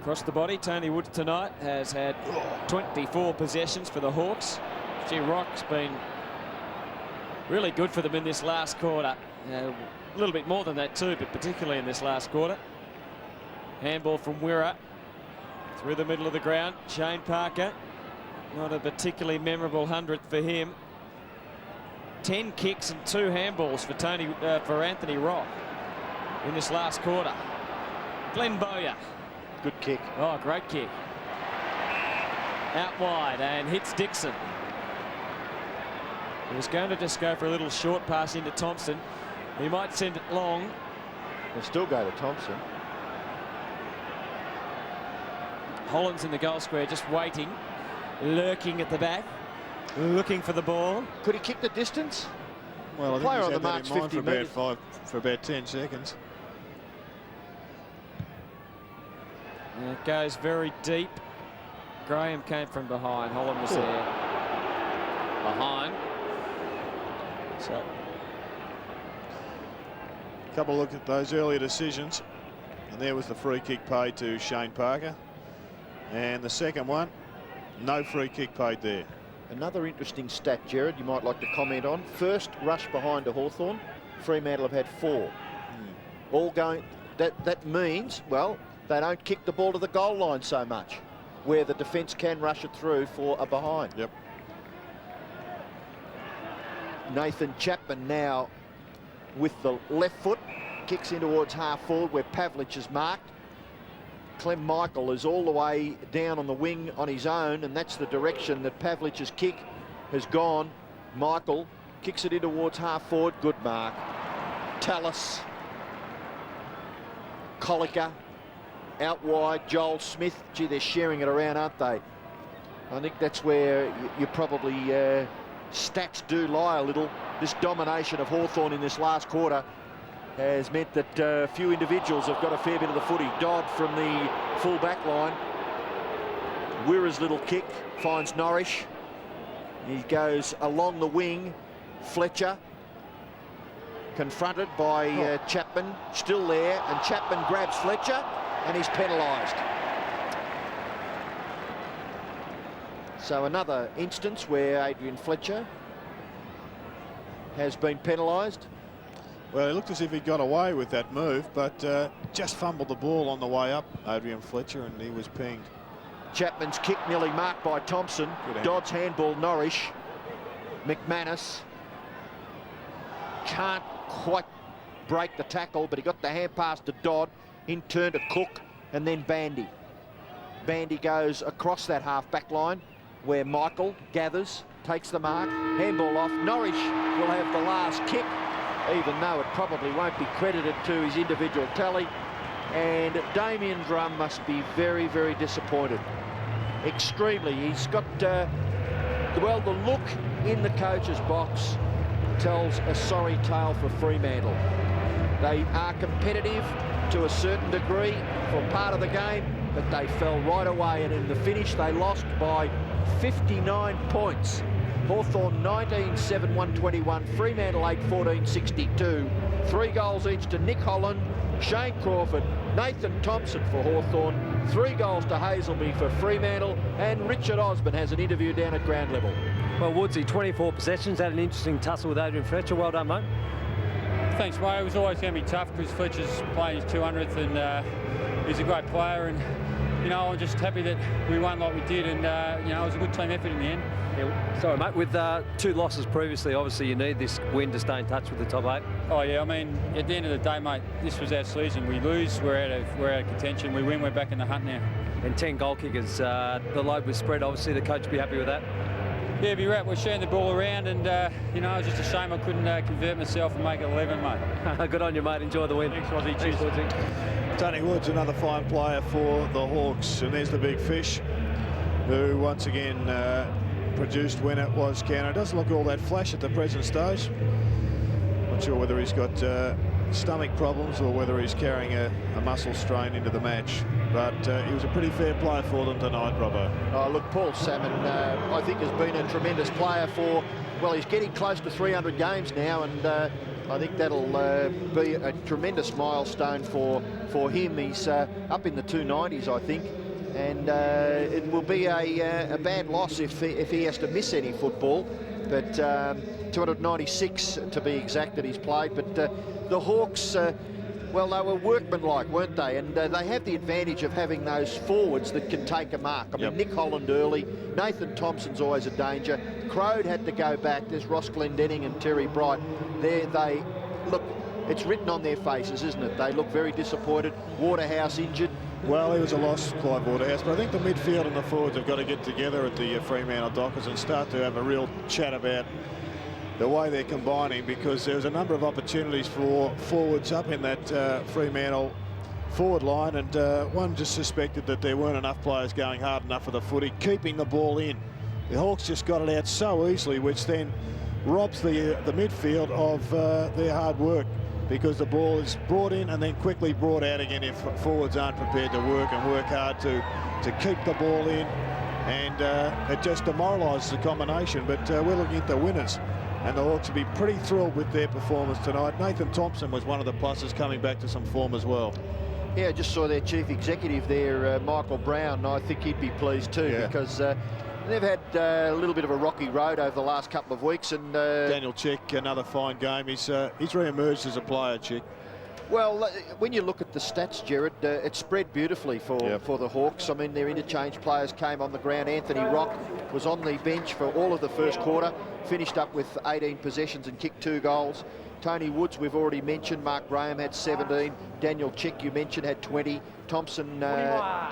Across the body, Tony Woods tonight has had 24 possessions for the Hawks. Gee, Rock's been really good for them in this last quarter. A little bit more than that too, but particularly in this last quarter. Handball from Wirra. Through the middle of the ground, Shane Parker. Not a particularly memorable 100th for him. 10 kicks and 2 handballs for Anthony Rock in this last quarter. Glenn Bowyer. Good kick. Oh, great kick. Out wide and hits Dixon. He was going to just go for a little short pass into Thompson. He might send it long. They'll still go to Thompson. Holland's in the goal square, just waiting, lurking at the back, looking for the ball. Could he kick the distance? Well, I think player he's on the had that mark's in mind 50 metres. for about 10 seconds. And it goes very deep. Graham came from behind. Holland was there. Behind. So. Couple of look at those earlier decisions. And there was the free kick paid to Shane Parker. And the second one, no free kick paid there. Another interesting stat, Jared, you might like to comment on. First rush behind to Hawthorn, Fremantle have had 4. All going, that means, well, they don't kick the ball to the goal line so much, where the defence can rush it through for a behind. Yep. Nathan Chapman now with the left foot, kicks in towards half forward where Pavlich is marked. Clem Michael is all the way down on the wing on his own, and that's the direction that Pavlich's kick has gone. Michael kicks it in towards half forward. Good mark. Tallis, Colliker, out wide, Joel Smith. Gee, they're sharing it around, aren't they? I think that's where you probably stats do lie a little. This domination of Hawthorn in this last quarter has meant that a few individuals have got a fair bit of the footy. Dodd from the full back line. Wirra's little kick finds Norrish. He goes along the wing. Fletcher confronted by Chapman, still there, and Chapman grabs Fletcher and he's penalised. So another instance where Adrian Fletcher has been penalised. Well, it looked as if he got away with that move, but just fumbled the ball on the way up, Adrian Fletcher, and he was pinged. Chapman's kick nearly marked by Thompson. Dodd's handball, Norrish. McManus can't quite break the tackle, but he got the hand pass to Dodd, in turn to Cook, and then Bandy. Bandy goes across that half-back line where Michael gathers, takes the mark, handball off. Norrish will have the last kick, even though it probably won't be credited to his individual tally. And Damien Drum must be very, very disappointed. Extremely. He's got, well, the look in the coach's box tells a sorry tale for Fremantle. They are competitive to a certain degree for part of the game, but they fell right away, and in the finish they lost by 59 points. Hawthorn 19-7-121, Fremantle 8-14-62. 3 goals each to Nick Holland, Shane Crawford, Nathan Thompson for Hawthorn, 3 goals to Hazelby for Fremantle, and Richard Osborne has an interview down at ground level. Well, Woodsy, 24 possessions, had an interesting tussle with Adrian Fletcher. Well done, mate. Thanks, mate. It was always going to be tough because Fletcher's playing his 200th and he's a great player, and you know, I'm just happy that we won like we did, and you know, it was a good team effort in the end. Yeah, sorry, mate. With 2 losses previously, obviously you need this win to stay in touch with the top 8. Oh yeah, I mean, at the end of the day, mate, this was our season. We lose, we're out of contention. We win, we're back in the hunt now. And 10 goal kickers. The load was spread. Obviously, the coach will be happy with that. Yeah, be right. We're sharing the ball around, and you know, it's just a shame I couldn't convert myself and make it 11, mate. Good on you, mate. Enjoy the win. Thanks, Wazzy. Cheers. Tony Woods, another fine player for the Hawks, and there's the big fish, who once again produced when it was counted. Doesn't look all that flash at the present stage. Not sure whether he's got stomach problems or whether he's carrying a muscle strain into the match, but he was a pretty fair player for them tonight, Robbo. Oh, look, Paul Salmon, I think, has been a tremendous player for, well, he's getting close to 300 games now, and I think that'll be a tremendous milestone for him. He's up in the 290s, I think, and it will be a bad loss if he has to miss any football, but 296 to be exact that he's played. But the Hawks, well, they were workmanlike, weren't they? And they have the advantage of having those forwards that can take a mark. I mean, Nick Holland early, Nathan Thompson's always a danger. Crode had to go back. There's Ross Glendenning and Terry Bright. They look, it's written on their faces, isn't it? They look very disappointed. Waterhouse injured. Well, he was a loss, Clive Waterhouse, but I think the midfield and the forwards have got to get together at the Fremantle Dockers and start to have a real chat about the way they're combining, because there's a number of opportunities for forwards up in that Fremantle forward line, and one just suspected that there weren't enough players going hard enough for the footy, keeping the ball in. The Hawks just got it out so easily, which then robs the midfield of their hard work, because the ball is brought in and then quickly brought out again if forwards aren't prepared to work hard to keep the ball in, and it just demoralises the combination. But we're looking at the winners, and the Hawks will be pretty thrilled with their performance tonight. Nathan Thompson was one of the pluses, coming back to some form as well. Yeah, I just saw their chief executive there, Michael Brown, and I think he'd be pleased too, because they've had a little bit of a rocky road over the last couple of weeks. And Daniel Chick, another fine game. He's re-emerged as a player, Chick. Well, when you look at the stats, Gerard, it spread beautifully for the Hawks. I mean, their interchange players came on the ground. Anthony Rock was on the bench for all of the first quarter, finished up with 18 possessions and kicked 2 goals. Tony Woods, we've already mentioned. Mark Graham had 17. Daniel Chick, you mentioned, had 20. Thompson,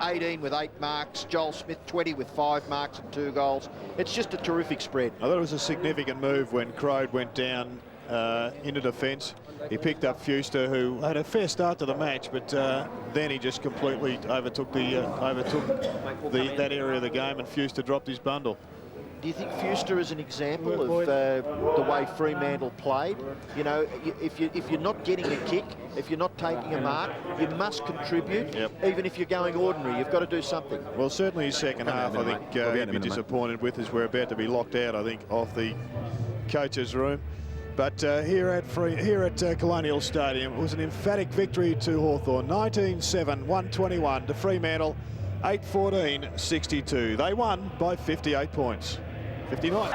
18 with 8 marks. Joel Smith, 20 with 5 marks and 2 goals. It's just a terrific spread. I thought it was a significant move when Crode went down into defence. He picked up Fuster, who had a fair start to the match, but then he just completely overtook that area of the game, and Fuster dropped his bundle. Do you think Fuster is an example of the way Fremantle played? You know, if you're not getting a kick, if you're not taking a mark, you must contribute. Even if you're going ordinary, you've got to do something. Well, certainly his second half, I think he'd be disappointed with, as we're about to be locked out, I think, off the coach's room. But here at Colonial Stadium, it was an emphatic victory to Hawthorn, 19-7, 121 to Fremantle, 8-14, 62. They won by 58 points. 59.